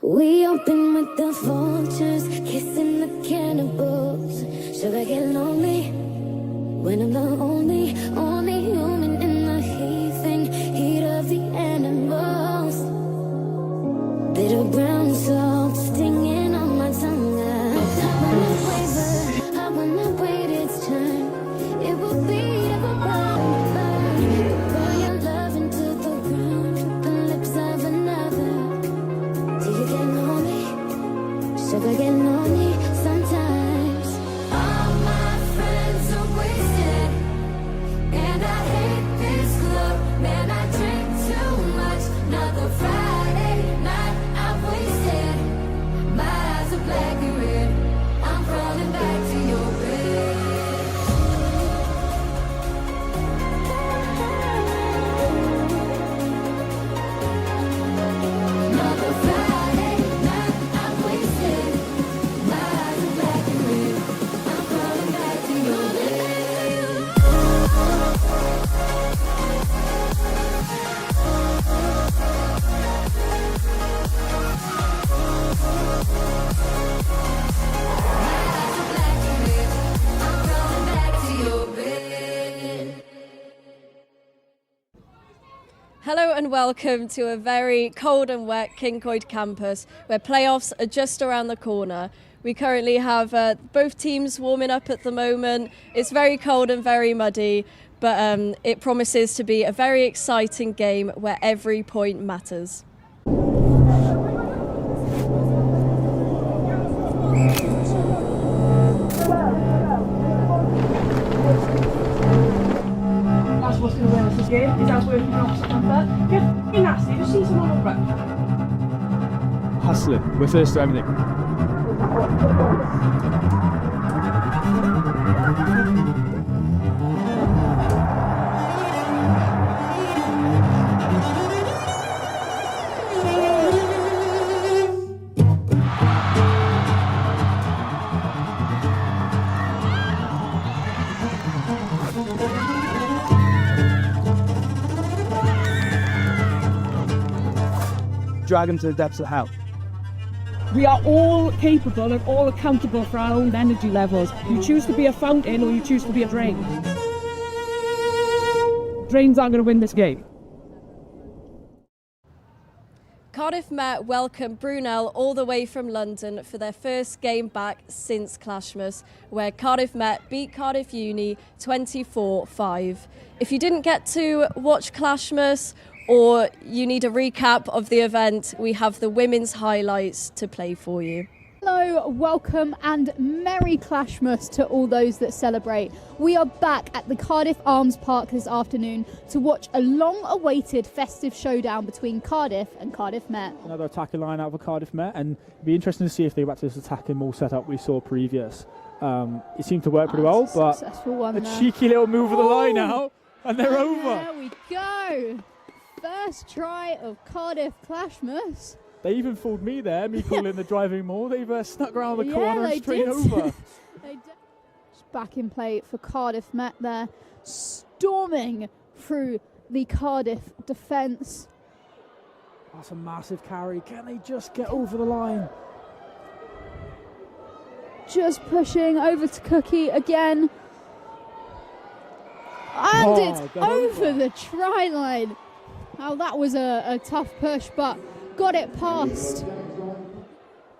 We open with the vultures, kissing the cannibals. Should I get lonely when I'm the only human in the heaving heat of the animals? Bitter brown salt stinging on my tongue. I wanna waver, I wanna wait its turn. It will be ever burn. Pour your love into the ground, the lips of another. Do you get lonely? Should I get lonely sometimes? All my friends are wasted, and I hate this club. Man, I drink too much. Another Friday night I've wasted. My eyes are black and red. I'm crawling back to your bed. Another Friday night I've wasted. My eyes are black and red. I'm crawling back to your bed. Hello and welcome to a very cold and wet Kincoid campus where playoffs are just around the corner. We currently have both teams warming up at the moment. It's very cold and very muddy, but it promises to be a very exciting game where every point matters. That's what's going to win us this game, is us working opposite number. Get f***ing nasty, just see someone on the rep. Hustling, we're first to everything. Drag them to the depths of hell. We are all capable and all accountable for our own energy levels. You choose to be a fountain or you choose to be a drain. Drains aren't going to win this game. Cardiff Met welcome Brunel all the way from London for their first game back since Clashmas, where Cardiff Met beat Cardiff Uni 24-5. If you didn't get to watch Clashmas or you need a recap of the event, we have the women's highlights to play for you. Hello, welcome and Merry Clashmas to all those that celebrate. We are back at the Cardiff Arms Park this afternoon to watch a long-awaited festive showdown between Cardiff and Cardiff Met. Another attacking line out of Cardiff Met, and it'd be interesting to see if they go back to this attacking more setup we saw previous. It seemed to work pretty well, but successful one a there. cheeky little move of the line now, and they're over. There we go. First try of Cardiff Clashmas. They even fooled me there, me calling the driving more. They've snuck around the corner and they straight did. over. It's back in play for Cardiff Met there, storming through the Cardiff defence. That's a massive carry. Can they just get over the line? Just pushing over to Cookie again. And it's over the try line. Now that was a tough push, but got it past.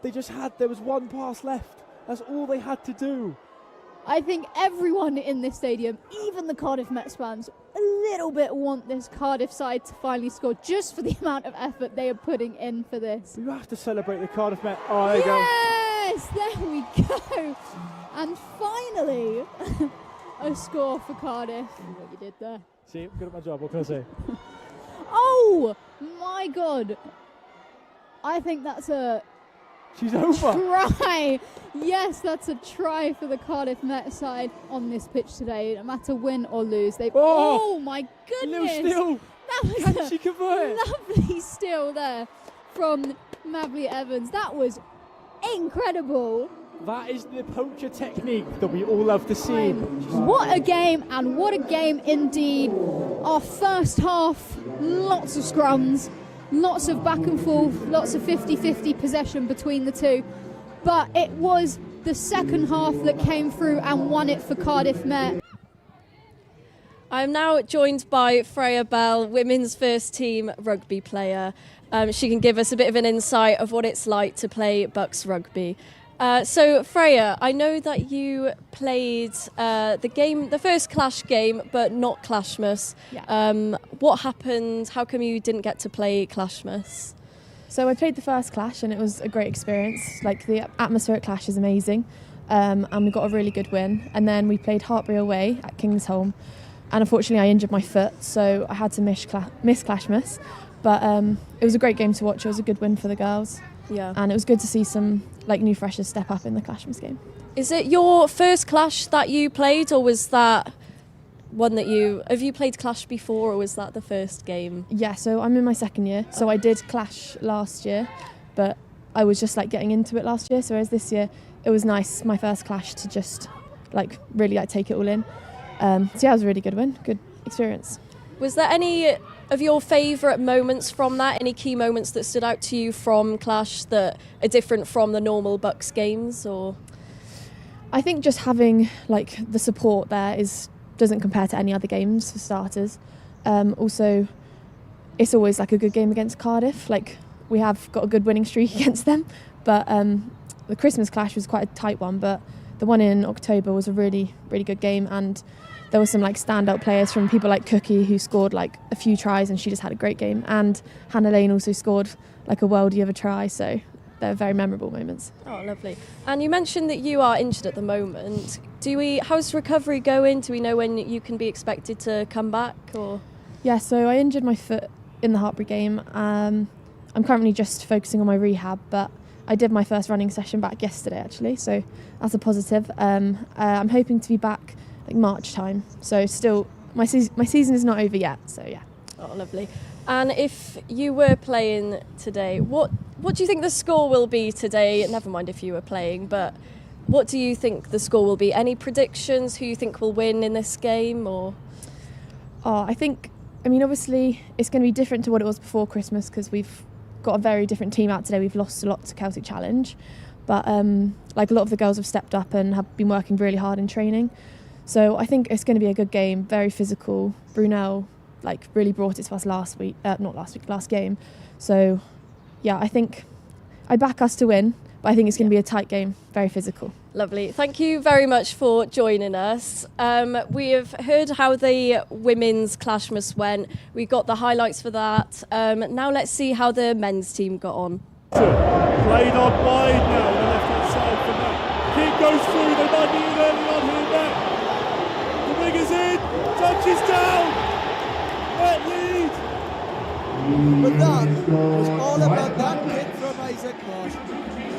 There was one pass left. That's all they had to do. I think everyone in this stadium, even the Cardiff Mets fans, a little bit want this Cardiff side to finally score just for the amount of effort they are putting in for this. You have to celebrate the Cardiff Met. Oh, there you go. Yes, there we go. And finally, a score for Cardiff. What you did there. See, I'm good at my job. What can I say? Oh my God. I think that's a She's over. try. Yes, that's a try for the Cardiff Met side on this pitch today. No matter win or lose, they've. Oh my goodness! Little steal. That was Can she convert it? lovely steal there from Mably Evans. That was incredible. That is the poacher technique that we all love to see. What a game, and what a game indeed. Our first half, lots of scrums. Lots of back and forth, lots of 50-50 possession between the two. But it was the second half that came through and won it for Cardiff Met. I'm now joined by Freya Bell, women's first team rugby player. She can give us a bit of an insight of what it's like to play BUCS rugby. So Freya, I know that you played the first Clash game, but not Clashmas. Yeah. What happened? How come you didn't get to play Clashmas? So I played the first Clash and it was a great experience. Like, the atmosphere at Clash is amazing, and we got a really good win. And then we played Hartbury away at Kingsholm, and unfortunately I injured my foot, so I had to miss Clashmas. But it was a great game to watch. It was a good win for the girls. Yeah. And it was good to see some new freshers step up in the Clashmas game. Is it your first Clash that you played, or was that one that have you played Clash before, or was that the first game? Yeah, so I'm in my second year. So I did Clash last year, but I was just getting into it last year. So whereas this year, it was nice, my first Clash, to just really take it all in. So yeah, it was a really good win, good experience. Was there any of your favourite moments from that? Any key moments that stood out to you from Clash that are different from the normal BUCS games? Or I think just having the support there doesn't compare to any other games, for starters. Also, it's always a good game against Cardiff. We have got a good winning streak against them, but the Christmas Clash was quite a tight one. But the one in October was a really, really good game, and there were some standout players from people like Cookie, who scored a few tries, and she just had a great game. And Hannah Lane also scored a worldie of a try, so they're very memorable moments. Oh, lovely. And you mentioned that you are injured at the moment. How's recovery going? Do we know when you can be expected to come back? Or Yeah, so I injured my foot in the Hartbury game. I'm currently just focusing on my rehab, but I did my first running session back yesterday, actually, so that's a positive. I'm hoping to be back March time, so still my season is not over yet, so yeah. Oh, lovely. And if you were playing today, what do you think the score will be today? Never mind if you were playing, but what do you think the score will be? Any predictions? Who you think will win in this game? Or obviously it's going to be different to what it was before Christmas, because we've got a very different team out today. We've lost a lot to Celtic Challenge, but a lot of the girls have stepped up and have been working really hard in training. So I think it's going to be a good game, very physical. Brunel really brought it to us last game. So yeah, I think I back us to win, but I think it's going to be a tight game, very physical. Lovely. Thank you very much for joining us. We have heard how the women's Clashmas went. We got the highlights for that. Now let's see how the men's team got on. Played on wide now, the left-hand side for Matt. Kick goes through, they might be in early on here, Matt. The wing is in, touches down, Matt lead. But that was all about that kick from Isaac Marsh.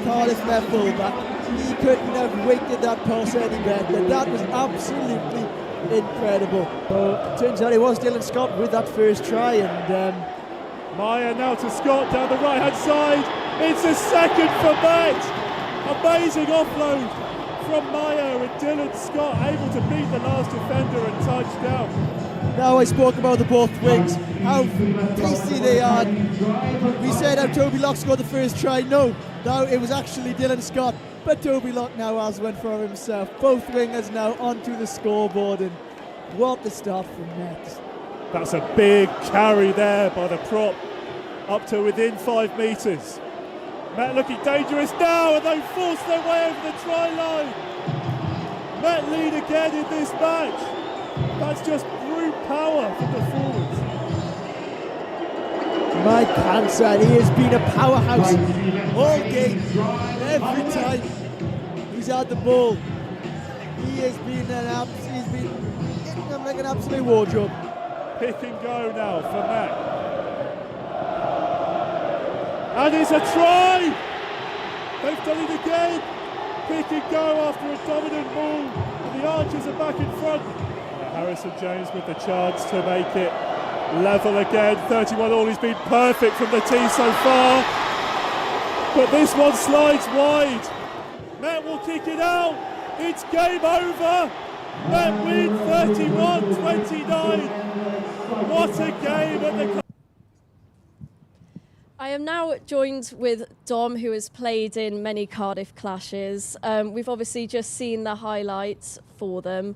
Cardiff Met fullback. He couldn't have weighted that pass any better. That was absolutely incredible. So turns out it was Dylan Scott with that first try, and Maya now to Scott down the right-hand side. It's a second for Matt. Amazing offload from Maya, and Dylan Scott able to beat the last defender and touchdown. Now I spoke about the both wings, how tasty they are. We said how Toby Locke scored the first try. No, it was actually Dylan Scott. But Toby Locke now has one for himself. Both wingers now onto the scoreboard, and what the start from Met. That's a big carry there by the prop, up to within 5 metres. Met looking dangerous now, and they force their way over the try line. Met lead again in this match. That's just brute power from the forwards. Mike Hansen, he has been a powerhouse all game. Every time he's had the ball, he has been he's been hitting them like an absolute wardrobe. Pick and go now for Matt. And it's a try! They've done it again. Pick and go after a dominant ball. And the Archers are back in front. Harrison James with the chance to make it level again. 31 all. He's been perfect from the tee so far. But this one slides wide. Met will kick it out. It's game over. Met win 31-29. What a game at the I am now joined with Dom, who has played in many Cardiff clashes. We've obviously just seen the highlights for them.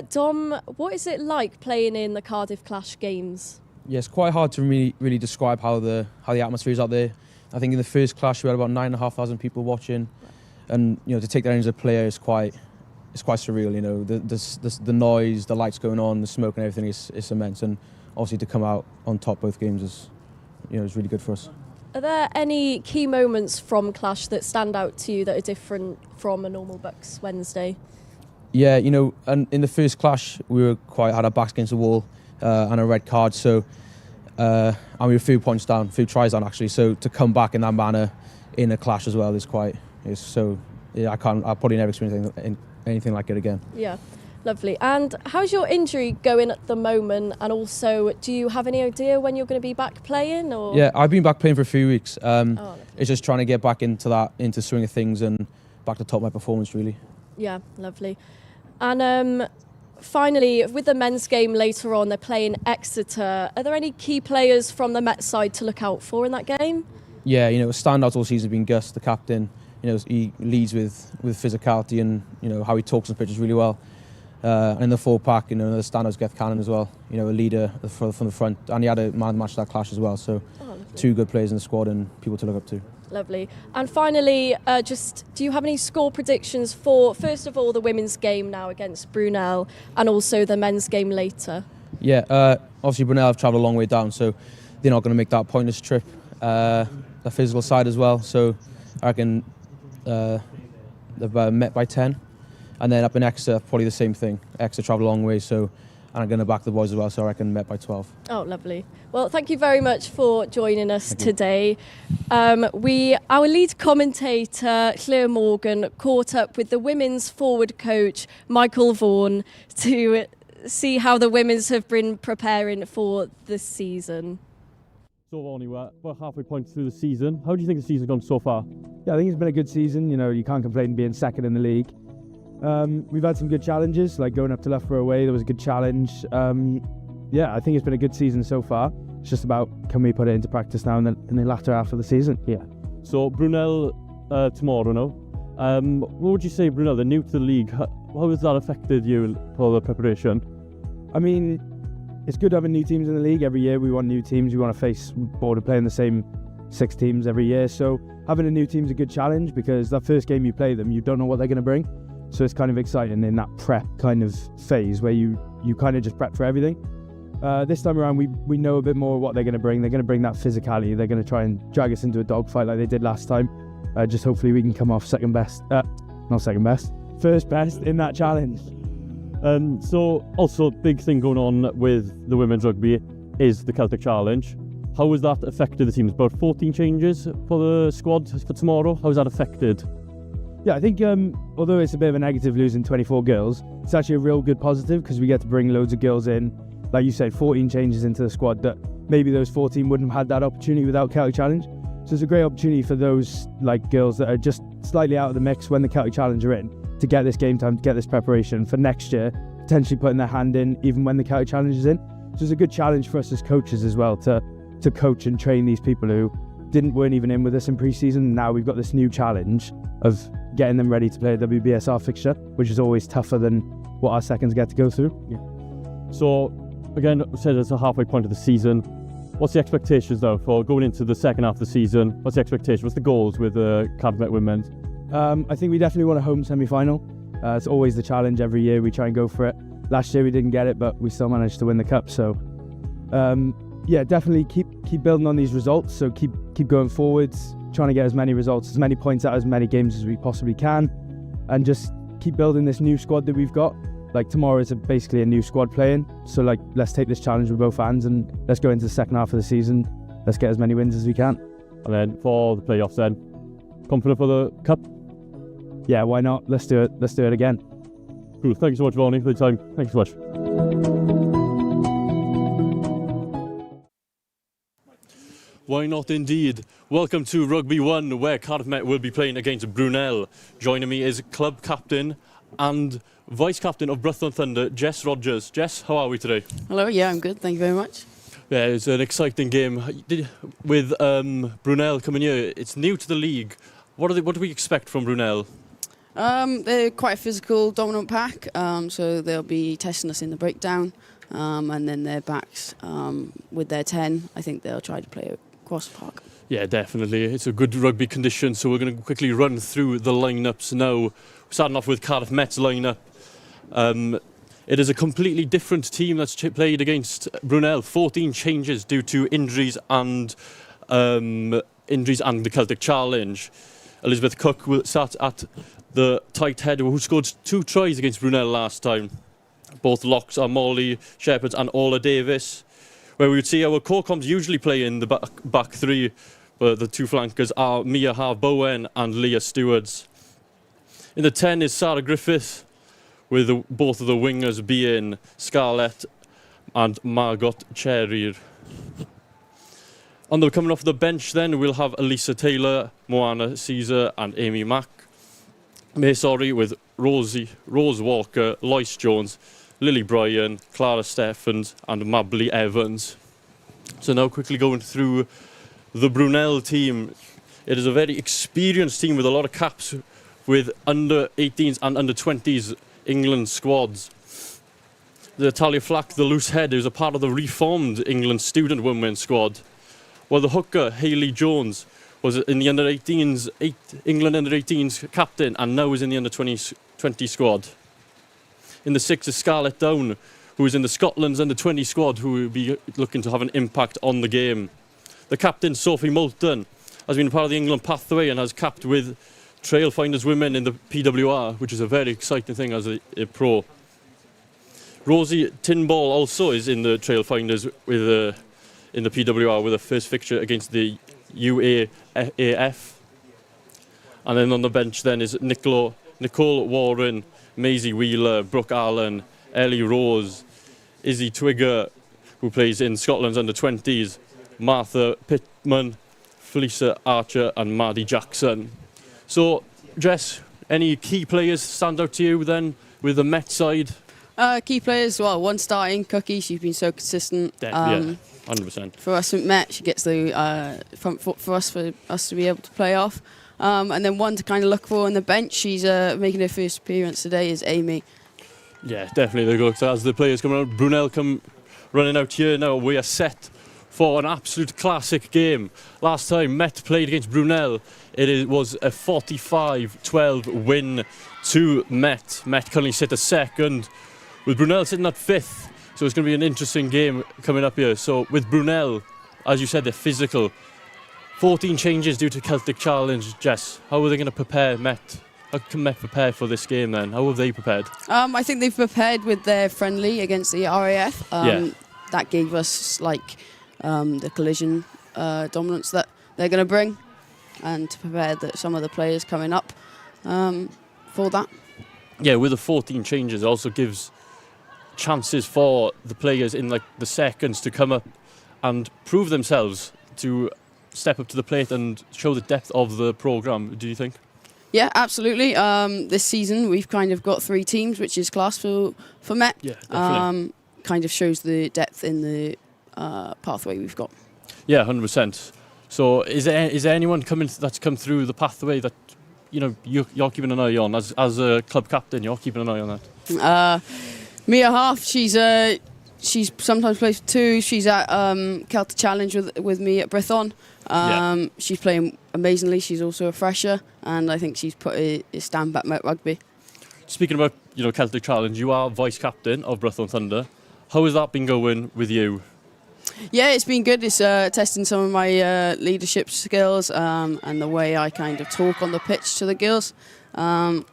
Dom, what is it like playing in the Cardiff Clash games? Yeah, it's quite hard to really describe how the atmosphere is out there. I think in the first clash we had about 9,500 people watching, and to take that in as a player is quite surreal. The noise, the lights going on, the smoke and everything is immense, and obviously to come out on top both games is really good for us. Are there any key moments from Clash that stand out to you that are different from a normal BUCS Wednesday? Yeah, and in the first clash we had our backs against the wall and a red card, so and we were a few points down, a few tries down actually. So to come back in that manner in a clash as well I probably never experience anything like it again. Yeah, lovely. And how's your injury going at the moment? And also, do you have any idea when you're going to be back playing? Or? Yeah, I've been back playing for a few weeks. It's just trying to get back into swing of things and back to top of my performance really. Yeah, lovely. And finally, with the men's game later on, they're playing Exeter. Are there any key players from the Met side to look out for in that game? Yeah, a standout all season has been Gus, the captain. He leads with physicality and how he talks on pitch is really well. And in the full pack, the standout's Geth Cannon as well. A leader from the front, and he had a man of the match that clash as well. So two good players in the squad and people to look up to. Lovely. And finally, do you have any score predictions for, first of all, the women's game now against Brunel, and also the men's game later? Yeah, obviously Brunel have travelled a long way down, so they're not going to make that pointless trip. The physical side as well, so I reckon they've met by 10. And then up in Exeter, probably the same thing. Exeter travel a long way, so and I'm going to back the boys as well, so I reckon met by 12. Oh, lovely. Well, thank you very much for joining us today. Our lead commentator, Claire Morgan, caught up with the women's forward coach, Michael Vaughan, to see how the women's have been preparing for this season. So, Vaughan, we're halfway point through the season. How do you think the season's gone so far? Yeah, I think it's been a good season. You can't complain being second in the league. We've had some good challenges, like going up to Loughborough away, there was a good challenge. I think it's been a good season so far. It's just about, can we put it into practice now in the latter half of the season? Yeah. So Brunel tomorrow now. What would you say, Brunel, they're new to the league. How has that affected you for the preparation? I mean, it's good having new teams in the league. Every year we want new teams. We want to face bored of playing the same 6 teams every year. So having a new team is a good challenge, because that first game you play them, you don't know what they're going to bring. So it's kind of exciting in that prep kind of phase where you kind of just prep for everything. This time around, we know a bit more what they're going to bring. They're going to bring that physicality. They're going to try and drag us into a dogfight like they did last time. Just hopefully we can come off first best in that challenge. So also big thing going on with the women's rugby is the Celtic Challenge. How has that affected the teams? About 14 changes for the squad for tomorrow. How has that affected? Yeah, I think although it's a bit of a negative losing 24 girls, it's actually a real good positive, because we get to bring loads of girls in. Like you said, 14 changes into the squad that maybe those 14 wouldn't have had that opportunity without Celtic Challenge. So it's a great opportunity for those girls that are just slightly out of the mix when the Celtic Challenge are in, to get this game time, to get this preparation for next year, potentially putting their hand in even when the Celtic Challenge is in. So it's a good challenge for us as coaches as well to coach and train these people who weren't even in with us in pre-season. Now we've got this new challenge of getting them ready to play a WBSR fixture, which is always tougher than what our seconds get to go through. Yeah. So again, we said it's a halfway point of the season. What's the expectations now for going into the second half of the season? What's the expectation? What's the goals with Cardiff Met Women? I think we definitely want a home semi-final. It's always the challenge every year. We try and go for it. Last year we didn't get it, but we still managed to win the cup. So definitely keep building on these results. So keep going forwards, trying to get as many results, as many points out, as many games as we possibly can, and just keep building this new squad that we've got. Like tomorrow is basically a new squad playing, so let's take this challenge with both hands and let's go into the second half of the season. Let's get as many wins as we can. And then for the playoffs then, confident for the cup? Yeah, why not? Let's do it. Let's do it again. Cool. Thank you so much, Vonnie, for the time. Thank you so much. Why not indeed? Welcome to Rugby 1, where Cardiff Met will be playing against Brunel. Joining me is club captain and vice captain of Brunel Thunder, Jess Rogers. Jess, how are we today? Hello, yeah, I'm good, thank you very much. Yeah, it's an exciting game. With Brunel coming here, it's new to the league. What do we expect from Brunel? They're quite a physical, dominant pack, so they'll be testing us in the breakdown, and then their backs with their 10. I think they'll try to play across the park. Yeah, definitely. It's a good rugby condition, so we're going to quickly run through the lineups now. Starting off with Cardiff Met's lineup. It is a completely different team that's played against Brunel. 14 changes due to injuries and the Celtic Challenge. Elizabeth Cook will start at the tight head, who scored 2 tries against Brunel last time. Both locks are Molly Shepherds and Ola Davis, where we would see our core comps usually play in the back 3, but the 2 flankers are Mia Harve-Bowen and Leah Stewards. In the 10 is Sarah Griffith, with both of the wingers being Scarlett and Margot Cherry. Coming off the bench then, we'll have Elisa Taylor, Moana Caesar and Amy Mack. Maysori with Rose Walker, Lois Jones, Lily Bryan, Clara Stephens and Mably Evans. So now quickly going through the Brunel team. It is a very experienced team with a lot of caps with under 18s and under 20s England squads. The Talia Flack, the loose head, is a part of the reformed England student women's squad, while the hooker, Hayley Jones, was in the under-18s, England under-18s captain, and now is in the under-20 squad. In the 6 is Scarlett Down, who is in the Scotland's under-20 squad, who will be looking to have an impact on the game. The captain, Sophie Moulton, has been part of the England pathway and has capped with Trailfinders women in the PWR, which is a very exciting thing as a pro. Rosie Tinball also is in the Trailfinders in the PWR with a first fixture against the UAAF. And then on the bench then is Nicole Warren, Maisie Wheeler, Brooke Allen, Ellie Rose, Izzy Twigger, who plays in Scotland's under-20s, Martha Pittman, Felicia Archer and Maddie Jackson. So, Jess, any key players stand out to you then with the Met side? Key players, well, one starting, Cookie, she's been so consistent. Yeah, 100%. For us at Met, she gets the front foot for us to be able to play off. And then one to kind of look for on the bench, she's making her first appearance today, is Amy. Yeah, definitely. As the players come around, Brunel come running out here now. We are set for an absolute classic game. Last time Met played against Brunel, was a 45-12 win to Met. Met currently sit at second, with Brunel sitting at 5th. So it's going to be an interesting game coming up here. So with Brunel, as you said, they're physical. 14 changes due to Celtic Challenge. Jess, how are they going to prepare Met? How can Met prepare for this game then? How have they prepared? I think they've prepared with their friendly against the RAF. That gave us the collision dominance that they're going to bring, and to prepare some of the players coming up for that. Yeah, with the 14 changes, it also gives chances for the players in the seconds to come up and prove themselves, to step up to the plate and show the depth of the programme, do you think? Yeah, absolutely. This season we've kind of got 3 teams, which is class for Met. Yeah, definitely. Kind of shows the depth in the pathway we've got. Yeah, 100%. So is there anyone that's come through the pathway that you're keeping an eye on as a club captain? You're keeping an eye on that. Mia Harve, she's sometimes plays for 2. She's at Celtic Challenge with me at Brithon. She's playing amazingly. She's also a fresher, and I think she's put a stamp at Met Rugby. Speaking about Celtic Challenge, you are vice captain of Brithon Thunder. How has that been going with you? Yeah, it's been good. It's testing some of my leadership skills and the way I kind of talk on the pitch to the girls. So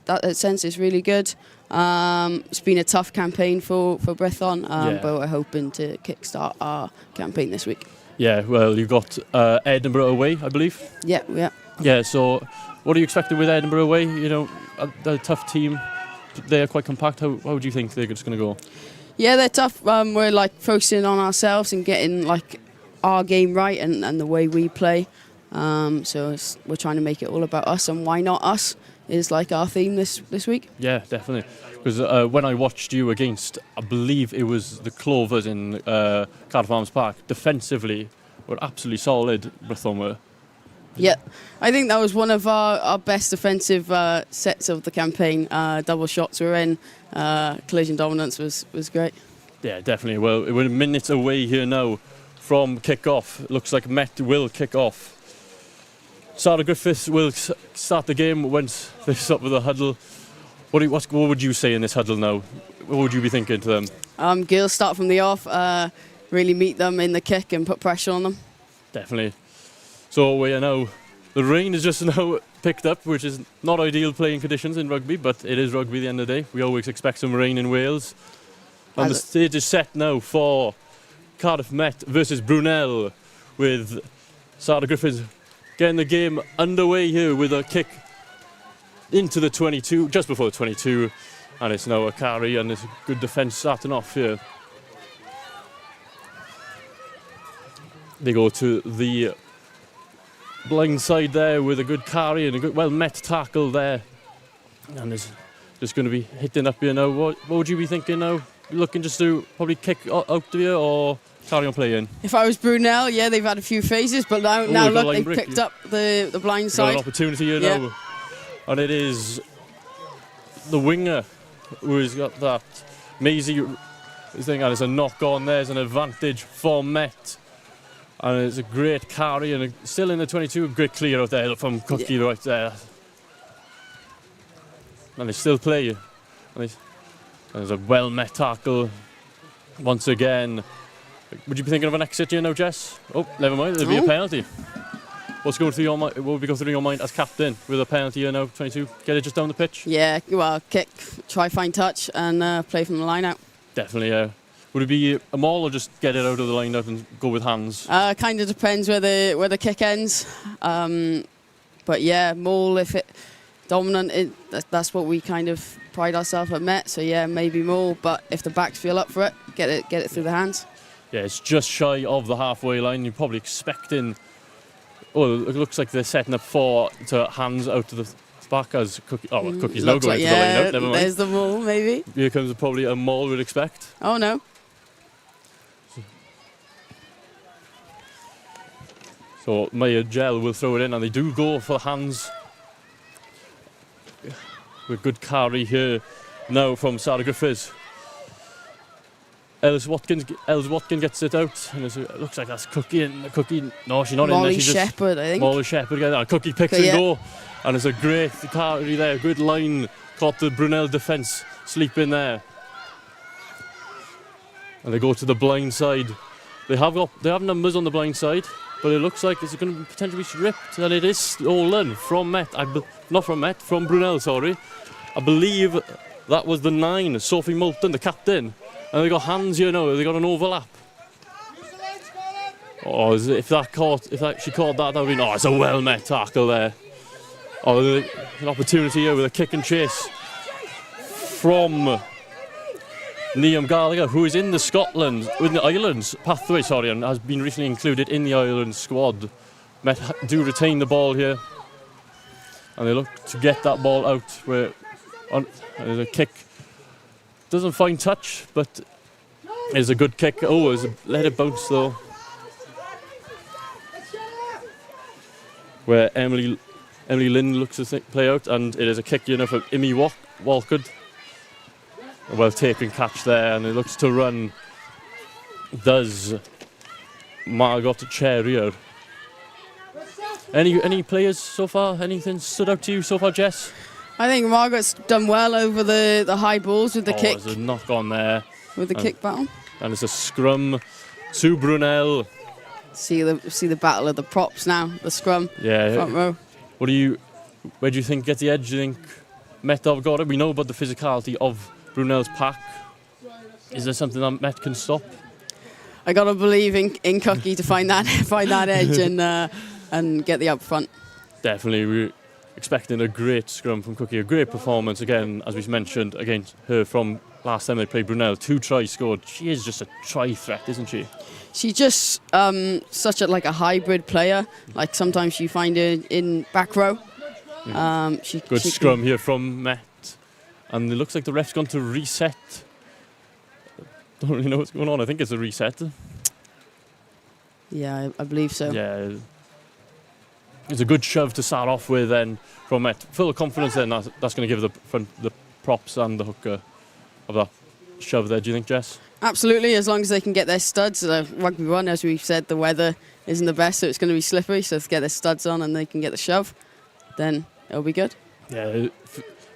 that sense is really good. It's been a tough campaign for Brithon, but we're hoping to kickstart our campaign this week. Yeah, well, you've got Edinburgh away, I believe. Yeah. Yeah, so what are you expecting with Edinburgh away? A tough team. They're quite compact. How do you think they're just going to go? Yeah, they're tough. We're focusing on ourselves and getting our game right and the way we play. So we're trying to make it all about us, and why not us is our theme this week. Yeah, definitely. Because when I watched you against, I believe it was the Clovers in Cardiff Arms Park, defensively were absolutely solid, Brython were. Yeah, I think that was one of our best defensive sets of the campaign. Double shots were in, collision dominance was great. Yeah, definitely. Well, we're minutes away here now from kick-off. Looks like Met will kick off. Sarah Griffiths will start the game once they stop with the huddle. What would you say in this huddle now? What would you be thinking to them? Girls start from the off, really meet them in the kick and put pressure on them. Definitely. So we are now, the rain is just now picked up, which is not ideal playing conditions in rugby, but it is rugby at the end of the day. We always expect some rain in Wales. And the stage is set now for Cardiff Met versus Brunel, with Sarah Griffiths getting the game underway here with a kick into the 22, just before the 22, and it's now a carry and it's a good defence starting off here. They go to the blind side there with a good carry and a good, well met tackle there, and it's just going to be hitting up here now. What would you be thinking now? Looking just to probably kick out of here or carry on playing? If I was Brunel, yeah, they've had a few phases, but now look, they've picked up the blind side. Got an opportunity here now, and it is the winger who's got that Maisie thing, and it's a knock on. There's an advantage for Met. And it's a great carry and still in the 22, great clear out there from Cookie right there. And they still play. And there's a well-met tackle once again. Would you be thinking of an exit here now, Jess? Oh, never mind, there'll be a penalty. What's going through your mind? What will be going through your mind as captain with a penalty here now, 22? Get it just down the pitch? Yeah, well, kick, try find touch and play from the line out. Definitely, yeah. Would it be a maul or just get it out of the line out and go with hands? Kind of depends where the kick ends. But yeah, maul, if it dominant, that's what we kind of pride ourselves at Met. So yeah, maybe maul. But if the backs feel up for it, get it through the hands. Yeah, it's just shy of the halfway line. You're probably expecting. Oh, it looks like they're setting up to hands out to the back as Cookie. Oh, well, Cookie's no going to the line out. Never mind. There's the maul, maybe. Here comes probably a maul, we'd expect. Oh no. So Maya Gel will throw it in, and they do go for hands. With good carry here now from Sarah Griffiths. Els Watkin gets it out, and it looks like that's Cookie. And Cookie, no, she's not Molly in there. She's Shepherd, I think. Molly Shepherd again. And Cookie picks and go, and it's a great carry there. Good line, caught the Brunel defence sleeping there. And they go to the blind side. They have numbers on the blind side, but it looks like it's going to potentially be stripped, and it is stolen from Met. From Brunel, sorry. I believe that was the 9, Sophie Moulton, the captain. And they got hands here now, they got an overlap. Oh, if she caught that would be, oh, it's a well-met tackle there. Oh, an opportunity here with a kick and chase from Liam Gallagher, who is in the Ireland's pathway, and has been recently included in the Ireland squad. Met do retain the ball here, and they look to get that ball out. There's a kick, doesn't find touch, but it's a good kick. Oh, let it bounce though. Where Emily Lynn looks to play out, and it is a kick, for Imi Walcott. A well-taken catch there, and it looks to run. Does Margot Cherrier. Any players so far? Anything stood out to you so far, Jess? I think Margaret's done well over the high balls with the kick. There's a knock on there. With the kick battle. And it's a scrum to Brunel. See the battle of the props now, the scrum. Yeah. Front row. Where do you think gets the edge? Do you think Met have got it? We know about the physicality of Brunel's pack. Is there something that Met can stop? I gotta believe in Cookie to find that edge and get the up front. Definitely, we're expecting a great scrum from Cookie, a great performance again, as we mentioned, against her from last time they played Brunel. 2 tries scored. She is just a try threat, isn't she? She's just such a hybrid player. Like sometimes you find her in back row. Good scrum here from Met. And it looks like the ref's gone to reset. Don't really know what's going on. I think it's a reset. Yeah, I believe so. Yeah. It's a good shove to start off with then from Met. Full of confidence then. That's going to give the props and the hooker of that shove there. Do you think, Jess? Absolutely, as long as they can get their studs. Rugby 1, as we've said, the weather isn't the best, so it's going to be slippery. So if they get their studs on and they can get the shove, then it'll be good. Yeah,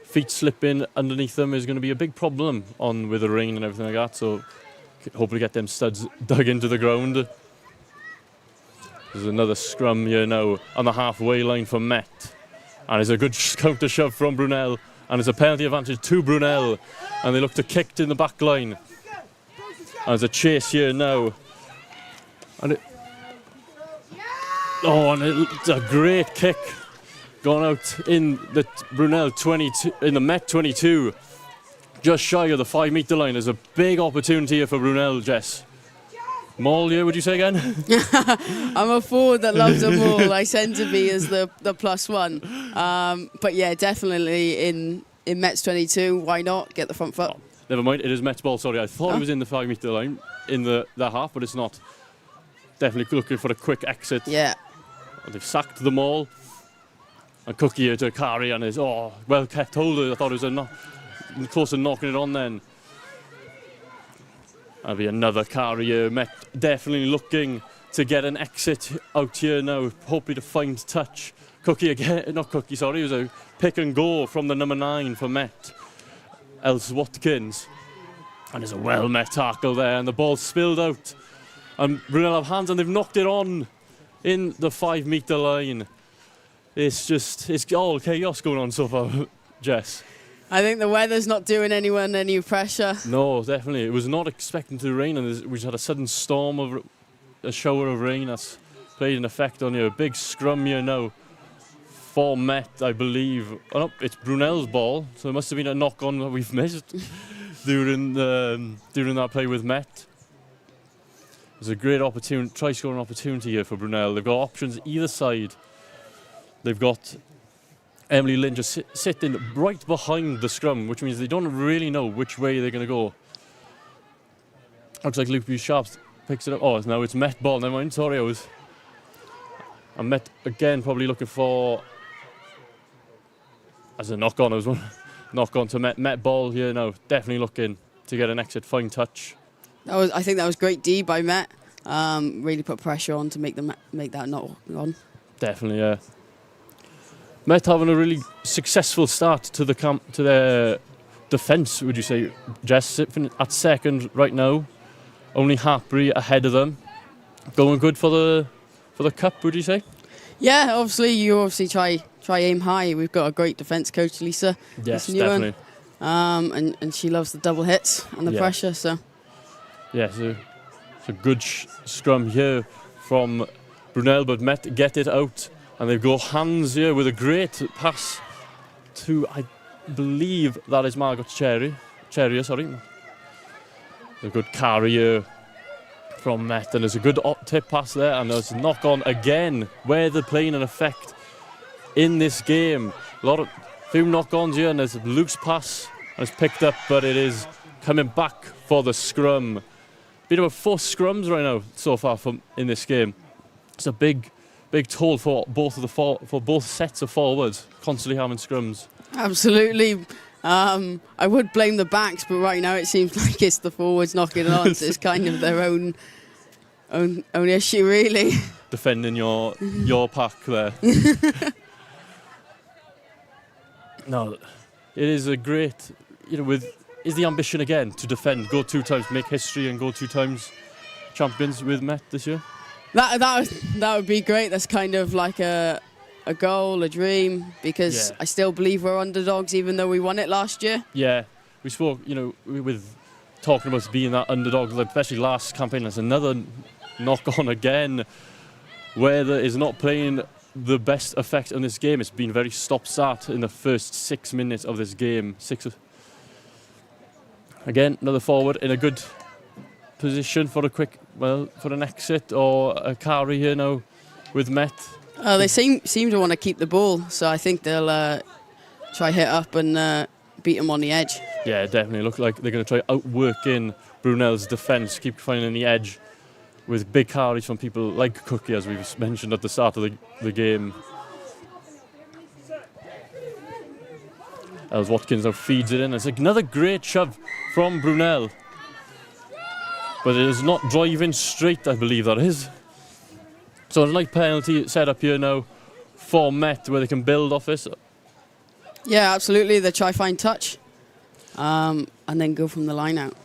feet slipping underneath them is going to be a big problem with the rain and everything like that. So hopefully get them studs dug into the ground. There's another scrum here now on the halfway line for Met. And it's a good counter shove from Brunel. And it's a penalty advantage to Brunel. And they look to kick in the back line. And there's a chase here now. And it's a great kick. Gone out in the Brunel 22, in the Met 22. Just shy of the 5 metre line. There's a big opportunity here for Brunel, Jess. Maul here, would you say again? I'm a forward that loves a maul. I tend to be as the +1. But yeah, definitely in Met's 22, why not get the front foot? Oh, never mind, it is Met's ball, sorry. I thought it was in the 5 metre line in the half, but it's not. Definitely looking for a quick exit. Yeah. And they've sacked the maul. And Cookie here to carry and is well kept hold of it. I thought it was close to knocking it on then. That'll be another carry here. Met definitely looking to get an exit out here now, hoping to find touch. Cookie again, not Cookie, sorry, it was a pick and go from the number 9 for Met, Els Watkins. And there's a well-met tackle there, and the ball spilled out. And Brunel have hands, and they've knocked it on in the 5 metre line. It's all chaos going on so far, Jess. I think the weather's not doing anyone any pressure. No, definitely. It was not expecting to rain, and we just had a sudden storm of a shower of rain that's played an effect on you. A big scrum here now for Met, I believe. Oh, no, it's Brunel's ball, so it must have been a knock-on that we've missed during that play with Met. There's a great opportunity, try-scoring opportunity here for Brunel. They've got options either side. They've got Emily Lynn just sitting right behind the scrum, which means they don't really know which way they're going to go. Looks like Luke Sharps picks it up. Oh, now it's Met ball. Never mind, sorry, I'm Met again, probably looking for as a knock-on. I was one knock-on to Met ball here now. Definitely looking to get an exit, fine touch. I think that was great D by Met. Really put pressure on to make that knock on. Definitely, yeah. Met having a really successful start to their defence, would you say, Jess? At second right now, only Hartbury ahead of them. Going good for the cup, would you say? Yeah, obviously you try aim high. We've got a great defence coach, Lisa. Yes, definitely. And she loves the double hits and the pressure. So yeah, it's a good scrum here from Brunel, but Met get it out. And they've got hands here with a great pass to, I believe that is Margot Cherry. A good carry here from Met, and there's a good tip pass there, and there's a knock on again, where they're playing an effect in this game. Few knock-ons here, and there's Luke's pass, and it's picked up, but it is coming back for the scrum. Been about 4 scrums right now so far in this game. It's a big toll for both sets of forwards, constantly having scrums. Absolutely. I would blame the backs, but right now it seems like it's the forwards knocking it on. So it's kind of their own issue, really. Defending your pack there. No, it is a great, is the ambition again to defend, go 2 times, make history, and go 2 times champions with Met this year. That would be great. That's kind of like a goal, a dream, because I still believe we're underdogs, even though we won it last year. Yeah, we spoke, with talking about being that underdog, especially last campaign. There's another knock on again. Weather is not playing the best effect on this game. It's been very stop-start in the first 6 minutes of this game. Again, another forward in a good position for for an exit or a carry here now with Met. They seem to want to keep the ball, so I think they'll try hit up and beat them on the edge. Yeah, definitely. Look like they're going to try outworking Brunel's defence, keep finding the edge with big carries from people like Cookie, as we've mentioned at the start of the game. Els Watkins now feeds it in. It's another great shove from Brunel. But it is not driving straight, I believe that is. So a light penalty set up here now for Met, where they can build off this. Yeah, absolutely. They try find touch and then go from the line out.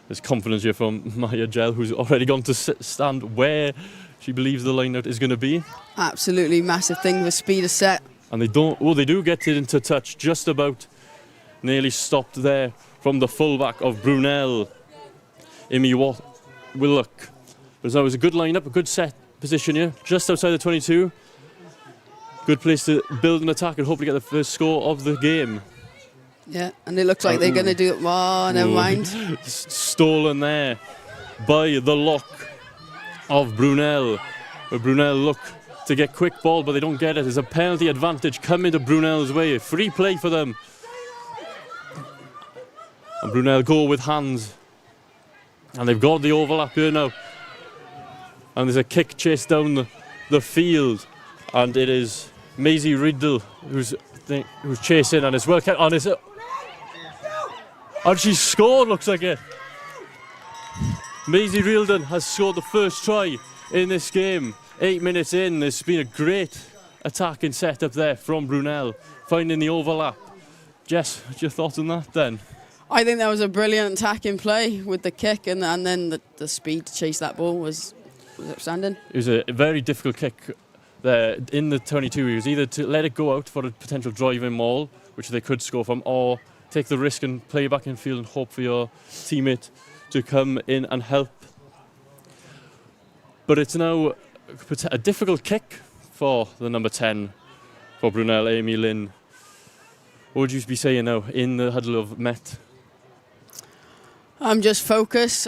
There's confidence here from Maya Gel, who's already gone to stand where she believes the line out is going to be. Absolutely massive thing with speed of set. And they do get it into touch, just about. Nearly stopped there from the fullback of Brunel, Imi Willock. But that was a good line-up, a good set position here, just outside the 22. Good place to build an attack and hopefully get the first score of the game. Yeah, and it looks like they're going to do it. Oh, never mind. Stolen there by the lock of Brunel. Where Brunel look to get quick ball, but they don't get it. There's a penalty advantage coming to Brunel's way. Free play for them. And Brunel go with hands. And they've got the overlap here now. And there's a kick chase down the field. And it is Maisie Riddle who's chasing, and it's well kept on. And she scored, looks like it. Maisie Rielden has scored the first try in this game. 8 minutes in, there's been a great attacking setup there from Brunel, finding the overlap. Jess, what's your thoughts on that then? I think that was a brilliant attacking play with the kick, and then the speed to chase that ball was outstanding. It was a very difficult kick there in the 22. It was either to let it go out for a potential driving maul, which they could score from, or take the risk and play back in field and hope for your teammate to come in and help. But it's now a difficult kick for the number 10 for Brunel, Amy Lynn. What would you be saying now in the huddle of Met? I'm just focused.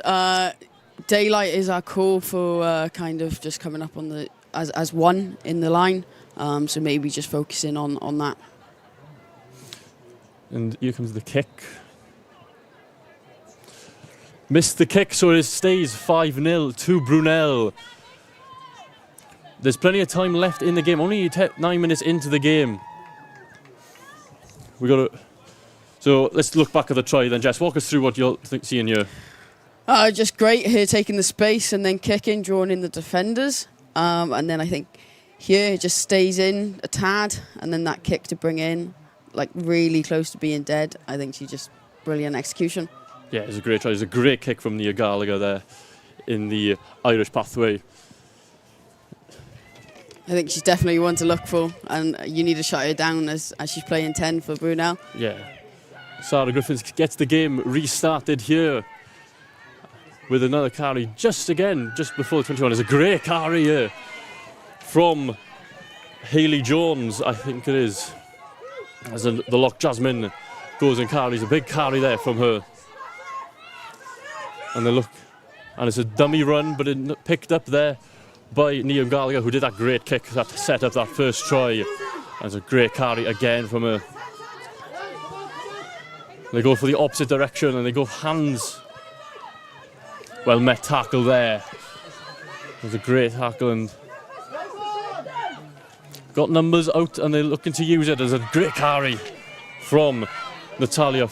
Daylight is our call for kind of just coming up on the as one in the line. So maybe just focusing on that. And here comes the kick. Missed the kick, so it stays 5-0 to Brunel. There's plenty of time left in the game. Only 9 minutes into the game. So let's look back at the try then. Jess, walk us through what you're seeing here. Just great here, taking the space and then kicking, drawing in the defenders. And then I think here it just stays in a tad, and then that kick to bring in, like really close to being dead. I think she's just brilliant execution. Yeah, it's a great try. It's a great kick from Nia Gallagher there in the Irish pathway. I think she's definitely one to look for, and you need to shut her down as she's playing 10 for Brunel. Yeah. Sarah Griffiths gets the game restarted here with another carry just before the 21. It's a great carry here from Hayley Jones, I think it is. As the lock Jasmine goes and carries a big carry there from her. And they look, and it's a dummy run, but it picked up there by Niamh Gallagher, who did that great kick that set up that first try. And it's a great carry again from her. They go for the opposite direction and they go hands. Well met tackle there. It was a great tackle and got numbers out, and they're looking to use it as a great carry from Natalia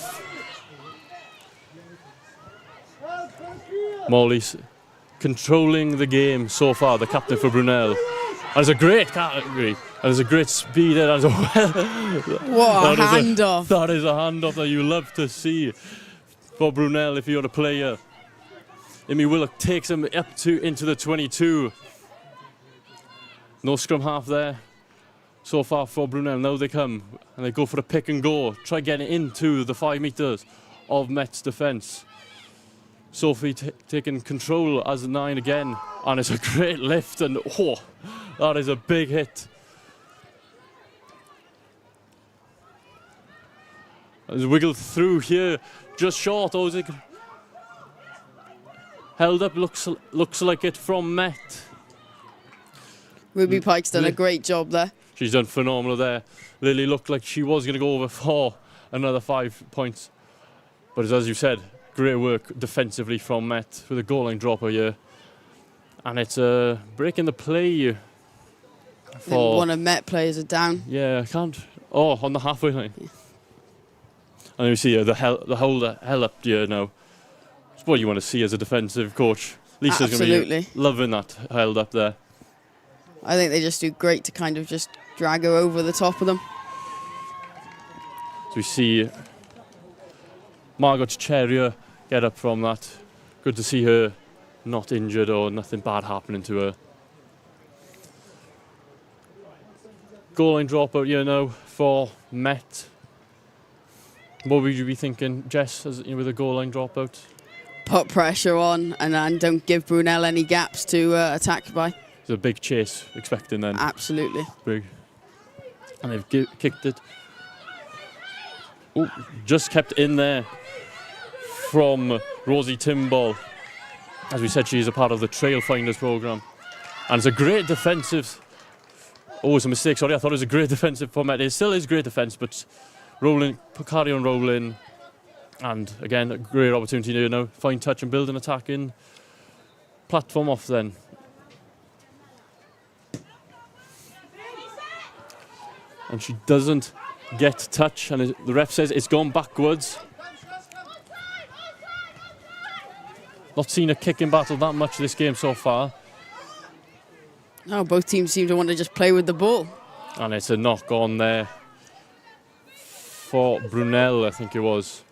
Morley's controlling the game so far, the captain for Brunel. And it's a great carry, and there's a great speed there as well. What a handoff. That is a handoff that you love to see for Brunel if you're a player. Amy Willock takes him up into the 22. No scrum half there so far for Brunel. Now they come and they go for a pick and go. Try getting into the 5 metres of Met's defence. Sophie taking control as a 9 again, and it's a great lift, and that is a big hit. It's wiggled through here, just short. Held up, looks like it from Met. Ruby Pike's done a great job there. She's done phenomenal there. Lily looked like she was going to go over for another 5 points. But as you said, great work defensively from Met with a goal line dropper here. And it's breaking the play for... One of Met players are down. Yeah, I can't... Oh, on the halfway line. Yeah. And you see the holder held up here now. It's what you want to see as a defensive coach. Lisa's going to be loving that held up there. I think they just do great to kind of just drag her over the top of them. So we see Margot Cherrier get up from that. Good to see her not injured or nothing bad happening to her. Goal line dropout here now for Met. What would you be thinking, Jess, with a goal line dropout? Put pressure on and don't give Brunel any gaps to attack by. It's a big chase expecting then. Absolutely. Big. And they've kicked it. Ooh, just kept in there from Rosie Timball. As we said, she's a part of the Trail Finders programme. And it's a great defensive... Oh, it's a mistake, sorry. I thought it was a great defensive for Met. It still is great defence, but rolling, carry on rolling. And again, a great opportunity to now find touch and build an attacking platform off then. And she doesn't get touch, and the ref says it's gone backwards. Not seen a kicking battle that much this game so far. No, both teams seem to want to just play with the ball. And it's a knock on there for Brunel, I think it was.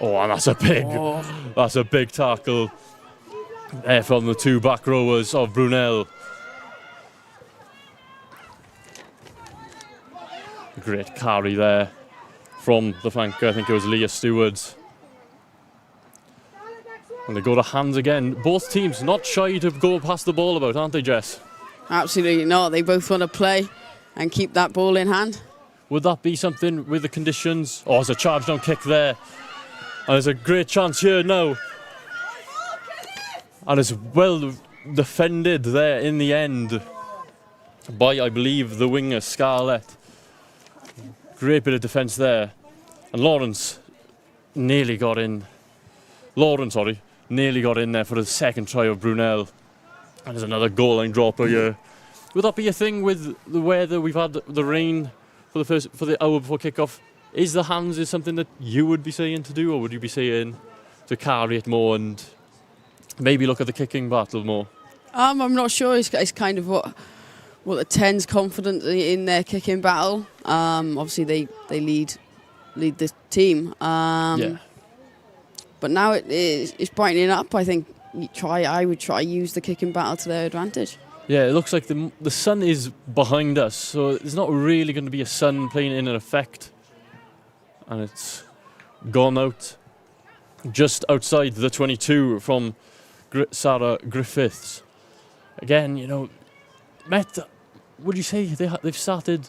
Oh, and that's a big tackle there from the two back rowers of Brunel. A great carry there from the flanker. I think it was Leah Stewards. And they go to hands again. Both teams not shy to go past the ball about, aren't they, Jess? Absolutely not. They both want to play and keep that ball in hand. Would that be something with the conditions? Oh, there's a charge down kick there. And there's a great chance here now. And it's well defended there in the end by, I believe, the winger, Scarlett. Great bit of defence there. And Lawrence nearly got in. Nearly got in there for the second try of Brunel. And there's another goal line dropper here. Would that be a thing with the weather? We've had the rain for the hour before kickoff. Is the hands something that you would be saying to do, or would you be saying to carry it more and maybe look at the kicking battle more? I'm not sure. It's kind of what the 10's confident in their kicking battle. Obviously they lead the team. Yeah. But now it's brightening up. I think I would try use the kicking battle to their advantage. Yeah, it looks like the sun is behind us, so there's not really going to be a sun playing in an effect. And it's gone out just outside the 22 from Sarah Griffiths. Again, Met, would you say they've started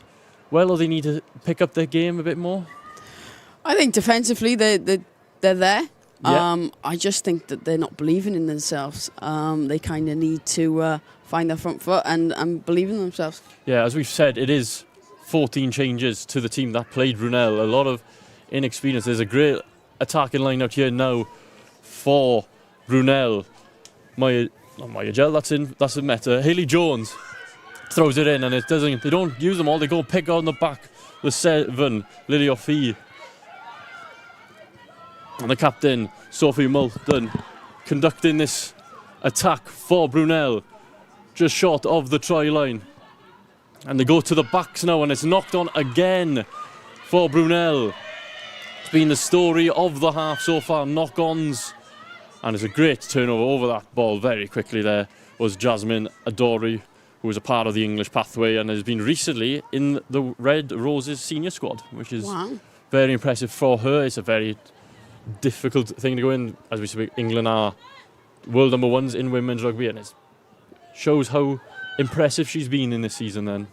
well, or they need to pick up their game a bit more? I think defensively they're there. Yeah. I just think that they're not believing in themselves. They kind of need to find their front foot and believe in themselves. Yeah, as we've said, it is 14 changes to the team that played Brunel. A lot of inexperience. There's a great attacking line out here now for Brunel. Maya Gel, that's a Meta. Hayley Jones throws it in, and it doesn't. They don't use them all. They go pick on the back. The 7, Lily O'Fee. And the captain, Sophie Moulton, conducting this attack for Brunel, just short of the try line. And they go to the backs now, and it's knocked on again for Brunel. It's been the story of the half so far, knock-ons. And it's a great turnover over that ball very quickly there was Jasmine Adori, who was a part of the English pathway and has been recently in the Red Roses senior squad, which is very impressive for her. It's a very difficult thing to go in. As we speak, England are world number ones in women's rugby, and it shows how impressive she's been in this season then.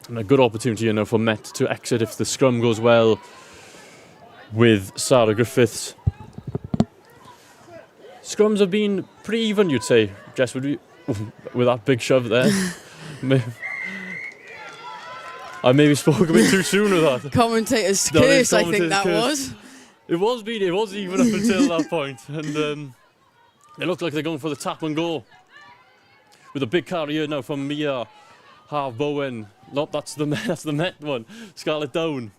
And a good opportunity for Met to exit if the scrum goes well with Sarah Griffiths. Scrums have been pretty even, you'd say. Jess, would with that big shove there. I maybe spoke a bit too soon with that. Commentator's curse, I think that was. It was even up until that point. And it looked like they're going for the tap and go. With a big carry here now from Mia Half Bowen. Nope, that's the Met one. Scarlett Down.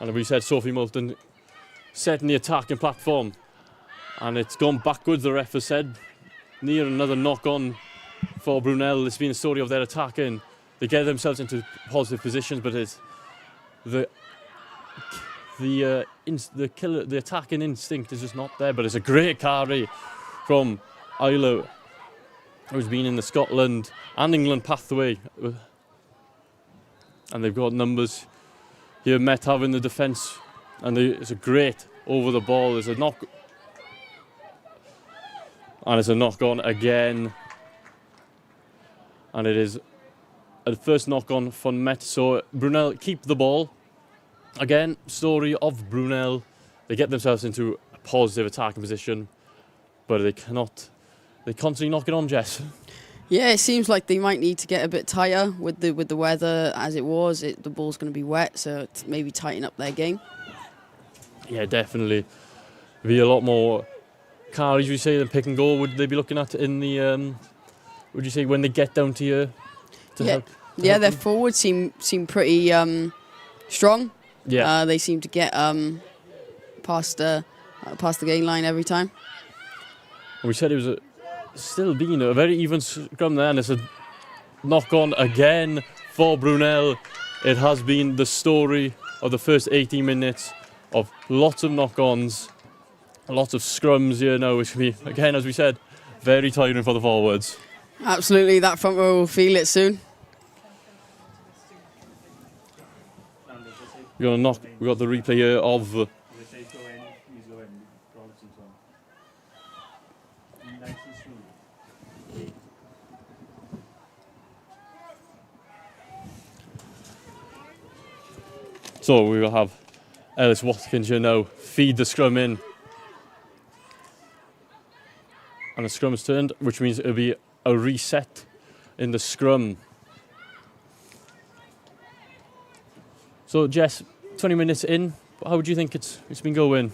And as we said, Sophie Moulton setting the attacking platform. And it's gone backwards, the ref has said. Near another knock on for Brunel. It's been a story of their attacking. They get themselves into positive positions, but it's the attacking instinct is just not there. But it's a great carry from Isla, who's been in the Scotland and England pathway. And they've got numbers here. Met having the defence, and it's a great over the ball. There's a knock, and it's a knock on again. And it is a first knock on for Met. So Brunel keep the ball. Again, story of Brunel. They get themselves into a positive attacking position, but they cannot. They constantly knock it on, Jess. Yeah, it seems like they might need to get a bit tighter with the weather as it was. The ball's going to be wet, so maybe tighten up their game. Yeah, definitely. Be a lot more carries, you say, than pick and go. Would they be looking at in the? Would you say when they get down to you? Help their forwards seem pretty strong. Yeah, they seem to get past the gain line every time. And we said it was still being a very even scrum there, and it's a knock on again for Brunel. It has been the story of the first 18 minutes of lots of knock-ons, lots of scrums here now, which can be, again, as we said, very tiring for the forwards. Absolutely, that front row will feel it soon. We're gonna knock. We got the replay here of. So we will have Ellis Watkins here now feed the scrum in. And the scrum is turned, which means it'll be a reset in the scrum. So Jess, 20 minutes in, how would you think it's been going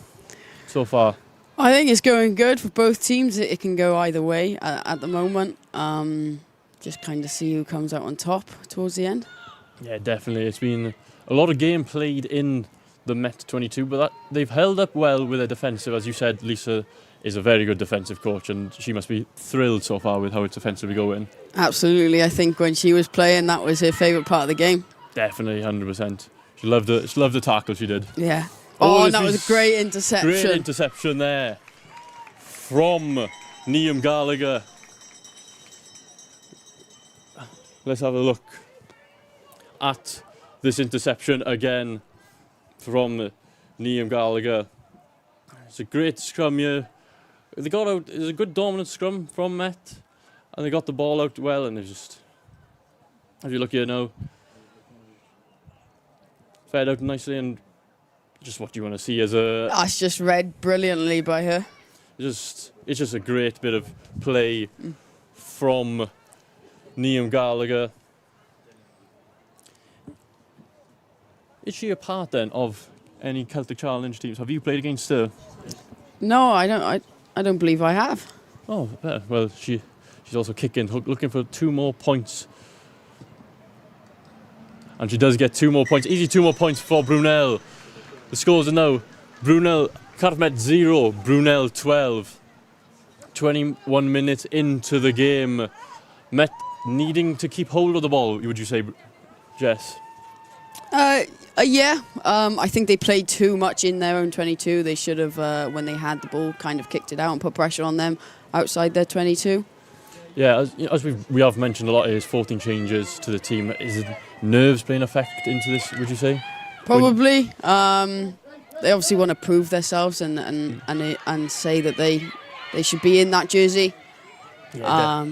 so far? I think it's going good for both teams. It can go either way at the moment. Just kind of see who comes out on top towards the end. Yeah, definitely. It's been a lot of game played in the Met 22, but they've held up well with their defensive. As you said, Lisa is a very good defensive coach, and she must be thrilled so far with how it's defensively going. Absolutely. I think when she was playing, that was her favourite part of the game. Definitely, 100%. She loved the tackle she did. Yeah. Oh, and that was a great interception. Great interception there from Niamh Gallagher. Let's have a look at this interception again from Niamh Gallagher. It's a great scrum here. They got out. It was a good dominant scrum from Met, and they got the ball out well. And they just, as you look here now, fed out nicely, and just what you want to see as a. That's just read brilliantly by her. It's just a great bit of play from Niamh Gallagher. Is she a part then of any Celtic Challenge teams? Have you played against her? No, I don't believe I have. Oh, well, she's also kicking, looking for 2 more points. And she does get 2 more points. Easy 2 more points for Brunel. The scores are now Brunel, Cardiff Met 0, Brunel 12. 21 minutes into the game. Met needing to keep hold of the ball, would you say, Jess? Yeah. I think they played too much in their own 22. They should have, when they had the ball, kind of kicked it out and put pressure on them outside their 22. Yeah, as we have mentioned a lot, it is 14 changes to the team. Is it nerves playing effect into this, would you say? Probably. They obviously want to prove themselves and say that they should be in that jersey. Yeah,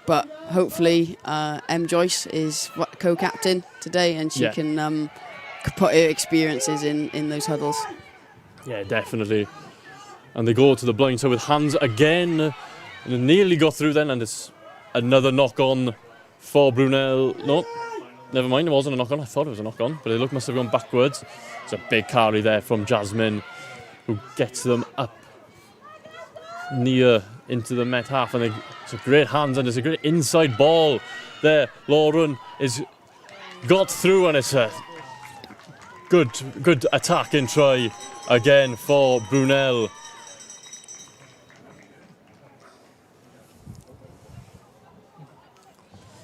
but hopefully M. Joyce is co-captain today, and she can put her experiences in those huddles. Yeah, definitely. And they go to the blind side with hands again. And it nearly got through then, and it's another knock-on for Brunel. No, never mind, it wasn't a knock-on. I thought it was a knock-on, but it must have gone backwards. It's a big carry there from Jasmine, who gets them up near into the Met half, and it's a great hands, and it's a great inside ball there. Lauren is got through, and it's a good attacking try again for Brunel.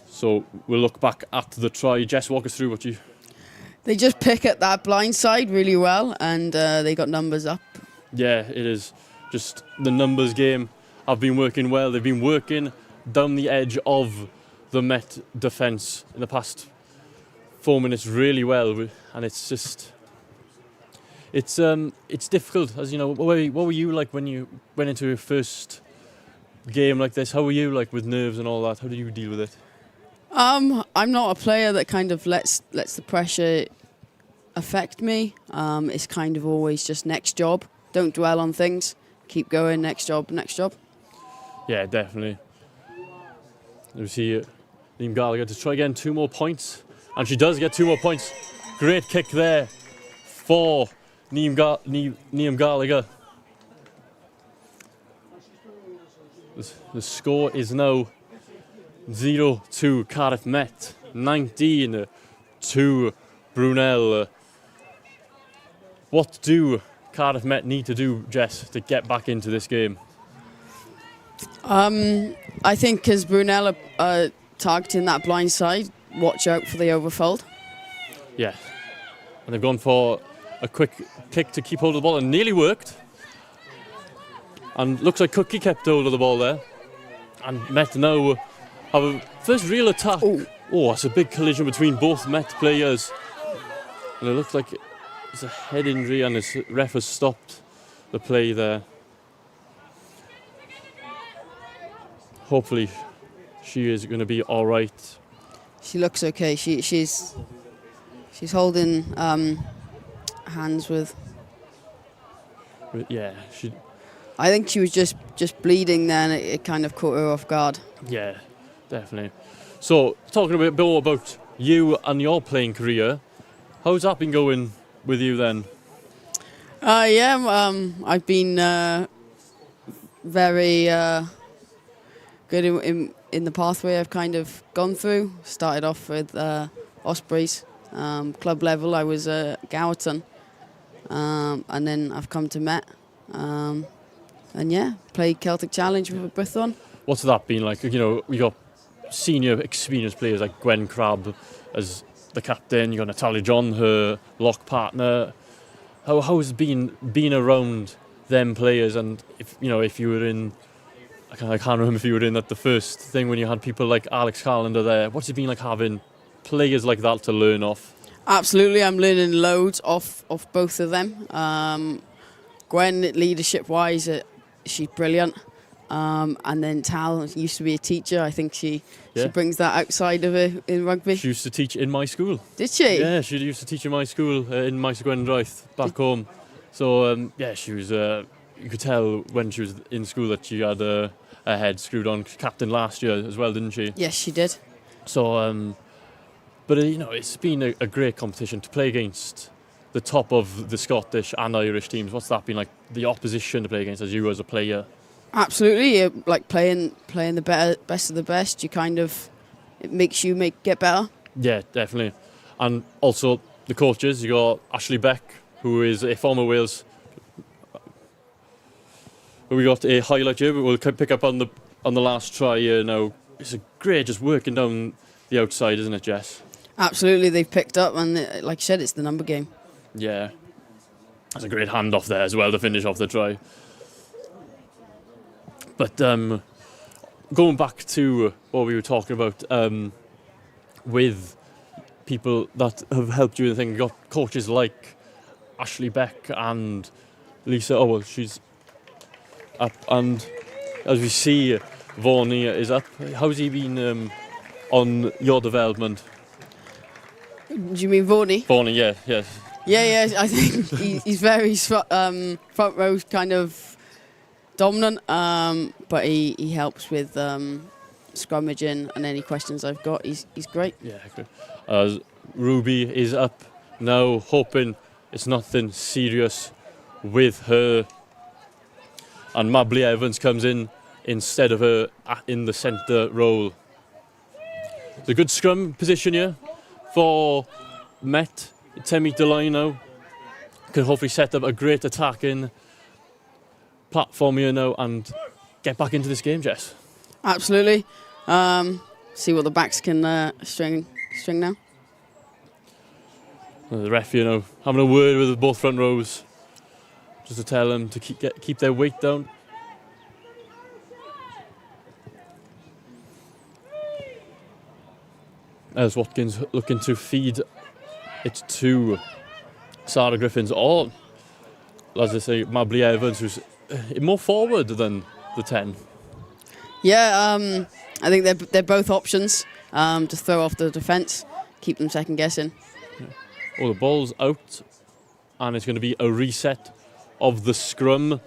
So we'll look back at the try. Jess, walk us through what you... They just pick at that blind side really well, and they got numbers up. Yeah, it is just the numbers game have been working well. They've been working down the edge of the Met defence in the past 4 minutes really well, and it's just it's difficult. As you know, what were you like when you went into your first game like this? How were you like with nerves and all that? How did you deal with it? I'm not a player that kind of lets the pressure affect me. It's kind of always just next job. Don't dwell on things. Keep going. Next job. Next job. Yeah, definitely. We see Liam Gallagher to try again 2 more points, and she does get 2 more points. Great kick there for Liam Gallagher. The score is now 0-2 Cardiff Met, 19-2 Brunel. What do Cardiff Met need to do, Jess, to get back into this game? I think because Brunel are targeting that blind side, watch out for the overfold. Yeah, and they've gone for a quick kick to keep hold of the ball, and nearly worked. And looks like Cookie kept hold of the ball there. And Met now have a first real attack. Oh, it's a big collision between both Met players. And it looks like it's a head injury, and the ref has stopped the play there. Hopefully she is going to be all right. She looks okay. She's holding hands with. Yeah, I think she was just bleeding then. It kind of caught her off guard. Yeah, definitely. So, talking a bit more about you and your playing career, how's that been going with you then? I've been very good in the pathway I've kind of gone through. Started off with Ospreys, club level. I was Gowerton, and then I've come to Met. And yeah, played Celtic Challenge with Brithon. What's that been like? You know, we got senior experienced players like Gwen Crabb as the captain. You got Natalia John, her lock partner. How has it been around them players? And if you were in, I can't remember if you were in at the first thing when you had people like Alex Callender there. What's it been like having players like that to learn off? Absolutely, I'm learning loads off both of them. Gwen, leadership-wise, she's brilliant. And then Tal used to be a teacher. I think she brings that outside of her in rugby. She used to teach in my school. Did she? Yeah, she used to teach in my school in Maes Gwendraeth back home. So she was. You could tell when she was in school that she had her head screwed on. Captain last year as well, didn't she? Yes, she did. So, but it's been a great competition to play against the top of the Scottish and Irish teams. What's that been like? The opposition to play against as you as a player. Absolutely, like playing the best of the best. It makes you get better. Yeah, definitely. And also the coaches. You got Ashley Beck, who is a former Wales. We got a highlight here, but we'll pick up on the last try here now. It's a great just working down the outside, isn't it, Jess? Absolutely, they've picked up, and like you said, it's the number game. Yeah, that's a great handoff there as well to finish off the try. But going back to what we were talking about with people that have helped you in the thing, you got coaches like Ashley Beck and Lisa. Oh well, she's up, and as we see, Vaughan is up. How's he been on your development? Do you mean Vaughan? Vaughan, yeah. Yeah. I think he's very front row kind of dominant, but he helps with scrummaging and any questions I've got. He's great. Yeah, good. Ruby is up now, hoping it's nothing serious with her. And Mably Evans comes in instead of her in the centre role. It's a good scrum position here for Met. 10 metre line now. Can hopefully set up a great attacking platform here now and get back into this game, Jess. Absolutely. See what the backs can string now. The ref, having a word with both front rows, just to tell them to keep their weight down. As Watkins looking to feed it to Sarah Griffins, or as I say, Mably Evans, who's more forward than the 10. Yeah, I think they're both options to throw off the defence, keep them second guessing. Oh, the ball's out, and it's going to be a reset of the scrum.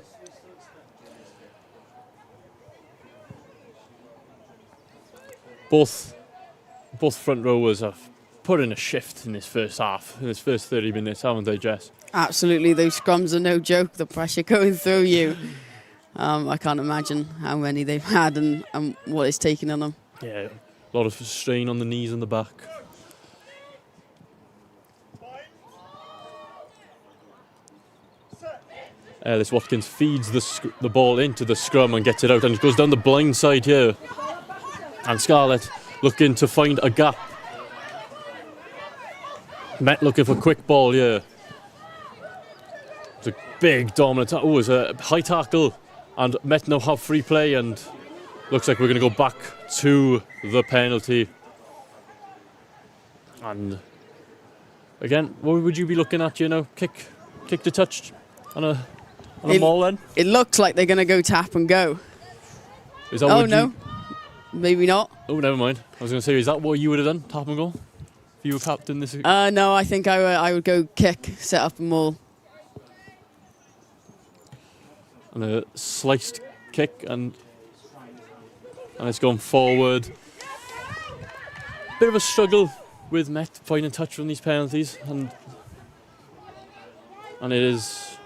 Both front rowers have put in a shift in this first half, in this first 30 minutes, haven't they, Jess? Absolutely, those scrums are no joke, the pressure going through you. I can't imagine how many they've had and what it's taken on them. Yeah, a lot of strain on the knees and the back. Ellis Watkins feeds the ball into the scrum and gets it out, and it goes down the blind side here. And Scarlett looking to find a gap. Met looking for quick ball here. It's a big dominant. Oh, it's a high tackle, and Met now have free play, and looks like we're going to go back to the penalty. And again, what would you be looking at? Kick to touch on a ball then? It looks like they're going to go tap and go. Is that no. Maybe not. Oh, never mind. I was going to say, is that what you would have done? Tap and goal? If you were captain this? No, I think I would go kick, set up a maul. And a sliced kick, and it's gone forward. Bit of a struggle with Met finding touch from these penalties, and it is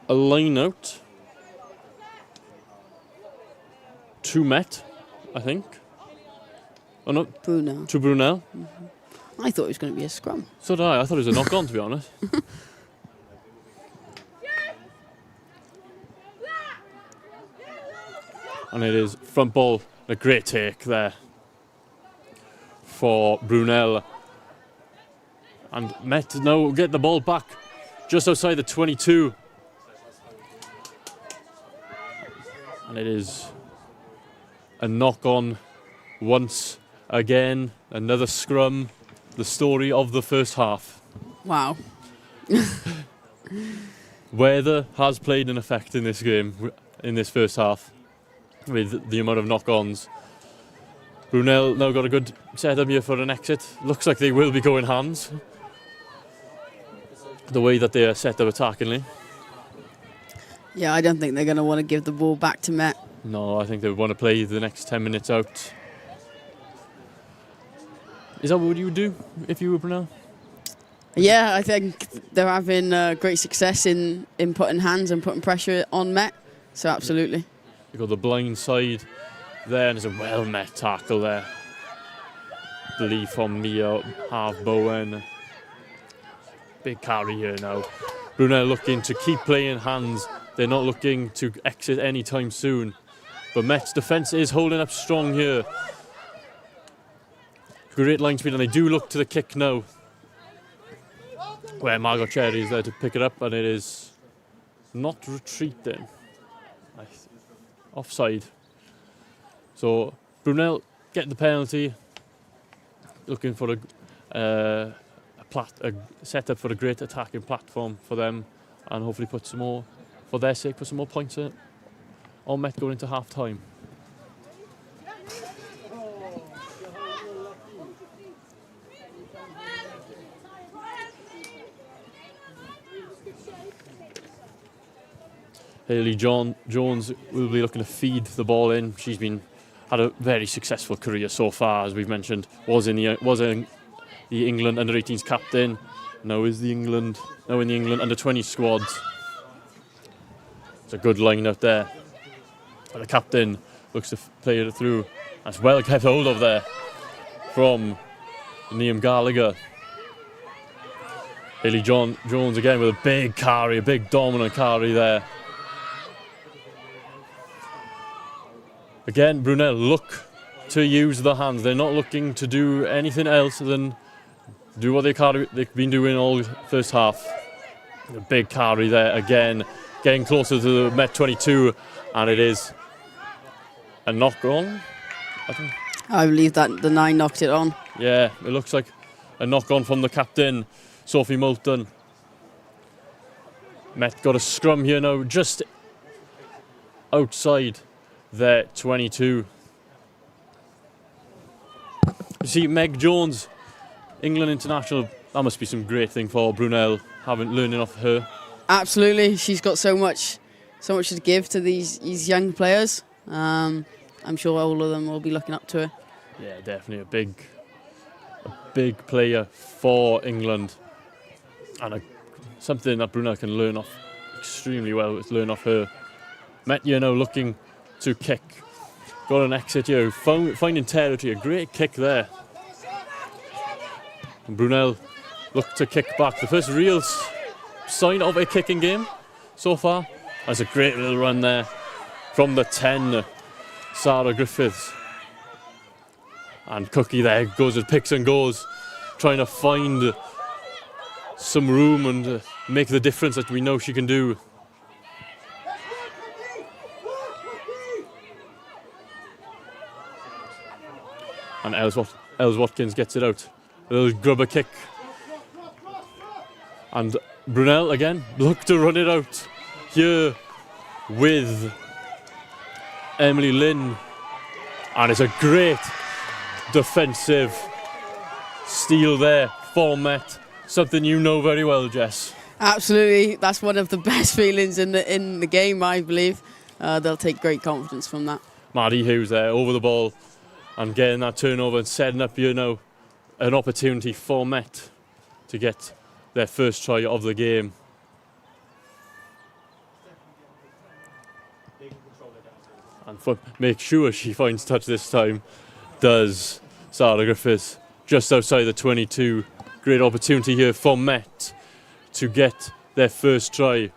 a line out to Met, I think. Oh no, Brunel. To Brunel. Mm-hmm. I thought it was going to be a scrum. So did I. I thought it was a knock-on, to be honest. And it is front ball, a great take there for Brunel. And Met now get the ball back just outside the 22. And it is a knock-on once again. Another scrum. The story of the first half. Wow. Weather has played an effect in this game, in this first half, with the amount of knock-ons. Brunel now got a good setup here for an exit. Looks like they will be going hands, the way that they are set up attackingly. Yeah, I don't think they're going to want to give the ball back to Met. No, I think they want to play the next 10 minutes out. Is that what you would do if you were Brunel? Yeah, I think they're having great success in putting hands and putting pressure on Met. So absolutely. You got the blind side there, and there's a well-met tackle there. Believe from Mia Half-Bowen. Big carry here now. Brunel looking to keep playing hands. They're not looking to exit anytime soon. But Met's defence is holding up strong here. Great line speed, and they do look to the kick now, where Margot Cherry is there to pick it up, and it is not retreating. Offside. So Brunel get the penalty, looking for a setup for a great attacking platform for them, and hopefully put some more, for their sake, put some more points on Met going into half time. Hayley Jones will be looking to feed the ball in. She's had a very successful career so far, as we've mentioned. Was in the England under-18s captain. Now in the England under-20 squads. It's a good line out there. And the captain looks to play it through. That's well kept hold of there from Liam Gallagher. Hayley Jones again with a big carry, a big dominant carry there. Again, Brunel look to use the hands. They're not looking to do anything else than do what they've been doing all first half. A big carry there again, getting closer to the Met 22, and it is a knock on, I think. I believe that the 9 knocked it on. Yeah, it looks like a knock on from the captain, Sophie Moulton. Met got a scrum here now, just outside their 22. You see, Meg Jones, England international, that must be some great thing for Brunel, learning off her. Absolutely, she's got so much to give to these young players. I'm sure all of them will be looking up to her. Yeah, definitely a big player for England, and something that Brunel can learn off extremely well. Learn off her. Met, looking to kick. Got an exit here, finding territory, a great kick there. And Brunel looked to kick back. The first real sign of a kicking game so far. That's a great little run there from the 10, Sarah Griffiths. And Cookie there goes with picks and goes, trying to find some room and make the difference that we know she can do. And Els Watkins gets it out. A little grubber kick. And Brunel again look to run it out here with Emily Lynn. And it's a great defensive steal there for Met. Something you know very well, Jess. Absolutely, that's one of the best feelings in the game, I believe. They'll take great confidence from that. Maddie Hughes there over the ball and getting that turnover and setting up, an opportunity for Met to get their first try of the game. And make sure she finds touch this time, does Sarah Griffiths, just outside the 22. Great opportunity here for Met to get their first try.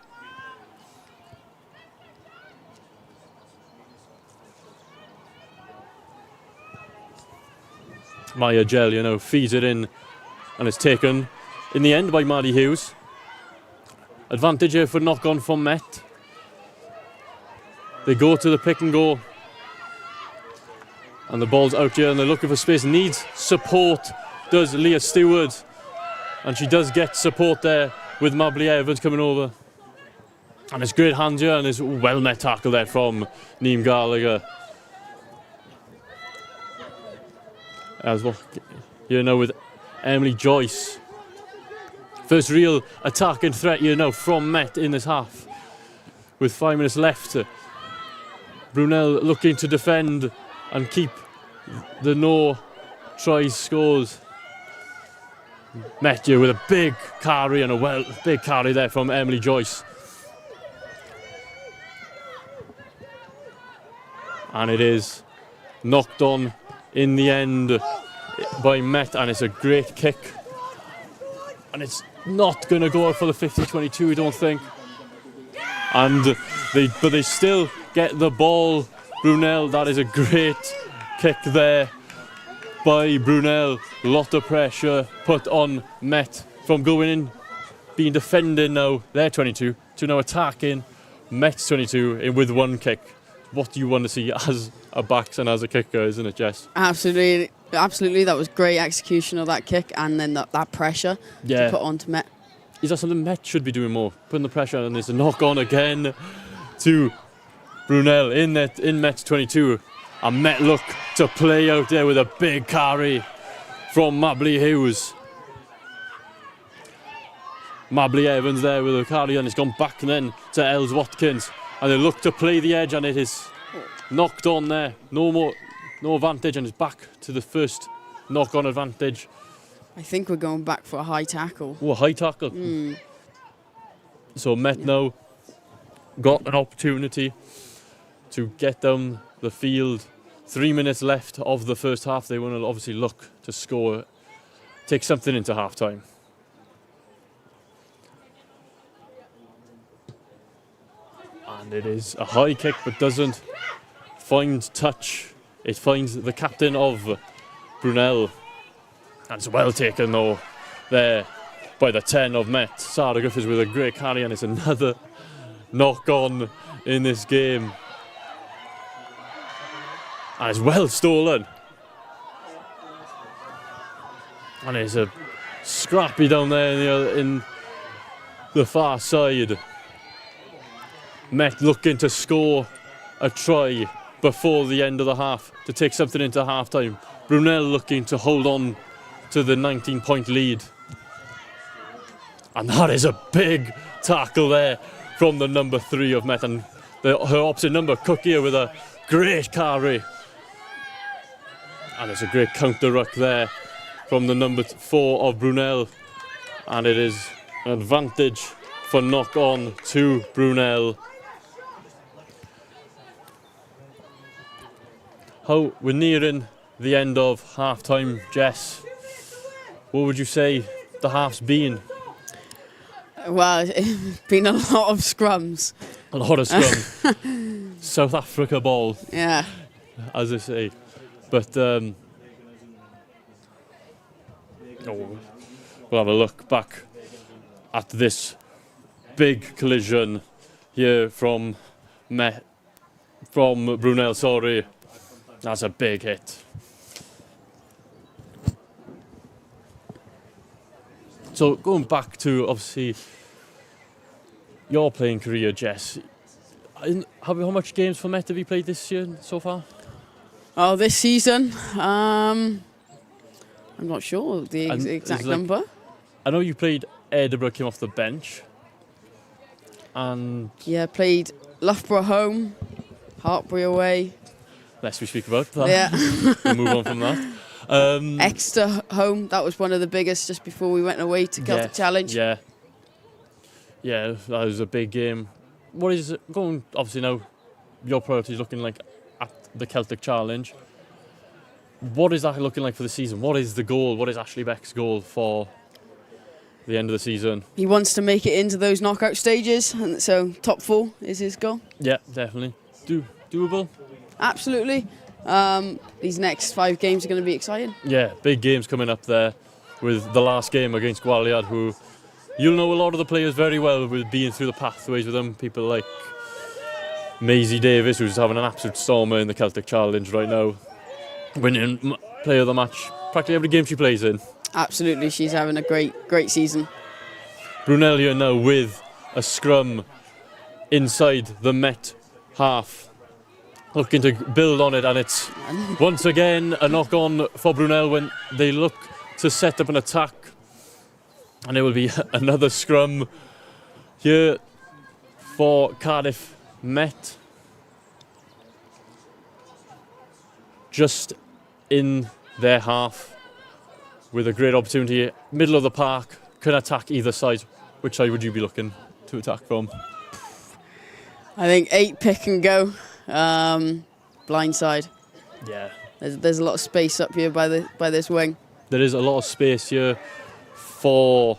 Maya Gell, feeds it in, and it's taken in the end by Maddie Hughes. Advantage here for knock on from Met. They go to the pick and go. And the ball's out here and they're looking for space. Needs support, does Leah Stewart. And she does get support there with Mably Evans coming over. And it's great hands here and it's well met tackle there from Liam Gallagher. As well, with Emily Joyce. First real attacking threat from Met in this half. With 5 minutes left. Brunel looking to defend and keep the no tries scores. Met with a big carry and big carry there from Emily Joyce. And it is knocked on in the end by Met, and it's a great kick. And it's not going to go out for the 50-22, I don't think. And they still get the ball. Brunel, that is a great kick there by Brunel. Lot of pressure put on Met from going in, being defending now, their 22, to now attacking Met's 22 with one kick. What do you want to see as a backs and as a kicker, isn't it, Jess? Absolutely. That was great execution of that kick, and then that pressure to put onto Met. Is that something Met should be doing more? Putting the pressure, and there's a knock on again to Brunel in Met's 22. And Met look to play out there with a big carry from Mably Hughes. Mably Evans there with a carry, and it's gone back then to Els Watkins. And they look to play the edge, and it is knocked on there. No advantage, and it's back to the first knock-on advantage. I think we're going back for a high tackle. Oh, a high tackle. So Met now got an opportunity to get down the field. 3 minutes left of the first half. They want to obviously look to score, take something into half-time. And it is a high kick, but doesn't find touch. It finds the captain of Brunel. And it's well taken though there by the 10 of Met. Sarah Griffiths with a great carry, and it's another knock-on in this game. And it's well stolen. And it's a scrappy down there in the far side. Met looking to score a try before the end of the half to take something into half-time. Brunel looking to hold on to the 19-point lead. And that is a big tackle there from the number 3 of Met, and her opposite number, Cook, here with a great carry. And it's a great counter-ruck there from the number 4 of Brunel. And it is an advantage for knock-on to Brunel. How we're nearing the end of half-time, Jess. What would you say the half's been? Well, it's been a lot of scrums. A lot of scrums. South Africa ball. Yeah. As they say. But we'll have a look back at this big collision here from Brunel, sorry. That's a big hit. So going back to, obviously, your playing career, Jess, how much games for Met have you played this year so far? Oh, this season? I'm not sure the exact number. I know you played Edinburgh, came off the bench. And yeah, played Loughborough home, Hartbury away. Lest we speak about that. Yeah. We'll move on from that. Exeter home, that was one of the biggest just before we went away to Celtic Challenge. Yeah. Yeah, that was a big game. What is going, obviously now, your priorities looking like at the Celtic Challenge. What is that looking like for the season? What is the goal? What is Ashley Beck's goal for the end of the season? He wants to make it into those knockout stages, and so top 4 is his goal. Yeah, definitely. Doable? Absolutely. These next 5 games are going to be exciting. Yeah, big games coming up there with the last game against Gwaliad, who you'll know a lot of the players very well with being through the pathways with them. People like Maisie Davis, who's having an absolute stormer in the Celtic Challenge right now, winning player of the match practically every game she plays in. Absolutely, she's having a great season. Brunel here now with a scrum inside the Met half, looking to build on it, and it's once again a knock-on for Brunel when they look to set up an attack, and it will be another scrum here for Cardiff Met. Just in their half with a great opportunity, middle of the park, can attack either side. Which side would you be looking to attack from? I think 8 pick and go, blind side. Yeah. There's a lot of space up here by this wing. There is a lot of space here for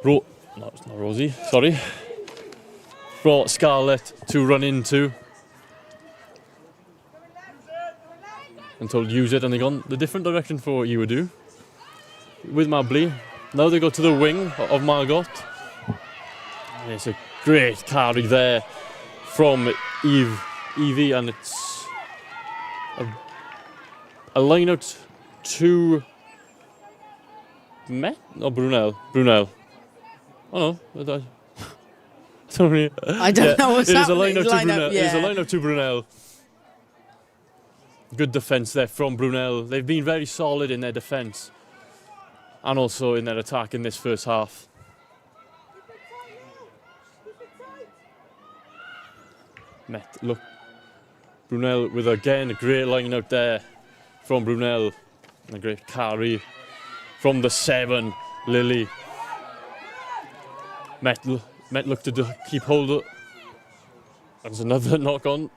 no, it's not Rosie, sorry. For Scarlett to run into. Until use it, and they gone the different direction for what you would do with Mabley. Now they go to the wing of Margot. And it's a great carry there from Evie, and it's a line out to Met? No, Brunel. Oh no, I don't know what's happening. It is a line out to Brunel. Yeah. It is a line out to Brunel. Good defence there from Brunel. They've been very solid in their defence and also in their attack in this first half. Look, Brunel with again a great line out there from Brunel. And a great carry from the 7, Lily. Met looked to keep hold of. There's another knock on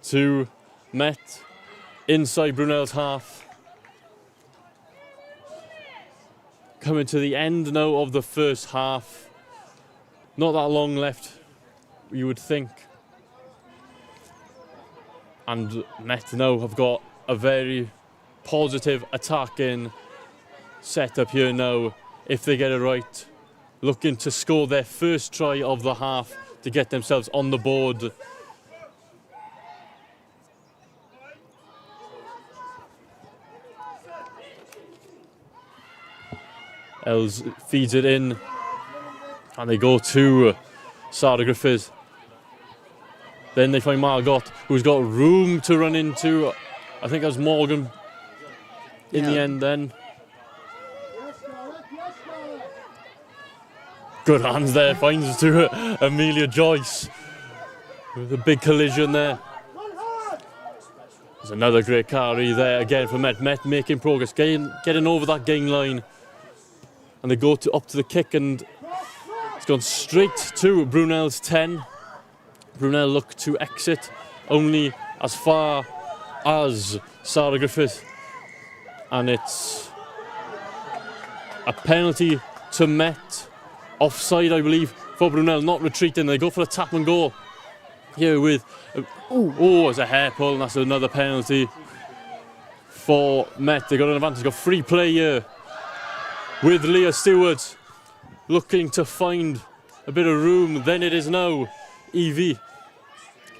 to Met inside Brunel's half. Coming to the end now of the first half. Not that long left, you would think. And Met now have got a very positive attacking setup here now. If they get it right, looking to score their first try of the half to get themselves on the board. Els feeds it in and they go to Sarah Griffiths. Then they find Margot, who's got room to run into. I think that was Morgan in the end then. Good hands there, finds to Amelia Joyce. With a big collision there. There's another great carry there again for Met. Met making progress, getting over that gain line. And they go up to the kick and it's gone straight to Brunel's 10. Brunel look to exit only as far as Sarah Griffith. And it's a penalty to Met. Offside, I believe, for Brunel, not retreating. They go for a tap and go here with... it's a hair pull and that's another penalty for Met. They got an advantage, got free play here with Leah Stewart looking to find a bit of room. Then it is now Evie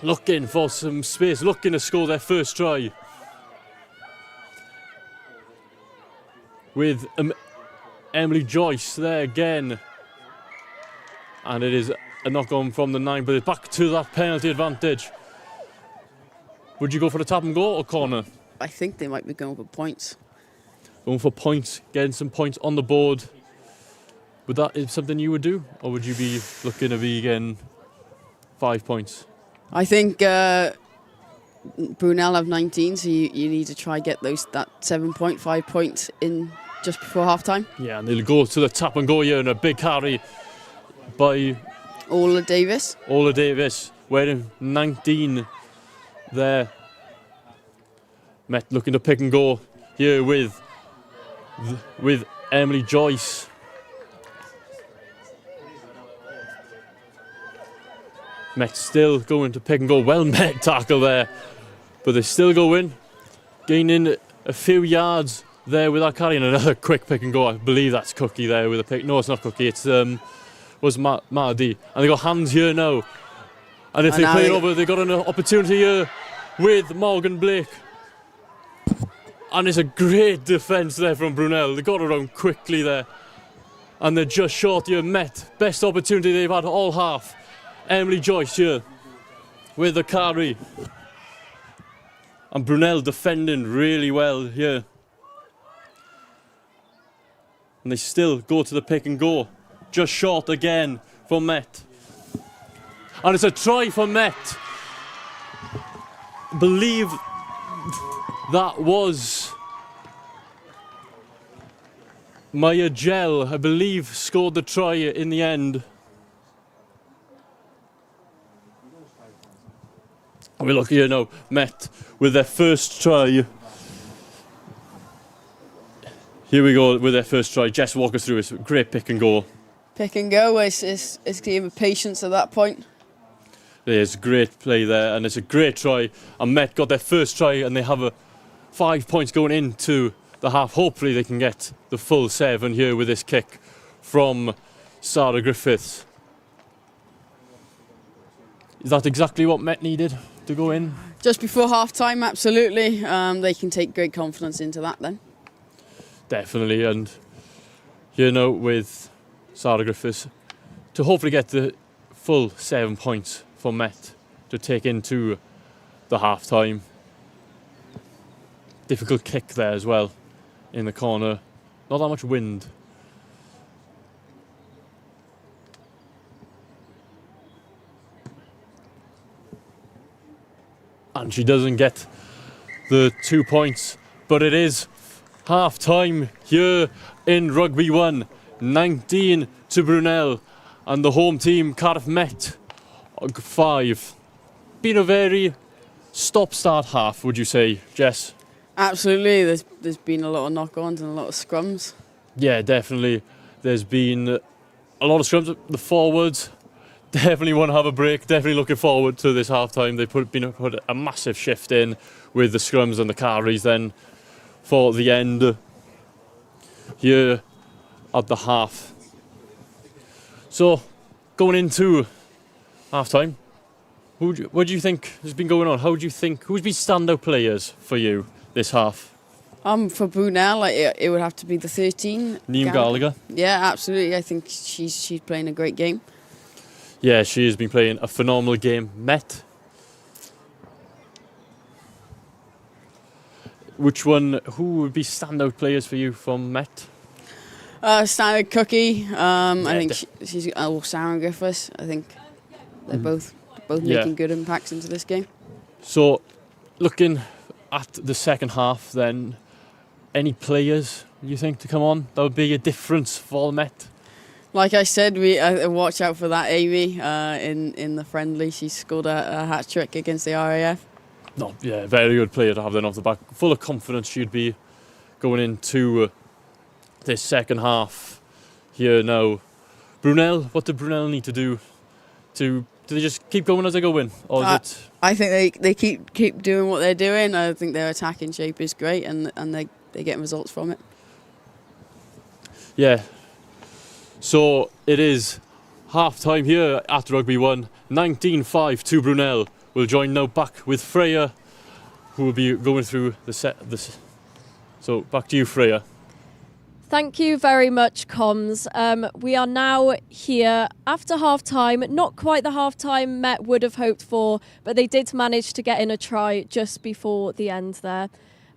looking for some space, looking to score their first try. With Emily Joyce there again. And it is a knock on from the 9, but it's back to that penalty advantage. Would you go for the tap and go or corner? I think they might be going for points. Going for points, getting some points on the board. Would that be something you would do? Or would you be looking to be getting 5 points? I think Brunel have 19, so you need to try get that 7.5 points in just before half time. Yeah, and they'll go to the tap and go here and a big carry by Ola Davis. Wearing 19 there. Met looking to pick and go here with Emily Joyce. Met still going to pick and go. Well met tackle there, but they still go in, gaining a few yards there with that carry and another quick pick and go. I believe that's Cookie there with a pick. No, it's not Cookie. It's was Mahdi, and they got hands here now. And if they play it over, they got an opportunity here with Morgan Blake. And it's a great defence there from Brunel. They got around quickly there, and they're just short here. Met best opportunity they've had all half. Emily Joyce here with the carry, and Brunel defending really well here. And they still go to the pick and go. Just short again for Met. And it's a try for Met. I believe that was Maya Gell, I believe, scored the try in the end. We look here now, Met with their first try. Here we go with their first try. Jess, walk us through it. Great pick and go. Pick and go is a game of patience at that point. There's great play there, and it's a great try. And Met got their first try, and they have 5 points going into the half. Hopefully they can get the full 7 here with this kick from Sarah Griffiths. Is that exactly what Met needed to go in? Just before half time, absolutely. They can take great confidence into that then. Definitely, and you know, with Sarah Griffiths to hopefully get the full 7 points for Met to take into the half time. Difficult kick there as well in the corner. Not that much wind. and she doesn't get the 2 points. But it is half time here in Rugby 1, 19 to Brunel, and the home team Cardiff Met 5. Been a very stop-start half, would you say, Jess? Absolutely. There's been a lot of knock-ons and a lot of scrums. Yeah, definitely. There's been a lot of scrums. The forwards definitely want to have a break. Definitely looking forward to this half time. They've put a massive shift in with the scrums and the carries then for the end here at the half. So going into half time, what do you think has been going on? How do you think, who's been standout players for you this half? For Brunel, it would have to be the 13. Liam Gallagher. Yeah, absolutely. I think she's playing a great game. Yeah, she has been playing a phenomenal game. Met. Who would be standout players for you from Met? Standard Cookie. I think she's Sarah Griffiths. I think they're both making good impacts into this game. So, looking at the second half, then, any players you think to come on that would be a difference for Met? Like I said, watch out for that Amy in the friendly. She scored a hat trick against the RAF. No, yeah, very good player to have then off the back. Full of confidence she'd be going into this second half here now. Brunel, what do Brunel need to do? Do they just keep going as they go in? Or is it? I think they keep doing what they're doing. I think their attacking shape is great and they get results from it. Yeah. So it is half time here at Rugby 1, 19-5 to Brunel. We'll join now back with Freya, who will be going through the set. So back to you, Freya. Thank you very much, Comms. We are now here after half-time. Not quite the half-time Met would have hoped for, but they did manage to get in a try just before the end there.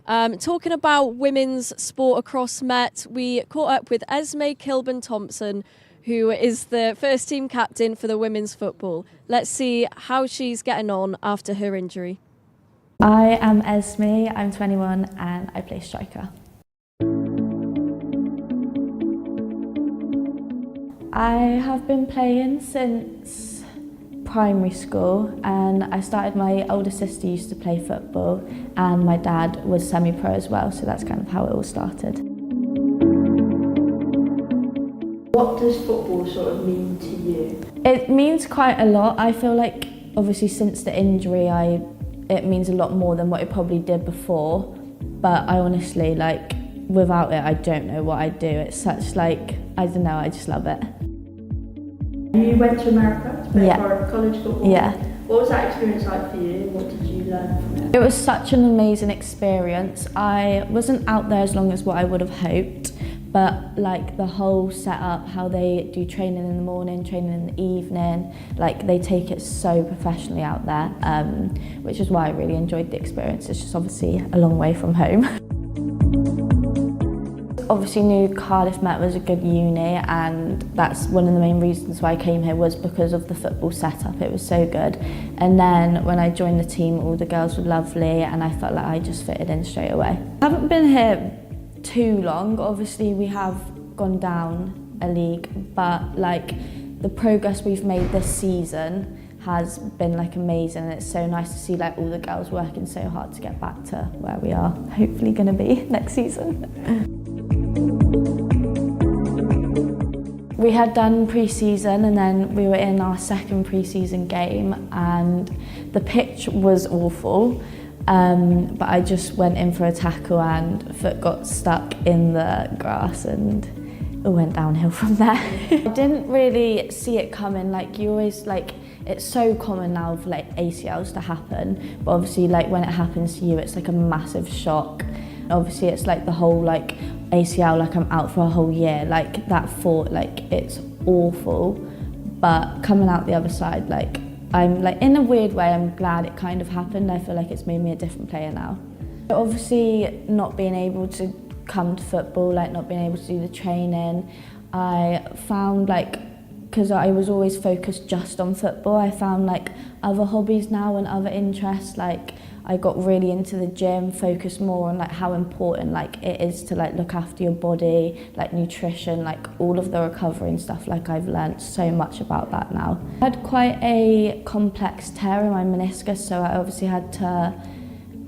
Talking about women's sport across Met, we caught up with Esme Kilburn-Thompson, who is the first team captain for the women's football. Let's see how she's getting on after her injury. I am Esme, I'm 21 and I play striker. I have been playing since primary school, and I started, my older sister used to play football and my dad was semi-pro as well, so that's kind of how it all started. What does football sort of mean to you? It means quite a lot. I feel like obviously since the injury it means a lot more than what it probably did before, but I honestly, like, without it I don't know what I'd do. It's such, like, I don't know, I just love it. You went to America to play for college football. Yeah. What was that experience like for you? What did you learn from it? It was such an amazing experience. I wasn't out there as long as what I would have hoped, but like the whole setup, how they do training in the morning, training in the evening, like they take it so professionally out there, which is why I really enjoyed the experience. It's just obviously a long way from home. Obviously knew Cardiff Met was a good uni, and that's one of the main reasons why I came here, was because of the football setup. It was so good. And then when I joined the team, all the girls were lovely and I felt like I just fitted in straight away. I haven't been here too long. Obviously we have gone down a league, but like the progress we've made this season has been like amazing, and it's so nice to see like all the girls working so hard to get back to where we are hopefully going to be next season. We had done pre-season and then we were in our second pre-season game and the pitch was awful, but I just went in for a tackle and foot got stuck in the grass and it went downhill from there. I didn't really see it coming. Like, you always, like, it's so common now for like ACLs to happen, but obviously like when it happens to you it's like a massive shock. Obviously it's like the whole like ACL, like I'm out for a whole year, like that thought, like it's awful, but coming out the other side, like I'm like, in a weird way I'm glad it kind of happened. I feel like it's made me a different player now. Obviously not being able to come to football, like not being able to do the training, I found like, because I was always focused just on football, I found like other hobbies now and other interests. Like I got really into the gym, focused more on like how important like it is to like look after your body, like nutrition, like all of the recovery and stuff. Like I've learnt so much about that now. I had quite a complex tear in my meniscus, so I obviously had to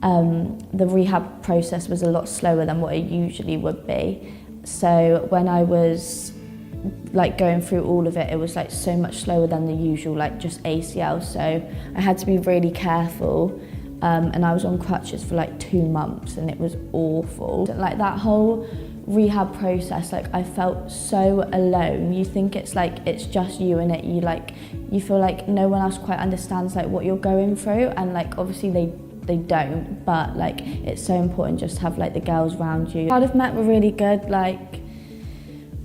the rehab process was a lot slower than what it usually would be. So when I was like going through all of it, it was like so much slower than the usual like just ACL, so I had to be really careful, and I was on crutches for like 2 months and it was awful. Like that whole rehab process, like I felt so alone. You think it's like it's just you in it, you feel like no one else quite understands like what you're going through, and like obviously they don't, but like it's so important just to have like the girls around you. Cardiff Met were really good. Like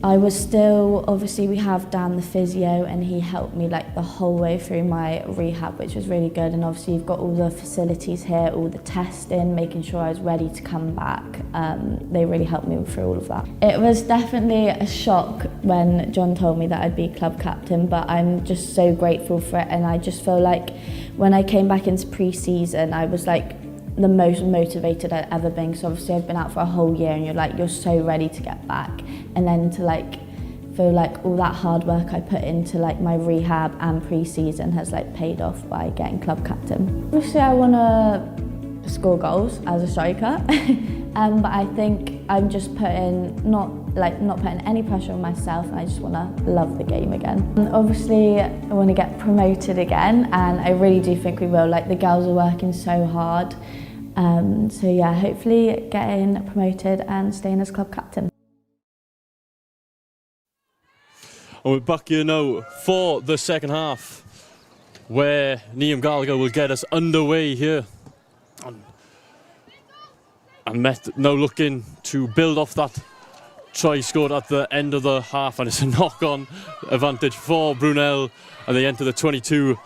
I was still, obviously we have Dan the physio, and he helped me like the whole way through my rehab, which was really good. And obviously you've got all the facilities here, all the testing, making sure I was ready to come back. They really helped me through all of that. It was definitely a shock when John told me that I'd be club captain, but I'm just so grateful for it. And I just feel like when I came back into pre-season, I was like the most motivated I'd ever been, because obviously I've been out for a whole year and you're so ready to get back, and then to like feel like all that hard work I put into like my rehab and pre-season has like paid off by getting club captain. Obviously I want to score goals as a striker, but I think I'm just not putting any pressure on myself, and I just want to love the game again. And obviously I want to get promoted again, and I really do think we will. Like the girls are working so hard. So yeah, hopefully getting promoted and staying as club captain. And we're back here now for the second half, where Liam Gallagher will get us underway here. And Met now looking to build off that try scored at the end of the half, and it's a knock-on advantage for Brunel, and they enter the 22.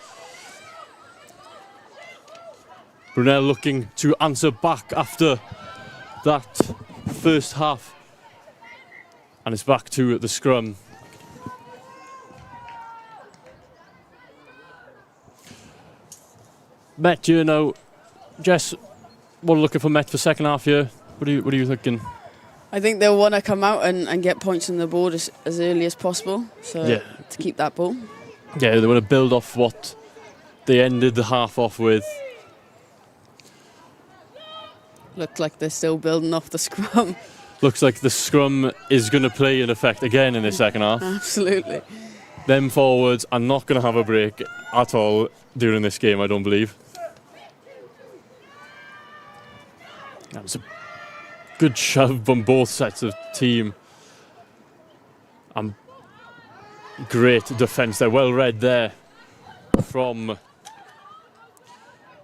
Brunel looking to answer back after that first half, and it's back to the scrum. Met, you know, Jess, what are you looking for Met for second half here? What are you thinking? I think they'll want to come out and get points on the board as early as possible, so yeah, to keep that ball. Yeah, they want to build off what they ended the half off with. Look like they're still building off the scrum. Looks like the scrum is going to play in effect again in the second half. Absolutely. Them forwards are not going to have a break at all during this game, I don't believe. That was a good shove from both sets of team. And great defence there, well read there from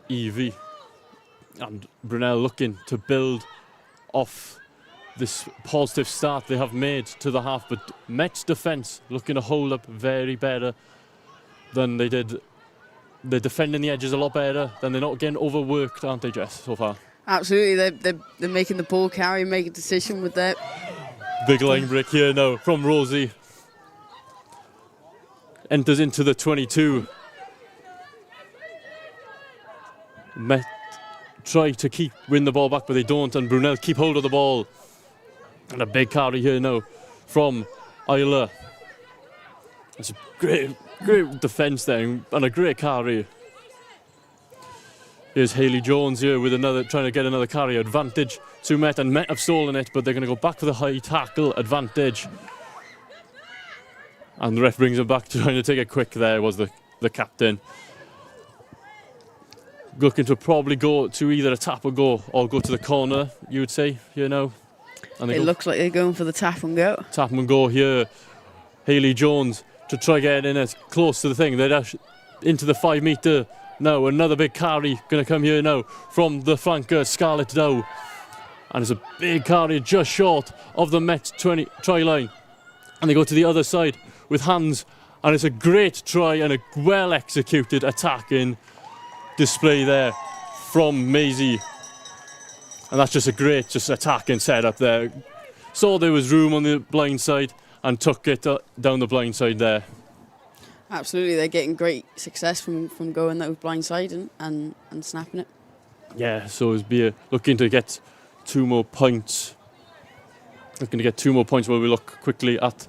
Evie. And Brunel looking to build off this positive start they have made to the half, but Met's defence looking to hold up very better than they did. They're defending the edges a lot better, than they're not getting overworked, aren't they, Jess, so far? Absolutely, they're making the ball carry, make a decision with that. Big line break here now from Rosie. Enters into the 22. Met try to win the ball back, but they don't, and Brunel keep hold of the ball. And a big carry here now from Isla. It's a great defence there, and a great carry. Here's Hayley Jones here with trying to get another carry advantage to Met, and Met have stolen it, but they're going to go back for the high tackle advantage. And the ref brings him back, trying to take it quick there was the captain. Looking to probably go to either a tap or go to the corner, you would say, you know. And It looks like they're going for the tap and go. Tap and go here. Hayley Jones to try get in as close to the thing. They're into the 5 metre. Now another big carry going to come here now from the flanker Scarlett Dow. And it's a big carry just short of the Met 20 try line. And they go to the other side with hands. And it's a great try and a well executed attacking display there from Maisie. And that's just a great attacking setup there. Saw there was room on the blind side and took it down the blind side there. Absolutely, they're getting great success from going that blind side and snapping it. Yeah, so it's be looking to get 2 more points. Looking to get 2 more points while we look quickly at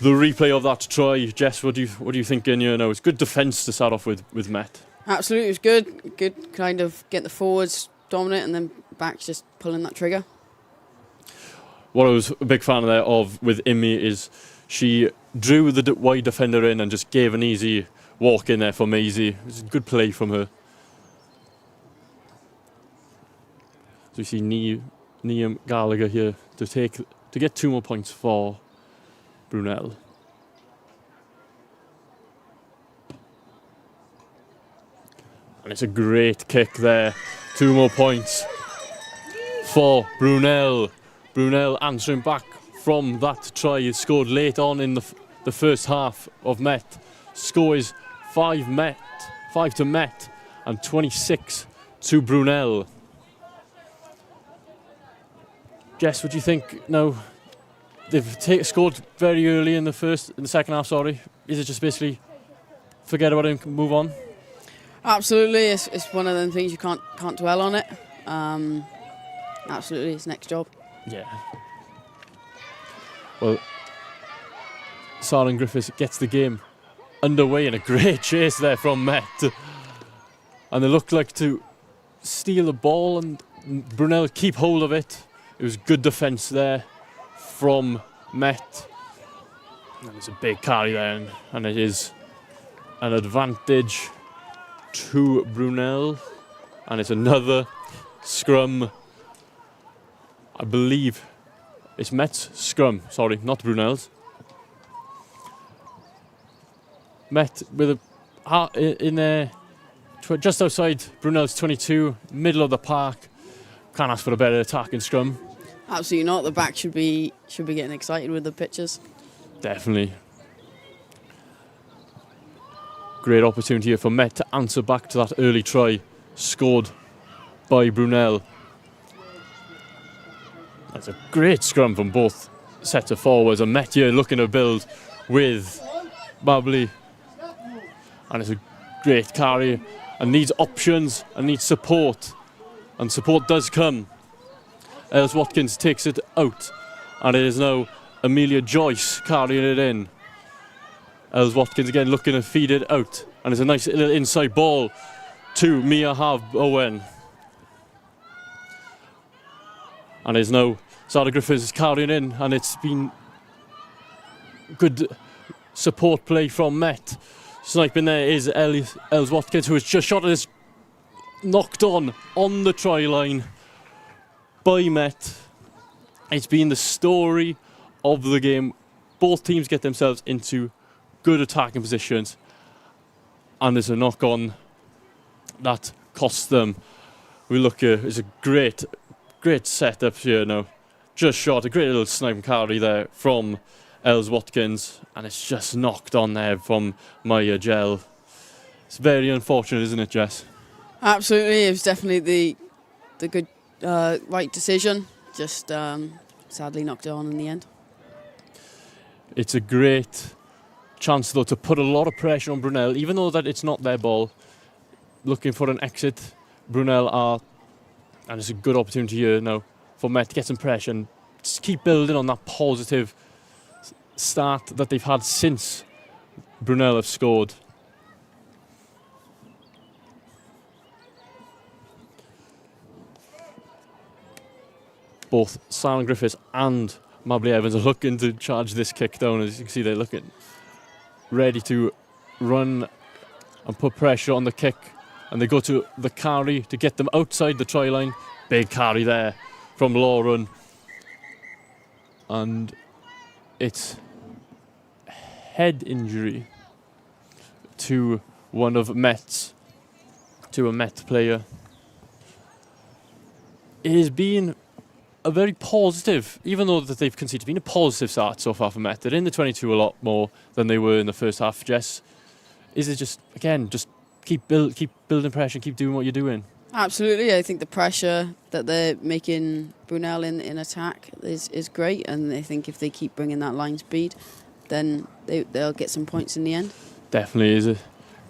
the replay of that try. Jess, what do you think in here now? It's good defence to start off with Met. Absolutely, it was good. Good kind of get the forwards dominant and then backs just pulling that trigger. What I was a big fan there of with Imi is she drew the wide defender in and just gave an easy walk in there for Maisie. It was a good play from her. So we see Liam Gallagher here to get 2 more points for Brunel. And it's a great kick there. 2 more points for Brunel. Brunel answering back from that try. He scored late on in the first half of Met. Score is 5 to Met and 26 to Brunel. Jess, what do you think? No, they've scored very early in the second half. Sorry, is it just basically forget about it and move on? Absolutely, it's one of them things you can't dwell on it. Absolutely, it's next job. Yeah. Well, Sarah Griffiths gets the game underway in a great chase there from Met, and they look like to steal the ball, and Brunel keep hold of it. It was good defence there from Met. And it's a big carry there, and it is an advantage to Brunel. And it's another scrum. I believe it's Met's scrum, sorry, not Brunel's. Met with in there, just outside Brunel's 22, middle of the park. Can't ask for a better attacking scrum. Absolutely not. The back should be getting excited with the pitches. Definitely. Great opportunity here for Met to answer back to that early try scored by Brunel. That's a great scrum from both sets of forwards. And Met here looking to build with Babley. And it's a great carry and needs options and needs support. And support does come. Els Watkins takes it out, and it is now Amelia Joyce carrying it in. Els Watkins again looking to feed it out, and it's a nice little inside ball to Mia Owen. And it is now Sarah Griffiths carrying in, and it's been good support play from Met. Sniping there is Els Watkins, who has just shot it, knocked on the try line by Met. It's been the story of the game. Both teams get themselves into good attacking positions, and there's a knock on that costs them. We look here, it's a great setup here now. Just shot, a great little snipe and carry there from Els Watkins, and it's just knocked on there from Maya Gell. It's very unfortunate, isn't it, Jess? Absolutely, it was definitely the good right decision. Just sadly knocked it on in the end. It's a great chance though to put a lot of pressure on Brunel, even though that it's not their ball. Looking for an exit, Brunel are, and it's a good opportunity here now for Met to get some pressure and just keep building on that positive start that they've had since Brunel have scored. Both Sarah Griffiths and Mabley Evans are looking to charge this kick down. As you can see, they're looking ready to run and put pressure on the kick. And they go to the carry to get them outside the try line. Big carry there from Lauren. And it's head injury to one of Met's, to a Met player. It has been a very positive, even though that they've conceded, been a positive start so far for Met. They're in the 22 a lot more than they were in the first half. Jess, is it just, again, just keep building pressure, keep doing what you're doing? Absolutely, I think the pressure that they're making Brunel in attack is great, and I think if they keep bringing that line speed, then they'll get some points in the end. Definitely is a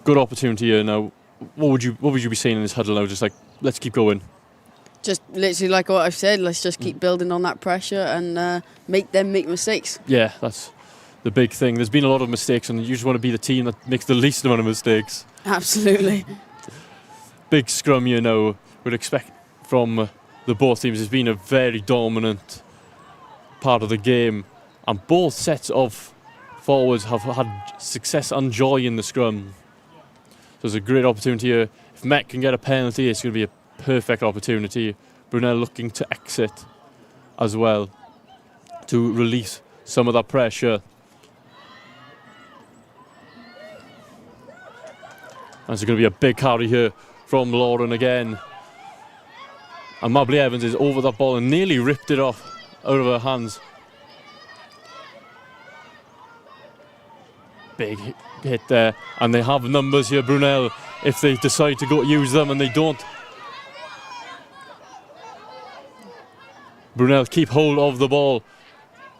good opportunity here now. What would you be saying in this huddle now? Just like let's keep going. Just literally like what I've said, let's just keep building on that pressure and make them make mistakes. Yeah, that's the big thing. There's been a lot of mistakes, and you just want to be the team that makes the least amount of mistakes. Absolutely. Big scrum, would expect from the both teams. Has been a very dominant part of the game, and both sets of forwards have had success and joy in the scrum. So there's a great opportunity here. If Met can get a penalty, it's going to be a perfect opportunity. Brunel looking to exit as well to release some of that pressure. And it's going to be a big carry here from Lauren again. And Mabley Evans is over that ball and nearly ripped it off out of her hands. Big hit there. And they have numbers here, Brunel, if they decide to go use them, and they don't. Brunel keep hold of the ball.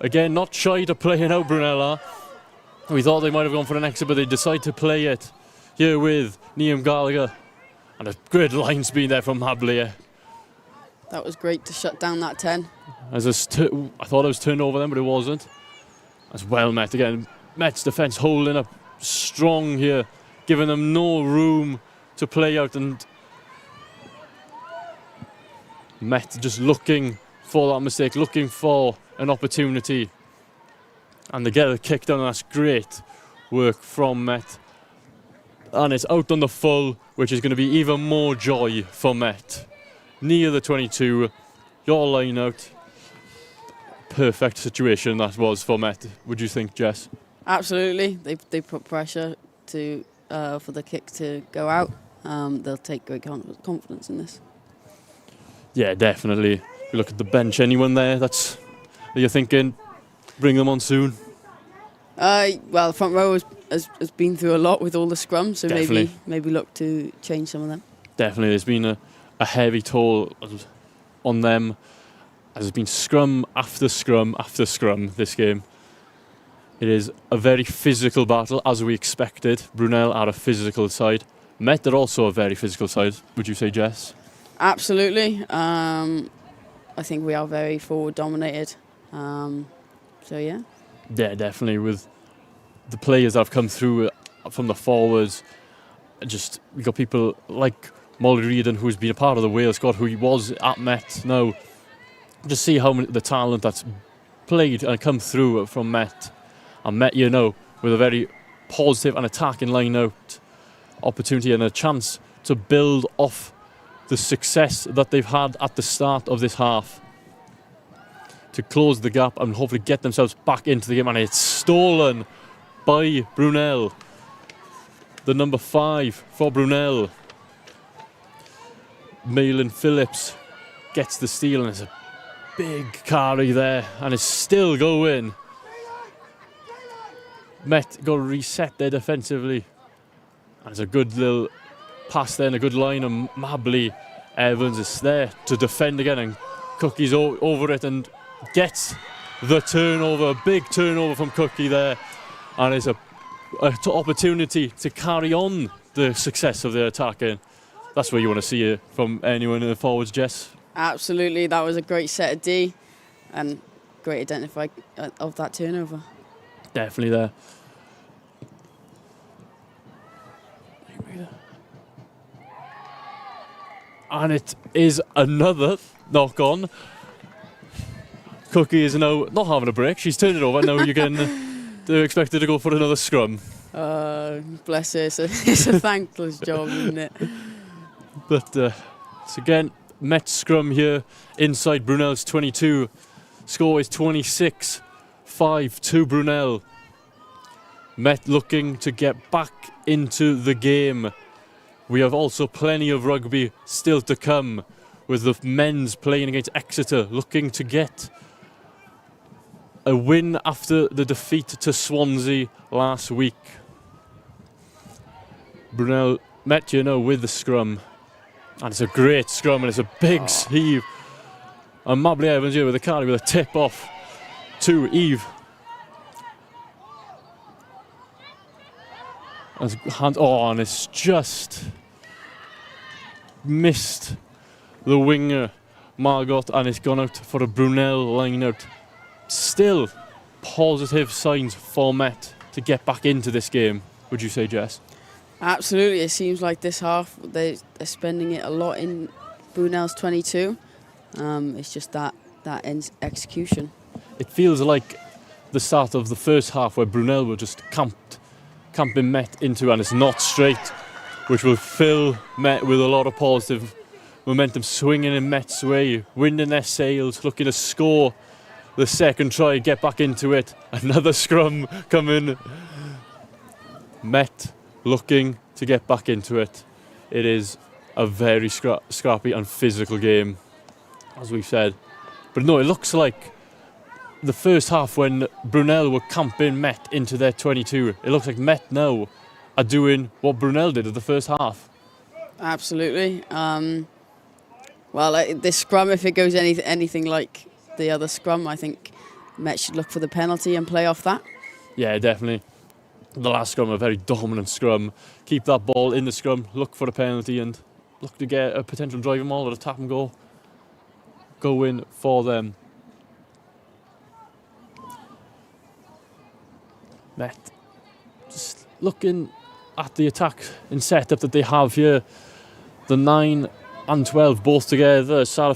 Again, not shy to play it out, Brunel are. We thought they might have gone for an exit, but they decide to play it here with Liam Gallagher. And a good line speed there from Mabley. That was great to shut down that 10. I thought it was turned over then, but it wasn't. As well Met again. Met's defence holding up strong here, giving them no room to play out, and Met just looking for that mistake, looking for an opportunity. And they get a kick down, and that's great work from Met. And it's out on the full, which is going to be even more joy for Met. Near the 22, your line out. Perfect situation that was for Met, would you think, Jess? Absolutely. They put pressure to for the kick to go out. They'll take great confidence in this. Yeah, definitely. If you look at the bench, anyone there that you're thinking, bring them on soon? Well, the front row has been through a lot with all the scrums, so Definitely. maybe look to change some of them. Definitely, there's been a heavy toll on them. There's been scrum after scrum after scrum this game. It is a very physical battle, as we expected. Brunel are a physical side. Met are also a very physical side, would you say, Jess? Absolutely. I think we are very forward dominated. So yeah. Yeah, definitely. With the players that have come through from the forwards, we got people like Molly Reardon, who's been a part of the Wales squad, who was at Met now. Just see how many, the talent that's played and come through from Met. And Met, with a very positive and attacking line-out opportunity and a chance to build off the success that they've had at the start of this half, to close the gap and hopefully get themselves back into the game. And it's stolen by Brunel. The number 5 for Brunel. Malin Phillips gets the steal, and it's a big carry there, and it's still going. Met got to reset there defensively. And it's a good little pass there and a good line, and Mabley Evans is there to defend again, and Cookie's over it and gets the turnover. A big turnover from Cookie there, and it's a opportunity to carry on the success of their attacking. That's where you want to see it from anyone in the forwards, Jess. Absolutely, that was a great set of D and great identify of that turnover. Definitely there. And it is another knock on. Cookie is now not having a break. She's turned it over. Now you're getting expected to go for another scrum. Bless her. It's a thankless job, isn't it? But it's again Met scrum here inside Brunel's 22. Score is 26-5 to Brunel. Met looking to get back into the game. We have also plenty of rugby still to come, with the men's playing against Exeter, looking to get a win after the defeat to Swansea last week. Brunel Met, with the scrum. And it's a great scrum, and it's a big heave. And Mabley Evans here with a carry with a tip off to Eve. And it's just missed the winger, Margot, and it's gone out for a Brunel line out. Still positive signs for Met to get back into this game, would you say, Jess? Absolutely. It seems like this half they're spending it a lot in Brunel's 22. It's just that execution. It feels like the start of the first half where Brunel were just camping Met into, and it's not straight, which will fill Met with a lot of positive momentum, swinging in Met's way, winding their sails, looking to score the second try, get back into it. Another scrum coming. Met looking to get back into it. It is a very scrappy and physical game, as we've said. But no, it looks like the first half when Brunel were camping Met into their 22, it looks like Met now are doing what Brunel did at the first half. Absolutely. This scrum, if it goes anything like the other scrum, I think Met should look for the penalty and play off that. Yeah, definitely. The last scrum, a very dominant scrum. Keep that ball in the scrum, look for a penalty, and look to get a potential driving maul or a tap and go in for them. Met just looking at the attack and setup that they have here. The 9 and 12 both together. Sarah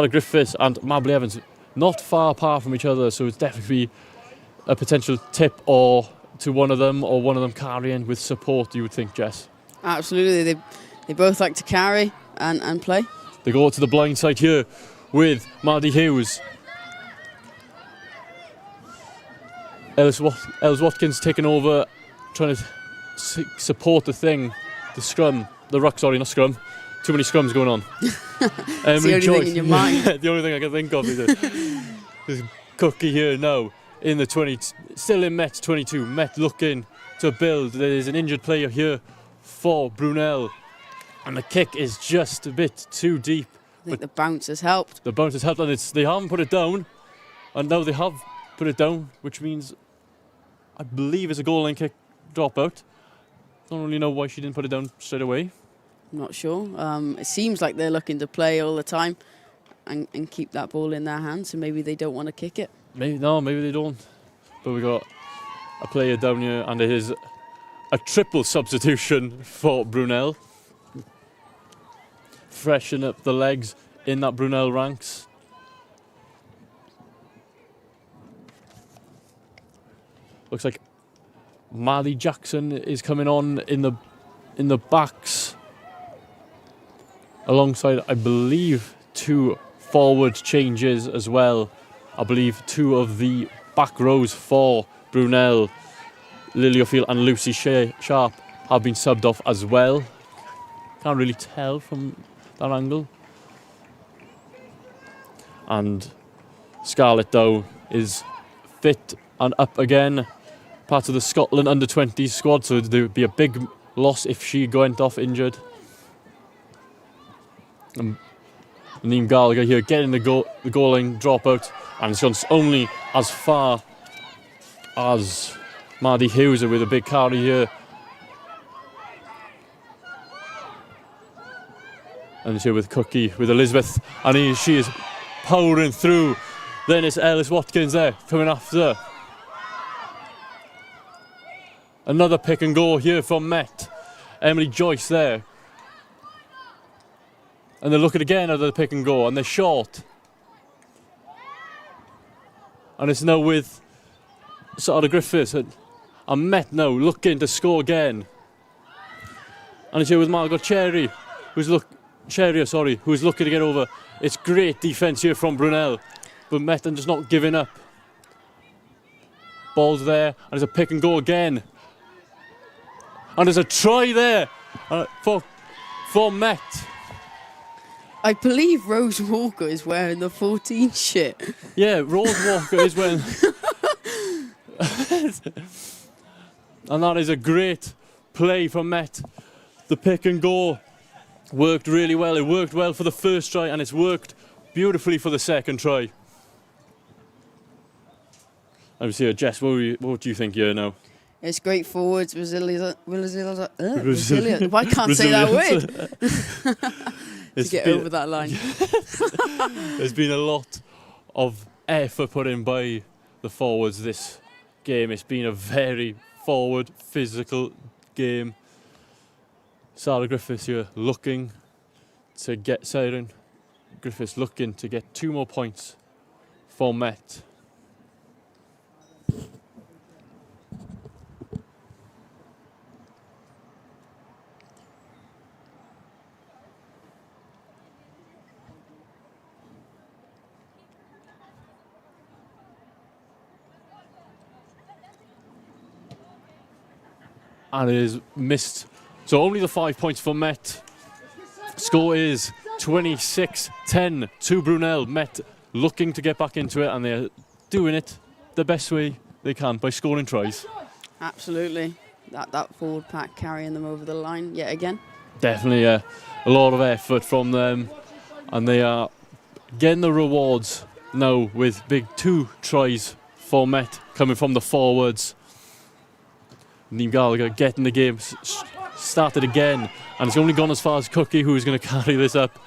Griffiths and Mabley Evans not far apart from each other, so it's definitely a potential tip or to one of them carrying with support, you would think, Jess. Absolutely. They both like to carry and play. They go to the blind side here with Maddie Hughes. Ellis Watkins taking over, trying to support the ruck, not scrum. Too many scrums going on. It's the only thing in your mind. The only thing I can think of is Cookie here now in the 20, still in Met's 22. Met looking to build. There's an injured player here for Brunel, and the kick is just a bit too deep. I think the bounce has helped. The bounce has helped, and they haven't put it down, and now they have put it down, which means I believe it's a goal line kick dropout. Don't really know why she didn't put it down straight away. I'm not sure. It seems like they're looking to play all the time and keep that ball in their hands, so maybe they don't want to kick it. Maybe they don't. But we got a player down here, and it is a triple substitution for Brunel. Freshen up the legs in that Brunel ranks. Looks like Marley Jackson is coming on in the backs, alongside, I believe, 2 forward changes as well. I believe 2 of the back rows for Brunel, Lily O'Field and Lucy Sharp, have been subbed off as well. Can't really tell from that angle. And Scarlett, though, is fit and up again. Part of the Scotland under-20 squad, so there would be a big loss if she went off injured. And Naeem Gallagher here getting the goal line dropout, and it's gone only as far as Maddie Hughes with a big carry here. And it's here with Cookie, with Elizabeth, and she is powering through. Then it's Ellis Watkins there coming after. Another pick and go here from Met. Emily Joyce there. And they're looking again at the pick and go, and they're short. And it's now with Sarah Griffiths and Met now looking to score again. And it's here with Margot Cherry, who's looking to get over. It's great defence here from Brunel, but Met are just not giving up. Ball's there, and there's a pick and go again. And there's a try there for Met. I believe Rose Walker is wearing the 14 shit. Yeah, Rose Walker is wearing... And that is a great play from Met. The pick and go worked really well. It worked well for the first try, and it's worked beautifully for the second try. I'm here, Jess, what do you think here now? It's great forwards, resilient. Why can't I say that word? to get over that line. There's been a lot of effort put in by the forwards this game. It's been a very forward, physical game. Sarah Griffiths here looking to get Siren Griffiths looking to get 2 more points for Met. And it is missed. So only the 5 points for Met. Score is 26-10 to Brunel. Met looking to get back into it, and they're doing it the best way they can by scoring tries. Absolutely. That forward pack carrying them over the line yet again. Definitely, a lot of effort from them, and they are getting the rewards now with big 2 tries for Met coming from the forwards. Liam Gallagher getting the game started again, and it's only gone as far as Cookie, who is going to carry this up.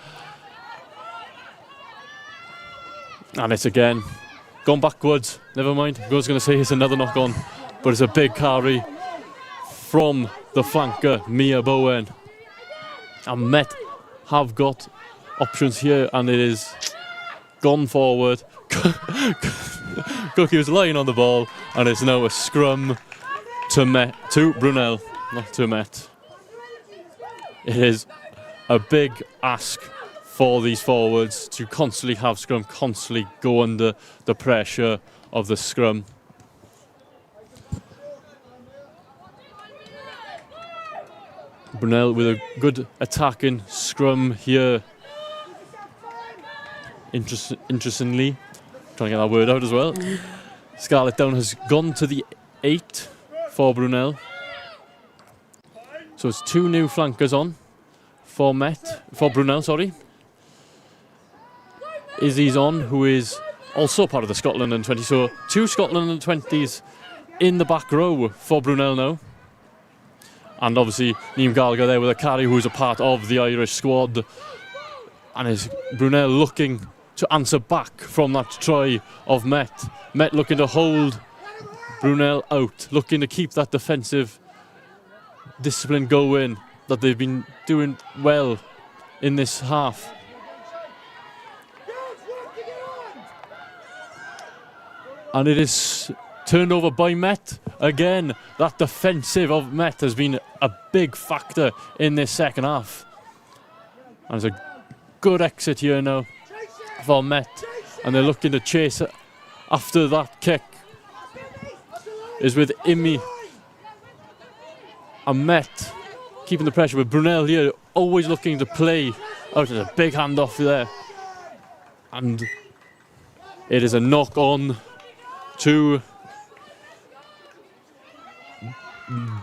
And it's again gone backwards. Never mind, I was going to say it's another knock on, but it's a big carry from the flanker, Mia Bowen. And Met have got options here, and it is gone forward. Cookie was lying on the ball, and it's now a scrum to Brunel, not to Met. It is a big ask for these forwards to constantly have scrum, constantly go under the pressure of the scrum. Brunel with a good attacking scrum here. Interestingly, trying to get that word out as well. Scarlett Down has gone to the 8 for Brunel. So it's 2 new flankers on for Brunel, sorry. Izzy's on, who is also part of the Scotland under-20. So 2 Scotland under-20s in the back row for Brunel now. And obviously Liam Gallagher there with a carry, who is a part of the Irish squad. And is Brunel looking to answer back from that try of Met. Met looking to hold Brunel out, looking to keep that defensive discipline going that they've been doing well in this half. And it is turned over by Met. Again, that defensive of Met has been a big factor in this second half. And it's a good exit here now for Met. And they're looking to chase after that kick. Is with Imi and Met keeping the pressure, with Brunel here always looking to play out. There's a big handoff there, and it is a knock on to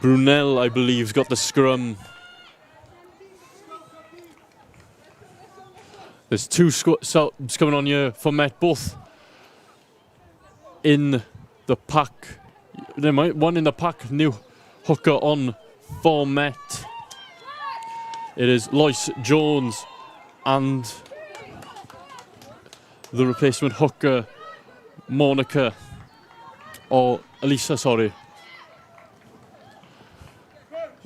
Brunel, I believe, has got the scrum. There's 2 subs coming on here for Met, both in the pack. One in the pack, new hooker on for Met. It is Lois Jones and the replacement hooker, Monica, or Elisa, sorry,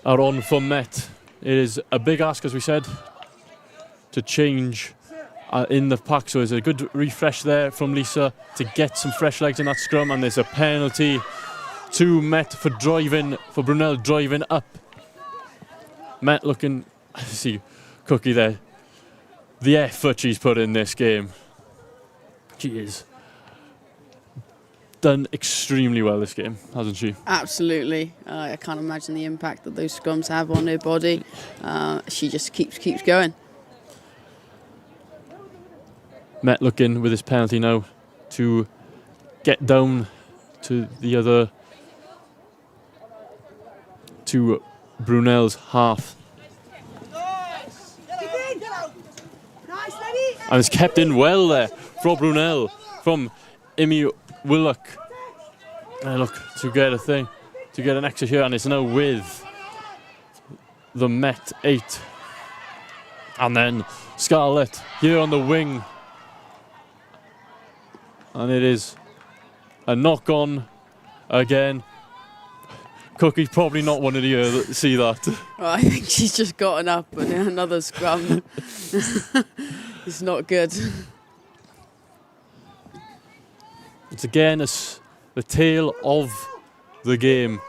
are on for Met. It is a big ask, as we said, to change in the pack, so it's a good refresh there from Lisa to get some fresh legs in that scrum, and there's a penalty to Met for Brunel driving up. Met looking, I see Cookie there, the effort she's put in this game. She is done extremely well this game, hasn't she? Absolutely. I can't imagine the impact that those scrums have on her body. She just keeps going. Met looking with his penalty now to get down to the other, to Brunel's half. And it's kept in well there from Brunel, from Imi Willock. And look, to get an exit here, and it's now with the Met 8. And then Scarlett here on the wing. And it is a knock-on again. Cookie's probably not wanted to see that. Well, I think she's just gotten up and another scrum. It's not good. It's again the tale of the game.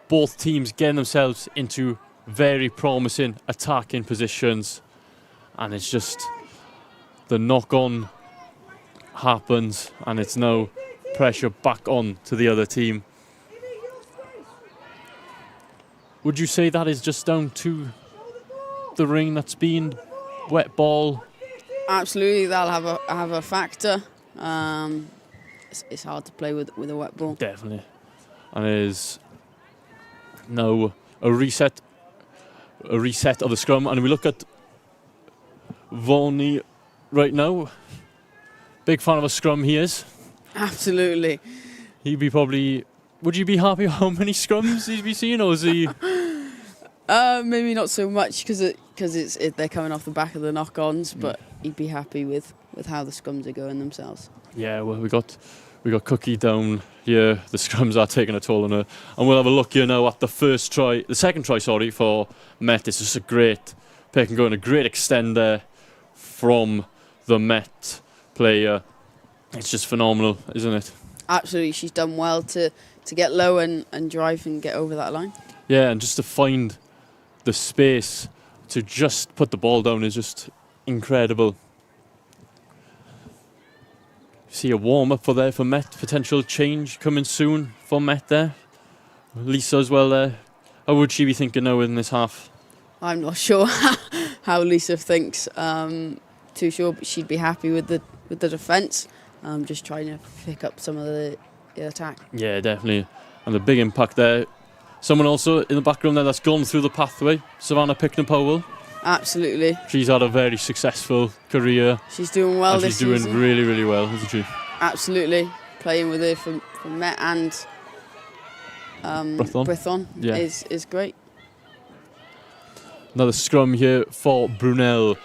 Both teams getting themselves into very promising attacking positions. And it's just the knock-on happens and it's now pressure back on to the other team. Would you say that is just down to the rain that's been wet ball? Absolutely, that'll have a factor. It's hard to play with a wet ball. Definitely. And it is now a reset of the scrum. And we look at Vonnie right now. Big fan of a scrum he is. Absolutely. He'd be probably... Would you be happy with how many scrums he'd be seeing, or is he... Maybe not so much because they're coming off the back of the knock-ons, but he'd be happy with how the scrums are going themselves. Yeah, well, we got Cookie down here. The scrums are taking a toll on her, and we'll have a look here now at the second try, for Met. It's just a great pick and go and a great extend there from the Met player. It's just phenomenal, isn't it? Absolutely, she's done well to get low and drive and get over that line. Yeah, and just to find the space to just put the ball down is just incredible. See a warm-up for Met, potential change coming soon for Met there. Lisa as well there. How would she be thinking now in this half? I'm not sure how Lisa thinks. Too sure, but she'd be happy with the defence. Just trying to pick up some of the attack. Yeah, definitely. And the big impact there. Someone also in the background there that's gone through the pathway, Savannah Pickney-Powell. Absolutely. She's had a very successful career. She's doing well this season. She's doing really, really well, isn't she? Absolutely. Playing with her from Met and Brithon is great. Another scrum here for Brunel.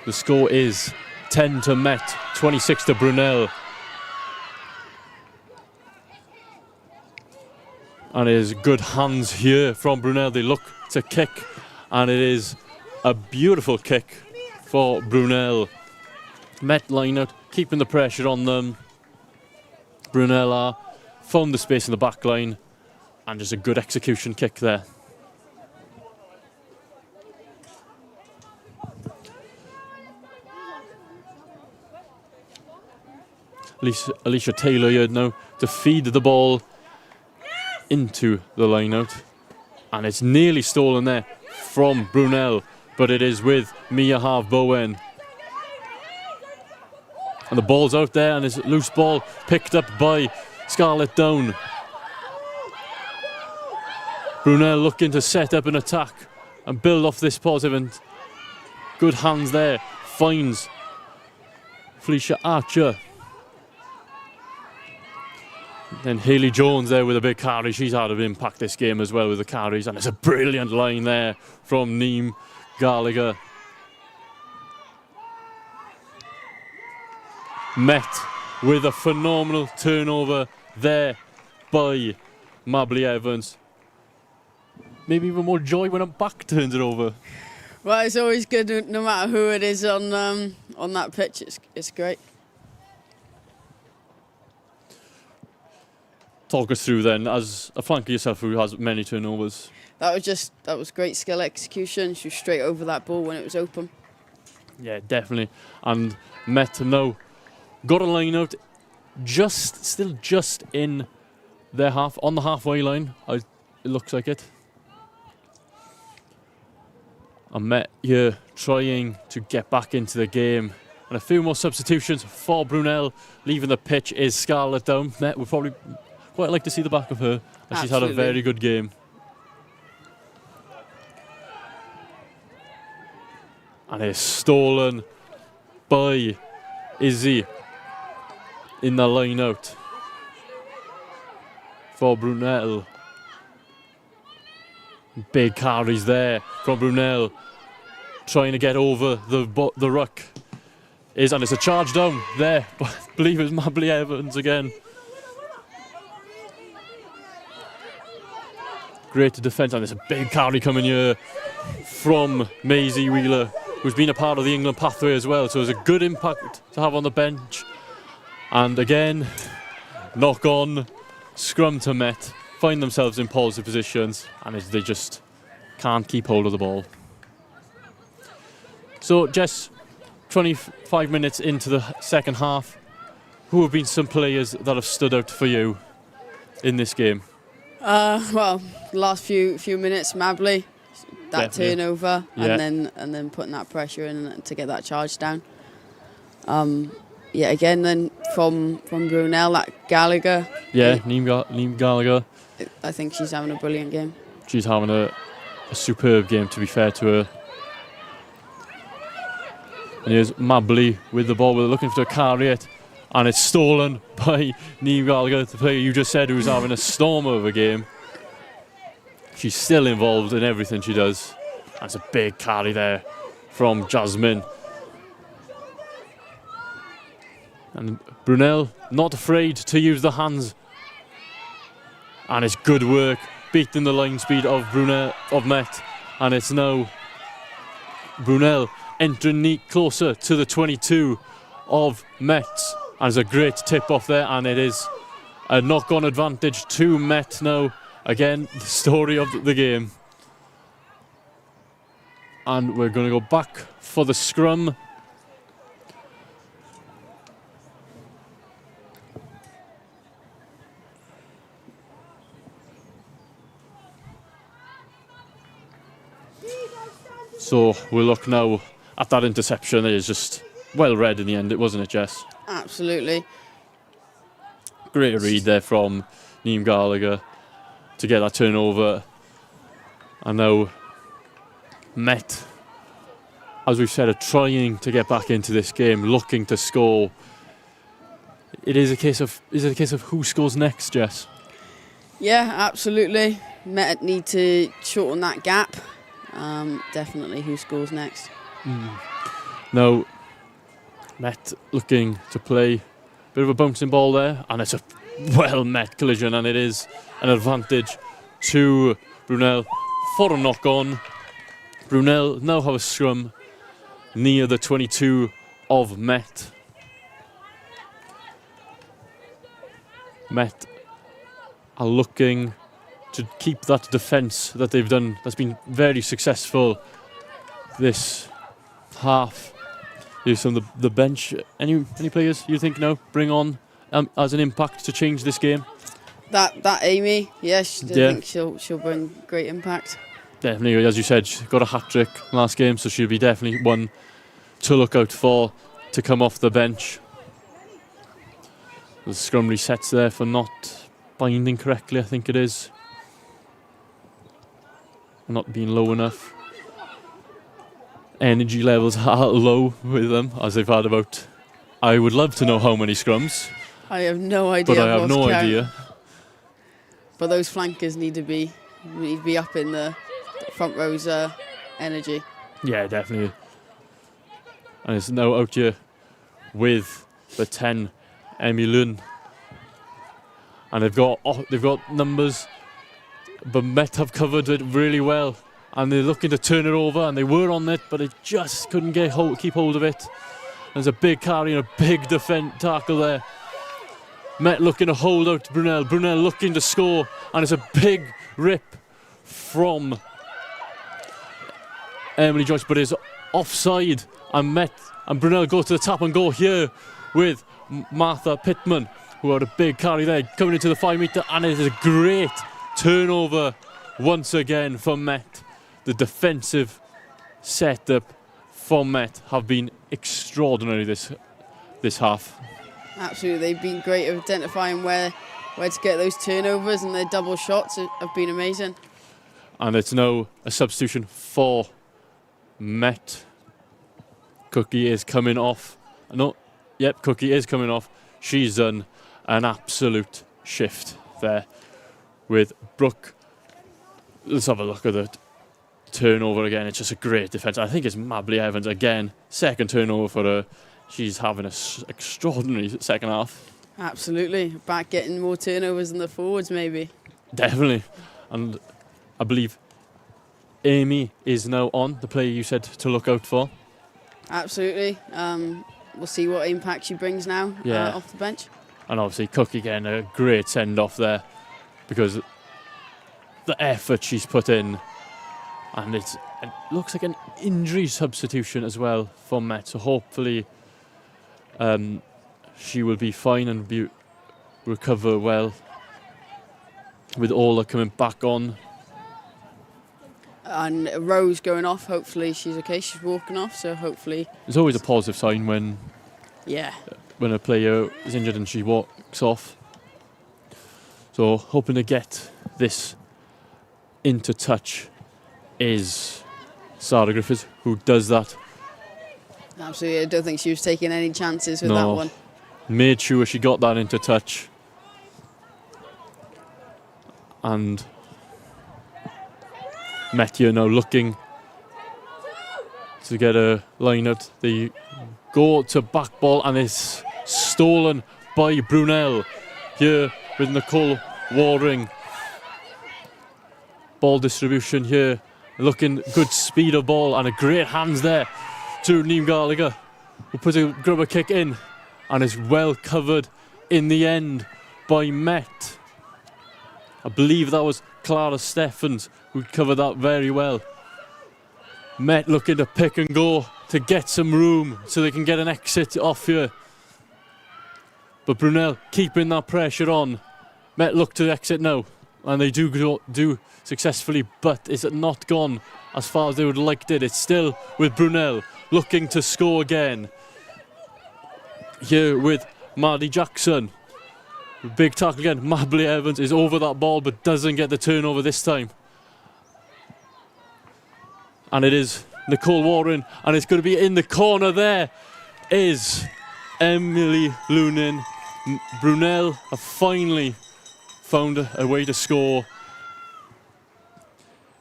The score is 10 to Met, 26 to Brunel. And it is good hands here from Brunel. They look to kick, and it is a beautiful kick for Brunel. Met line out, keeping the pressure on them. Brunel found the space in the back line, and just a good execution kick there. Alicia Taylor here now to feed the ball into the line out, and it's nearly stolen there from Brunel, but it is with Mia Harve-Bowen, and the ball's out there, and it's a loose ball picked up by Scarlett Down. Brunel looking to set up an attack and build off this positive, and good hands there, finds Felicia Archer. Then Hayley Jones there with a big carry. She's had an impact this game as well with the carries. And it's a brilliant line there from Neem Gallagher. Met with a phenomenal turnover there by Mabley Evans. Maybe even more joy when a back turns it over. Well, it's always good no matter who it is on that pitch. It's great. Talk us through then, as a flanker yourself who has many turnovers. That was great skill execution. She was straight over that ball when it was open. Yeah, definitely. And Met now got a line out, still just in their half, on the halfway line. It looks like it. And Met here trying to get back into the game. And a few more substitutions for Brunel. Leaving the pitch is Scarlett Down. Met would probably quite like to see the back of her, and she's had a very good game. And it's stolen by Izzy in the line out for Brunel. Big carries there from Brunel. trying to get over the ruck. And it's a charge down there, but I believe it's Mabley Evans again. Great defence, and there's a big carry coming here from Maisie Wheeler, who's been a part of the England pathway as well, so it's a good impact to have on the bench. And again, knock on, scrum to Met, find themselves in positive positions, and they just can't keep hold of the ball. So Jess, 25 minutes into the second half, who have been some players that have stood out for you in this game? Well, the last few minutes, Mabley, that Definitely. turnover, Yeah. and then putting that pressure in to get that charge down. Again, then from Brunel, that Gallagher. Yeah, Liam Gallagher. I think she's having a brilliant game. She's having a superb game, to be fair to her. And here's Mabley with the ball. We're looking to carry it, and it's stolen by Niamh Gallagher, the player you just said, who's having a storm of a game. She's still involved in everything she does. That's a big carry there from Jasmine. And Brunel not afraid to use the hands. And it's good work, beating the line speed of Met. And it's now Brunel entering neat closer to the 22 of Met. And it's a great tip off there, and it is a knock-on advantage to Met now. Again, the story of the game. And we're going to go back for the scrum. So we'll look now at that interception. It is just well read in the end, wasn't it, Jess? Absolutely. Great read there from Niamh Gallagher to get that turnover. And now Met, as we've said, are trying to get back into this game, looking to score. Is it a case of who scores next, Jess? Yeah, absolutely. Met need to shorten that gap. Definitely who scores next. Now, Met looking to play a bit of a bouncing ball there, and it's a well-met collision, and it is an advantage to Brunel for a knock-on. Brunel now have a scrum near the 22 of Met. Met are looking to keep that defence that they've done, that's been very successful this half. Here's some of the bench. Any players you think now bring on as an impact to change this game? That Amy, yes, I think she'll bring great impact. Definitely, as you said, she got a hat-trick last game, so she'll be definitely one to look out for to come off the bench. The scrum resets there for not binding correctly, I think it is. Not being low enough. Energy levels are low with them, as they've had about, I would love to know how many scrums. I have no idea. But I have no idea. But those flankers need to be up in the front row's energy. Yeah, definitely. And it's now out here with the 10, Emmy Lund. And they've got numbers, but Met have covered it really well. And they're looking to turn it over, and they were on it, but they just couldn't keep hold of it. There's a big carry and a big defence tackle there. Met looking to hold out to Brunel. Brunel looking to score, and it's a big rip from Emily Joyce, but it's offside. And Met and Brunel go to the tap and go here with Martha Pittman, who had a big carry there, coming into the 5 metre, and it is a great turnover once again for Met. The defensive setup for Met have been extraordinary this half. Absolutely, they've been great at identifying where to get those turnovers, and their double shots have been amazing. And it's now a substitution for Met. Cookie is coming off. Cookie is coming off. She's done an absolute shift there with Brooke. Let's have a look at it. turnover again. It's just a great defence. I think it's Mabley Evans again. Second turnover for her. She's having an extraordinary second half. Absolutely. Back getting more turnovers than the forwards, maybe. Definitely. And I believe Amy is now on, the player you said to look out for. Absolutely. We'll see what impact she brings now off the bench. And obviously Cook again, a great send-off there because the effort she's put in, and it looks like an injury substitution as well for Met, so hopefully she will be fine and recover well with Ola coming back on. And Rose going off, hopefully she's okay. She's walking off, so hopefully... It's always a positive sign when a player is injured and she walks off. So hoping to get this into touch is Sarah Griffiths, who does that. Absolutely, I don't think she was taking any chances with that one. Made sure she got that into touch. And Met here now looking to get a line out. They go to back ball and it's stolen by Brunel. Here with Nicole Waring. Ball distribution here. Looking good speed of ball and a great hands there to Niamh Gallagher, who puts a grubber kick in and is well covered in the end by Met. I believe that was Clara Steffens who covered that very well. Met looking to pick and go to get some room so they can get an exit off here. But Brunel keeping that pressure on. Met look to exit now, and they do successfully, but it's not gone as far as they would have liked it. It's still with Brunel looking to score again. Here with Maddie Jackson. Big tackle again. Mabley Evans is over that ball but doesn't get the turnover this time. And it is Nicole Warren, and it's going to be in the corner. There is Emily Lunin. Brunel have finally found a way to score.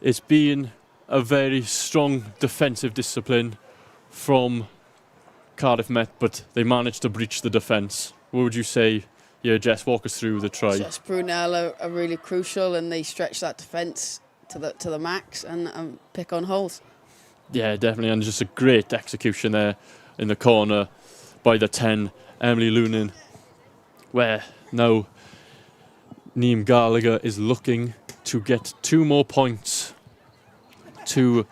It's been a very strong defensive discipline from Cardiff Met, but they managed to breach the defence. What would you say? Yeah, Jess, walk us through the try. Just Brunel are really crucial, and they stretch that defence to the max and pick on holes. Yeah, definitely, and just a great execution there in the corner by the 10, Emily Lunin, where now Niamh Gallagher is looking to get 2 more points to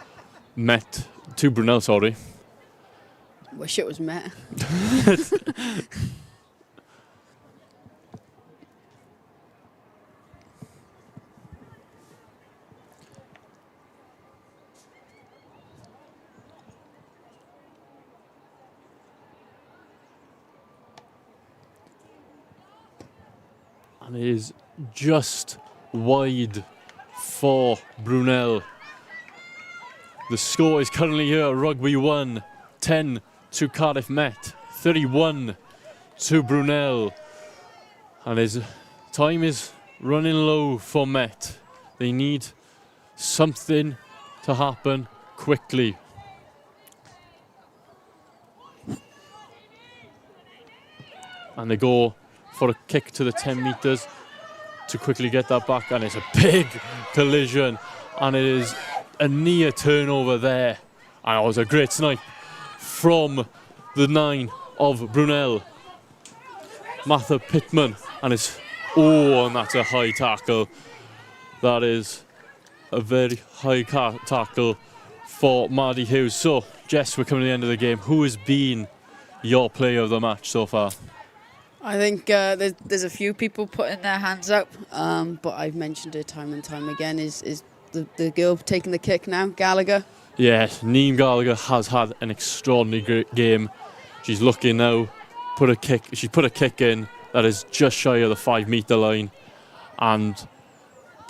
Brunel, sorry. Wish it was Met. And it is just wide for Brunel. The score is currently here, Rugby 1, 10 to Cardiff Met, 31 to Brunel. And his time is running low for Met. They need something to happen quickly. And they go for a kick to the 10 metres to quickly get that back, and it's a big collision, and it is a near turnover there, and it was a great snipe from the 9 of Brunel, Martha Pittman, and and that's a high tackle. That is a very high tackle for Maddie Hughes. So Jess, we're coming to the end of the game. Who has been your player of the match so far? I think there's a few people putting their hands up, but I've mentioned it time and time again, is the girl taking the kick now, Gallagher. Yes, Niamh Gallagher has had an extraordinary great game. She's looking now, she put a kick in that is just shy of the 5 metre line, and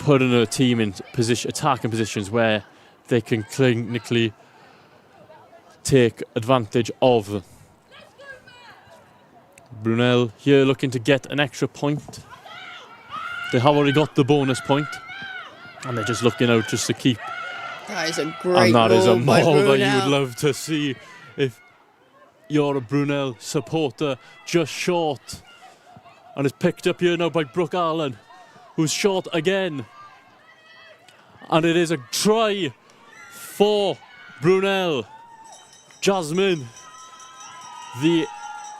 putting her team in attacking positions where they can clinically take advantage of. Brunel here looking to get an extra point. They have already got the bonus point, and they're just looking out just to keep That is a great And that is a maul by maul that you Brunel. would love to see if you're a Brunel supporter. Just short. And it's picked up here now by Brooke Allen, who's short again. And it is a try for Brunel. Jasmine, the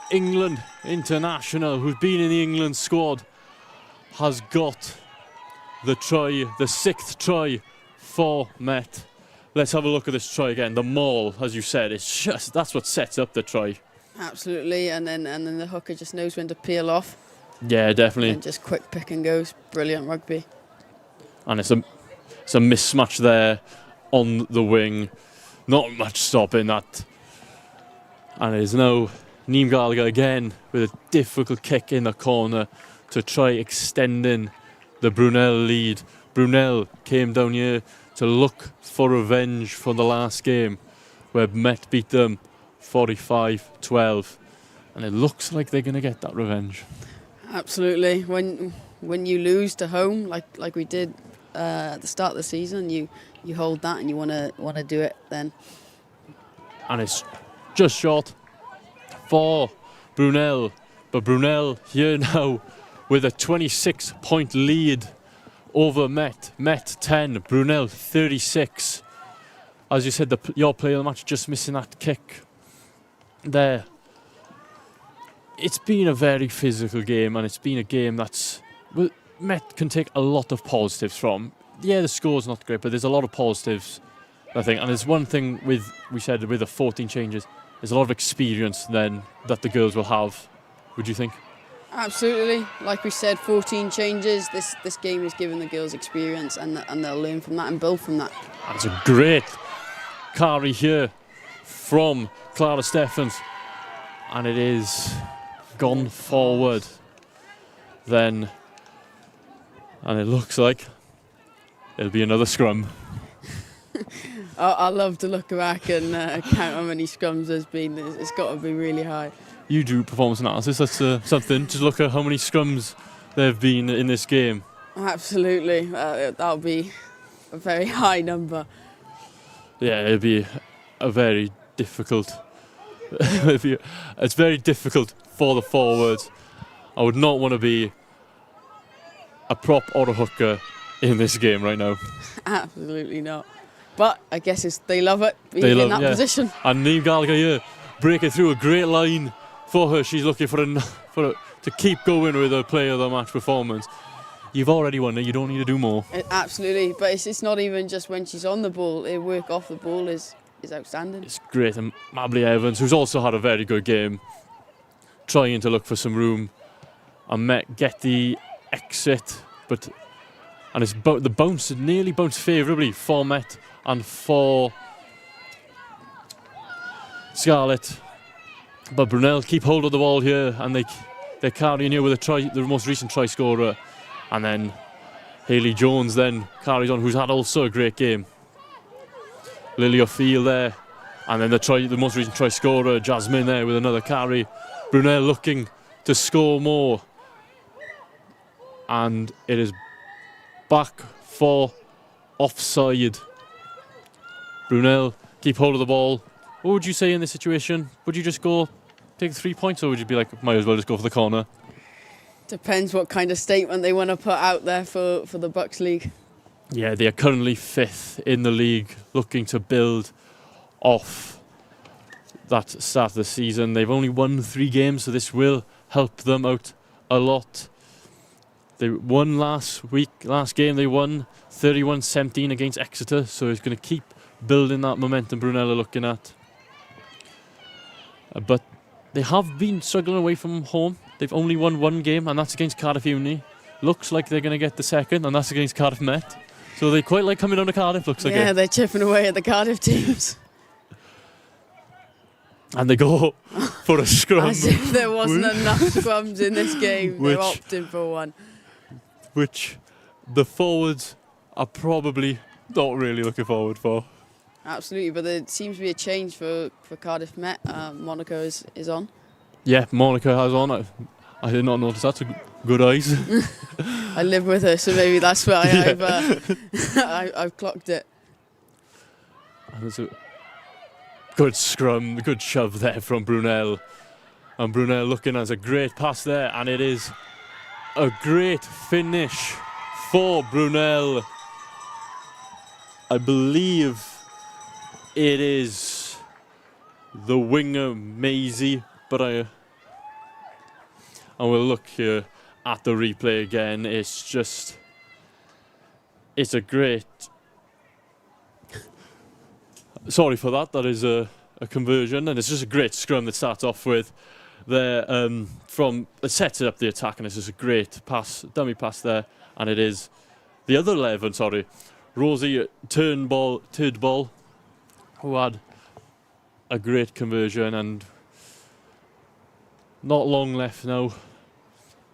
England international who's been in the England squad, has got the try, the 6th try for Met. Let's have a look at this try again. The maul, as you said, it's just that's what sets up the try. Absolutely, and then the hooker just knows when to peel off. Yeah, definitely. And just quick pick and goes. Brilliant rugby. And it's a mismatch there on the wing. Not much stopping that. And it is now Niamh Gallagher again with a difficult kick in the corner to try extending the Brunel lead. Brunel came down here to look for revenge for the last game where Met beat them 45-12. And it looks like they're going to get that revenge. Absolutely. When you lose to home, like we did at the start of the season, you hold that and you want to do it then. And it's just short for Brunel. But Brunel here now with a 26-point lead over Met. Met 10, Brunel 36. As you said, your player of the match just missing that kick there. It's been a very physical game, and it's been a game that's Met can take a lot of positives from. Yeah, the score's not great, but there's a lot of positives, I think. And there's one thing with the 14 changes, there's a lot of experience then that the girls will have. Would you think? Absolutely. Like we said, 14 changes. This game is giving the girls experience, and they'll learn from that and build from that. That's a great carry here from Clara Steffens, and it is gone forward then, and it looks like it'll be another scrum. I love to look back and count how many scrums there's been. It's got to be really high. You do performance analysis, that's something. Just look at how many scrums there have been in this game. Absolutely. That'll be a very high number. Yeah, it'll be a very difficult. It's very difficult for the forwards. I would not want to be a prop or a hooker in this game right now. Absolutely not. But I guess they love it, being in that position. And Niamh Gallagher here, breaking through a great line for her. She's looking to keep going with her player of the match performance. You've already won it, you don't need to do more. Absolutely, but it's not even just when she's on the ball. Her work off the ball is outstanding. It's great. And Mabley Evans, who's also had a very good game, trying to look for some room and get the exit, and the bounce nearly bounced favourably for Met and for Scarlett. But Brunel keep hold of the ball here, and they're carrying here with the most recent try scorer, and then Hayley Jones then carries on, who's had also a great game. Lily O'Feil there, and then the most recent try scorer, Jasmine there with another carry. Brunel looking to score more, and it is back for offside. Brunel keep hold of the ball. What would you say in this situation? Would you just go take 3 points, or would you be like, might as well just go for the corner? Depends what kind of statement they want to put out there for the BUCS League. Yeah, they are currently 5th in the league, looking to build off that start of the season. They've only won 3 games, so this will help them out a lot. They won last game they won 31-17 against Exeter, so it's going to keep building that momentum Brunel are looking at. But they have been struggling away from home. They've only won 1 game, and that's against Cardiff Uni. Looks like they're going to get the second, and that's against Cardiff Met. So they quite like coming down to Cardiff, looks like it. Yeah, they're chipping away at the Cardiff teams. And they go for a scrum. As if there wasn't enough scrums in this game. They're opting for one. Which the forwards are probably not really looking forward for. Absolutely, but there seems to be a change for Cardiff Met. Monica is on. Yeah, Monica has on. I did not notice that. Good eyes. I live with her, so maybe that's why I've clocked it. And there's a good scrum, good shove there from Brunel. And Brunel looking as a great pass there, and it is a great finish for Brunel. I believe it is the winger Maisie, but and we'll look here at the replay again. It's a great. Sorry for that. That is a conversion, and it's just a great scrum that starts off with there. It sets it up the attack, and it's just a great pass, dummy pass there, and it is the other 11. Sorry, Rosie Turdball, who had a great conversion, and not long left now.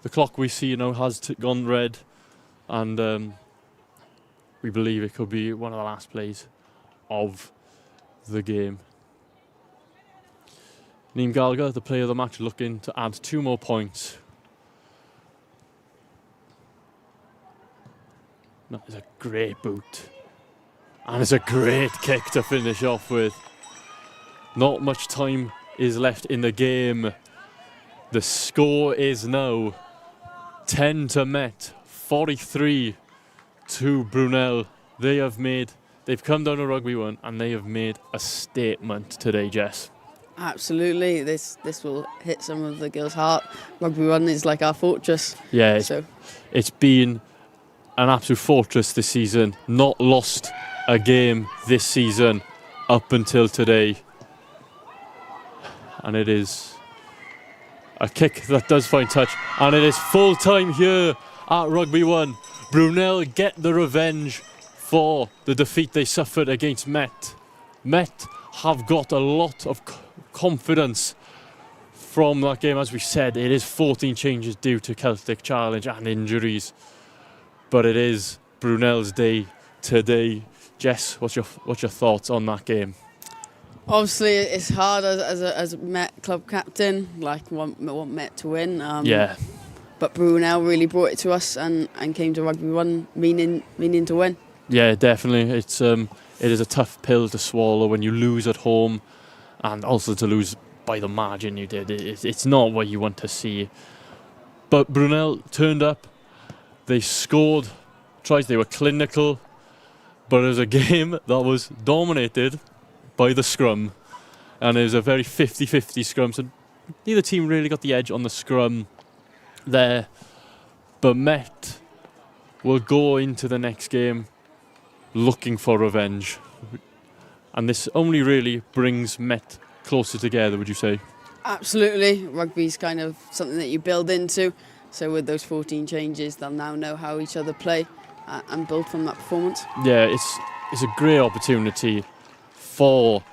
The clock we see now has gone red, and we believe it could be one of the last plays of the game. Neem Gallagher, the player of the match, looking to add 2 more points. That is a great boot. And it's a great kick to finish off with. Not much time is left in the game. The score is now 10 to Met, 43 to Brunel. They've come down to Rugby 1 and they have made a statement today, Jess. Absolutely, this will hit some of the girls' heart. Rugby 1 is like our fortress. Yeah, it's been an absolute fortress this season. Not lost a game this season up until today. And it is a kick that does find touch. And it is full time here at Rugby 1. Brunel get the revenge for the defeat they suffered against Met. Met have got a lot of confidence from that game. As we said, it is 14 changes due to Celtic Challenge and injuries. But it is Brunel's day today. Jess, what's your thoughts on that game? Obviously, it's hard as a Met club captain. Like, want Met to win. Yeah. But Brunel really brought it to us and came to Rugby 1 meaning to win. Yeah, definitely. It is a tough pill to swallow when you lose at home, and also to lose by the margin you did. It's not what you want to see. But Brunel turned up. They scored tries. They were clinical, but it was a game that was dominated by the scrum, and it was a very 50-50 scrum. So neither team really got the edge on the scrum there. But Met will go into the next game looking for revenge, and this only really brings Met closer together, would you say? Absolutely. Rugby's kind of something that you build into, so with those 14 changes they'll now know how each other play and build from that performance. Yeah, it's a great opportunity for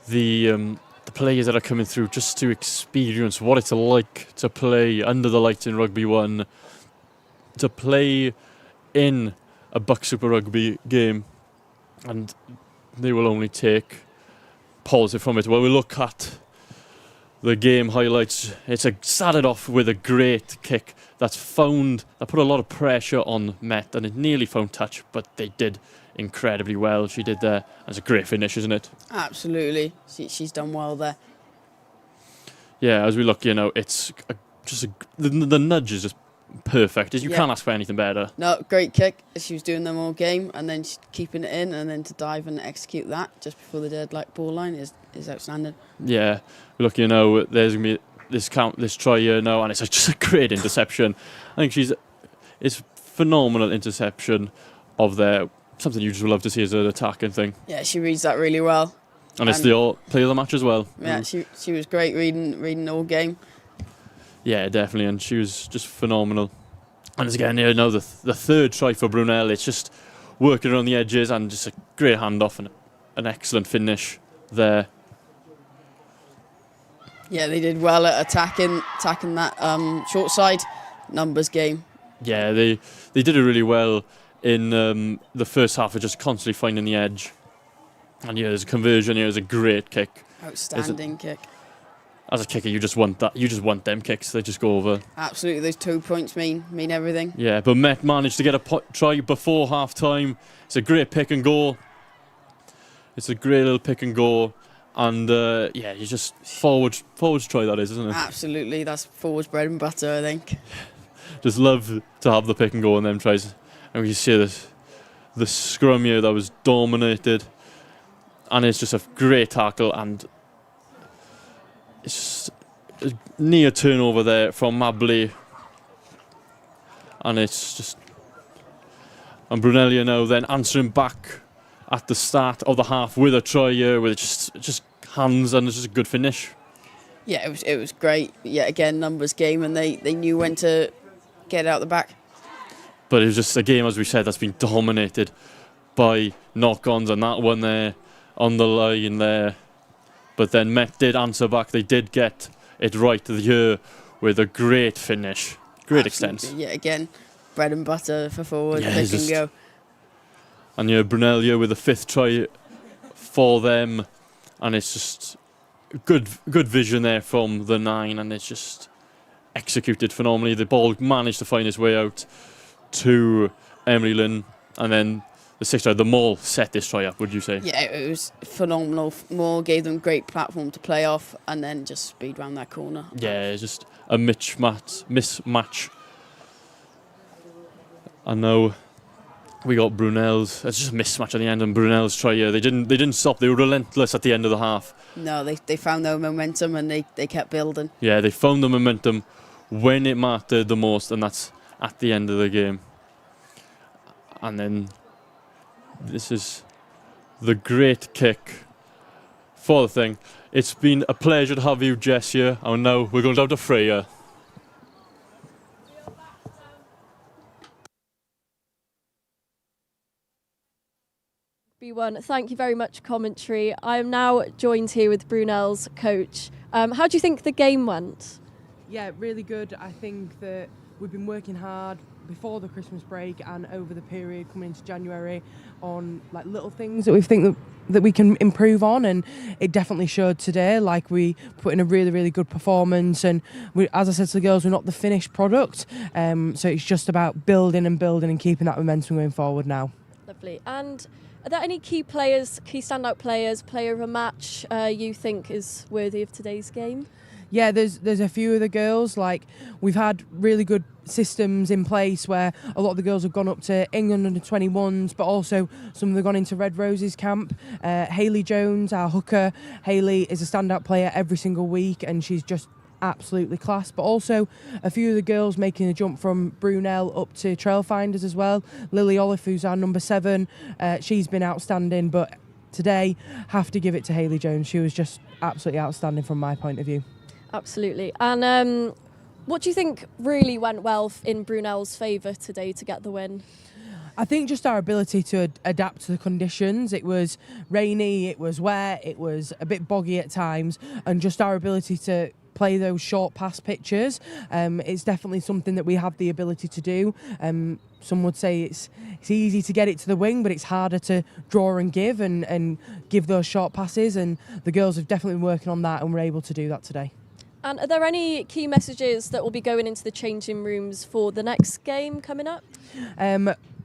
the players that are coming through just to experience what it's like to play under the lights in Rugby 1, to play in a BUCS Super Rugby game, and they will only take positive from it. When we look at the game highlights, it started off with a great kick that put a lot of pressure on Met, and it nearly found touch, but they did incredibly well. She did there. It's a great finish, isn't it? Absolutely. She's done well there. Yeah, as we look, it's the nudge is just perfect. You can't ask for anything better. No, great kick. She was doing them all game, and then keeping it in, and then to dive and execute that just before the dead ball line is outstanding. Yeah, look, there's gonna be this try here now, and it's just a great interception. I think it's phenomenal interception of their something you just love to see as an attacking thing. Yeah, she reads that really well. And it's the play of the match as well. Yeah, she was great reading all game. Yeah, definitely, and she was just phenomenal. And it's again, the third try for Brunel. It's just working around the edges and just a great handoff and an excellent finish there. Yeah, they did well at attacking that short side numbers game. Yeah, they did it really well in the first half of just constantly finding the edge. And there's a conversion. There's a great kick. Outstanding kick. As a kicker, you just want that. You just want them kicks. They just go over. Absolutely, those 2 points mean everything. Yeah, but Met managed to get a try before half time. It's a great pick and go. It's a great little pick and go. And yeah, you just forwards try that is, isn't it? Absolutely, that's forwards bread and butter, I think. Just love to have the pick and go and them tries. And we see the scrum here that was dominated. And it's just a great tackle, and it's just a near turnover there from Mabley. And it's just... And Brunel now then answering back at the start of the half with a try here, with just hands, and it's just a good finish. Yeah, it was great. Yeah, again, numbers game, and they knew when to get out the back. But it was just a game, as we said, that's been dominated by knock-ons, and that one there on the line there. But then Met did answer back. They did get it right here with a great finish. Great extent. Yeah, again, bread and butter for forward, Yeah, pick and go. And Brunel here with the 5th try for them. And it's just good vision there from the 9, and it's just executed phenomenally. The ball managed to find its way out to Emily Lynn, and then the 6th try, the Maul set this try up, would you say? Yeah, it was phenomenal. Maul gave them great platform to play off, and then just speed round that corner. Yeah, it's just a mismatch. And now we got Brunel's. It's just a mismatch at the end, and Brunel's try here. They didn't stop. They were relentless at the end of the half. No, they found their momentum, and they kept building. Yeah, they found the momentum when it mattered the most, and that's at the end of the game. And then this is the great kick for the thing. It's been a pleasure to have you, Jess, here. And now we're going down to Freya. B1, thank you very much, commentary. I am now joined here with Brunel's coach. How do you think the game went? Yeah, really good. I think that we've been working hard before the Christmas break and over the period coming into January on like little things that we think that we can improve on, and it definitely showed today. Like, we put in a really, really good performance, and we, as I said to the girls, we're not the finished product, so it's just about building and keeping that momentum going forward now. Lovely. And are there any key standout players, player of a match you think is worthy of today's game? Yeah, there's a few of the girls. Like, we've had really good systems in place where a lot of the girls have gone up to England under 21s, but also some of them have gone into Red Roses camp. Hayley Jones, our hooker, Hayley is a standout player every single week, and she's just absolutely class. But also a few of the girls making the jump from Brunel up to Trailfinders as well. Lily Olive, who's our number 7, she's been outstanding, but today have to give it to Hayley Jones. She was just absolutely outstanding from my point of view. Absolutely. And what do you think really went well in Brunel's favour today to get the win? I think just our ability to adapt to the conditions. It was rainy, it was wet, it was a bit boggy at times, and just our ability to play those short pass pitches. It's definitely something that we have the ability to do. Some would say it's easy to get it to the wing, but it's harder to draw and give those short passes, and the girls have definitely been working on that, and we're able to do that today. And are there any key messages that will be going into the changing rooms for the next game coming up?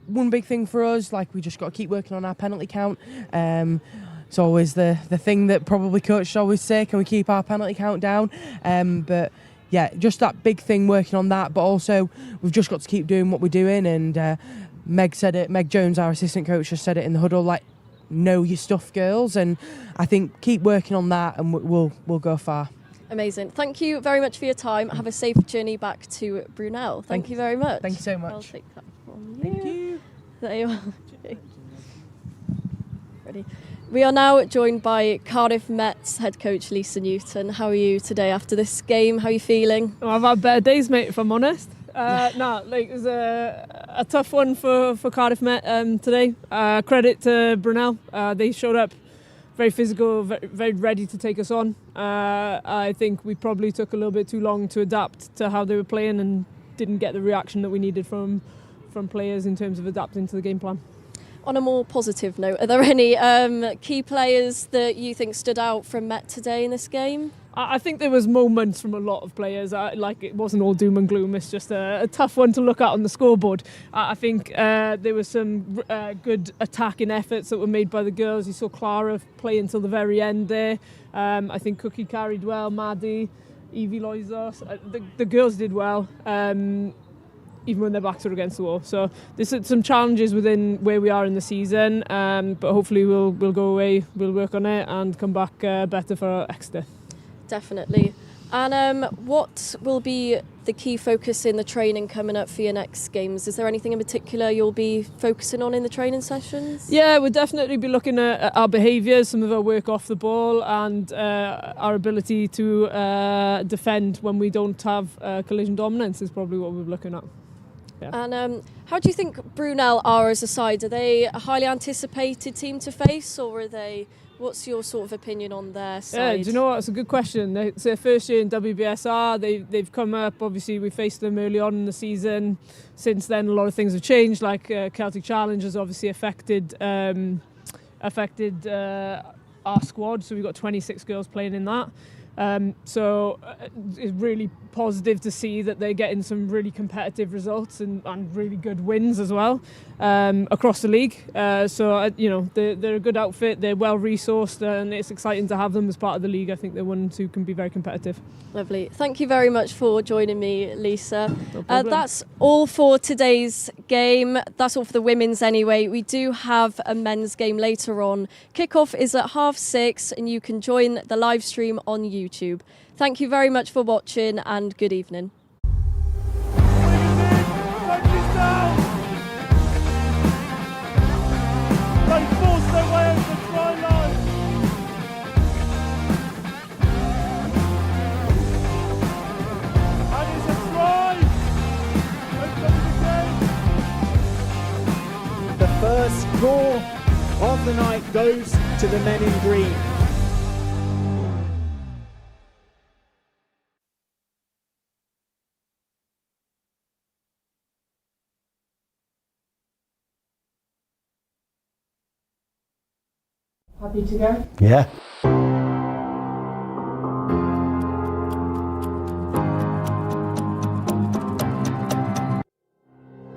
One big thing for us, like, we just got to keep working on our penalty count. It's always the thing that probably coaches always say, can we keep our penalty count down? But yeah, just that big thing, working on that. But also, we've just got to keep doing what we're doing. And Meg said it, Meg Jones, our assistant coach, just said it in the huddle, like, know your stuff, girls. And I think keep working on that, and we'll go far. Amazing. Thank you very much for your time. Have a safe journey back to Brunel. Thank you very much. Thank you so much. I'll take that from you. Thank you. There you are. Ready. We are now joined by Cardiff Met's head coach Lisa Newton. How are you today after this game? How are you feeling? I've had better days, mate, if I'm honest. It was a tough one for Cardiff Met today. Credit to Brunel. They showed up very physical, very ready to take us on. I think we probably took a little bit too long to adapt to how they were playing and didn't get the reaction that we needed from players in terms of adapting to the game plan. On a more positive note, are there any key players that you think stood out from Met today in this game? I think there was moments from a lot of players. Like it wasn't all doom and gloom. It's just a tough one to look at on the scoreboard. I think there was some good attacking efforts that were made by the girls. You saw Clara play until the very end there. I think Cookie carried well. Maddie, Evie Loizos. The girls did well. Even when their backs were against the wall. So there's some challenges within where we are in the season, but hopefully we'll go away, we'll work on it and come back better for Exeter. Definitely. And what will be the key focus in the training coming up for your next games? Is there anything in particular you'll be focusing on in the training sessions? Yeah, we'll definitely be looking at our behaviours, some of our work off the ball and our ability to defend when we don't have collision dominance is probably what we're looking at. Yeah. And how do you think Brunel are as a side? Are they a highly anticipated team to face, or are they? What's your sort of opinion on their side? Yeah, do you know what? It's a good question. It's their first year in WBSR. They've come up. Obviously, we faced them early on in the season. Since then, a lot of things have changed. Like Celtic Challenge has obviously affected our squad. So we've got 26 girls playing in that. So it's really positive to see that they're getting some really competitive results and really good wins as well across the league. So they're a good outfit. They're well resourced, and it's exciting to have them as part of the league. I think they're ones who can be very competitive. Lovely. Thank you very much for joining me, Lisa. No problem. That's all for today's game. That's all for the women's anyway. We do have a men's game later on. Kickoff is at 6:30, and you can join the live stream on YouTube. Thank you very much for watching, and good evening. They forced their way over the try line. And it's a try. They've done it again. The first score of the night goes to the men in green. Happy to go? Yeah.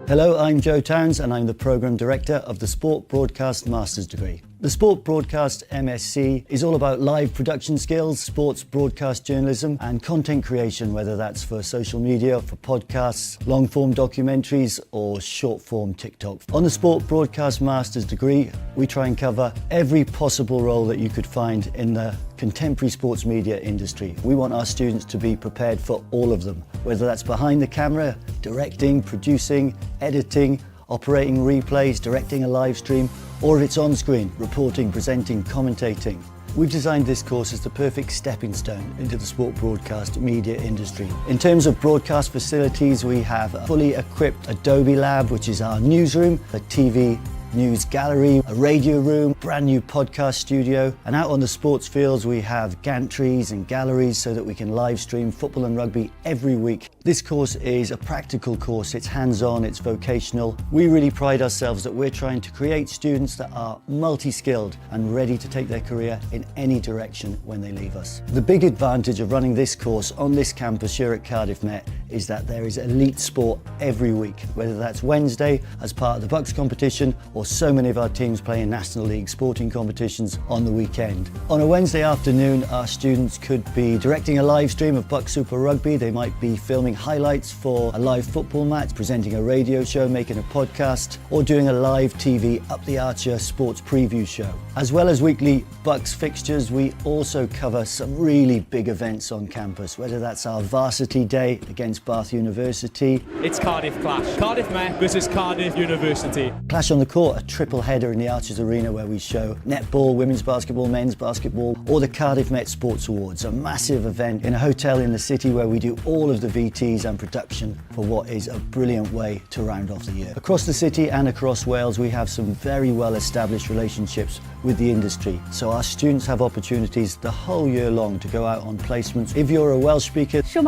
Hello, I'm Joe Towns and I'm the Programme Director of the Sport Broadcast Master's degree. The Sport Broadcast MSc is all about live production skills, sports broadcast journalism and content creation, whether that's for social media, for podcasts, long-form documentaries or short-form TikTok. On the Sport Broadcast Master's degree, we try and cover every possible role that you could find in the contemporary sports media industry. We want our students to be prepared for all of them, whether that's behind the camera, directing, producing, editing, operating replays, directing a live stream, or if it's on screen, reporting, presenting, commentating. We've designed this course as the perfect stepping stone into the sport broadcast media industry. In terms of broadcast facilities, we have a fully equipped Adobe Lab, which is our newsroom, a TV news gallery, a radio room, brand new podcast studio, and out on the sports fields we have gantries and galleries so that we can live stream football and rugby every week. This course is a practical course, it's hands-on, it's vocational. We really pride ourselves that we're trying to create students that are multi-skilled and ready to take their career in any direction when they leave us. The big advantage of running this course on this campus here at Cardiff Met is that there is elite sport every week, whether that's Wednesday as part of the BUCS competition or so many of our teams play in National League sporting competitions on the weekend. On a Wednesday afternoon, our students could be directing a live stream of BUCS Super Rugby. They might be filming highlights for a live football match, presenting a radio show, making a podcast, or doing a live TV Up the Archer sports preview show. As well as weekly BUCS fixtures, we also cover some really big events on campus, whether that's our varsity day against Bath University. It's Cardiff Clash. Cardiff Met versus Cardiff University. Clash on the Court, a triple header in the Archers Arena where we show netball, women's basketball, men's basketball, or the Cardiff Met Sports Awards, a massive event in a hotel in the city where we do all of the VTs and production for what is a brilliant way to round off the year. Across the city and across Wales, we have some very well established relationships with the industry, so our students have opportunities the whole year long to go out on placements. If you're a Welsh speaker, then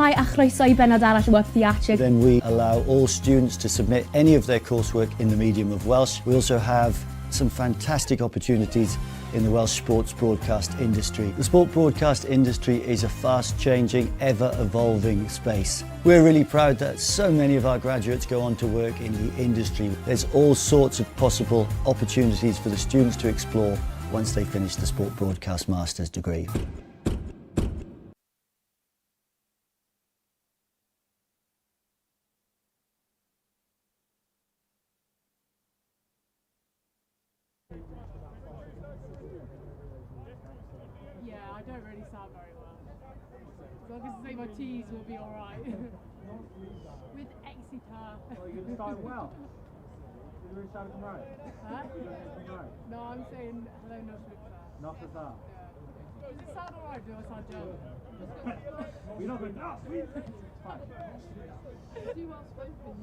we allow all students to submit any of their coursework in the medium of Welsh. We also have some fantastic opportunities in the Welsh sports broadcast industry. The sport broadcast industry is a fast-changing, ever-evolving space. We're really proud that so many of our graduates go on to work in the industry. There's all sorts of possible opportunities for the students to explore once they finish the Sport Broadcast Master's degree. Yeah, I don't really sound very well. So I can say my T's will be alright. With Exeter. Oh, you're going to start well. You're going to start right. Huh? No, I'm saying hello, no Swifter. Not for that. Yeah. Does it sound alright or do I sound German? We're not going to. Fine. Too well spoken.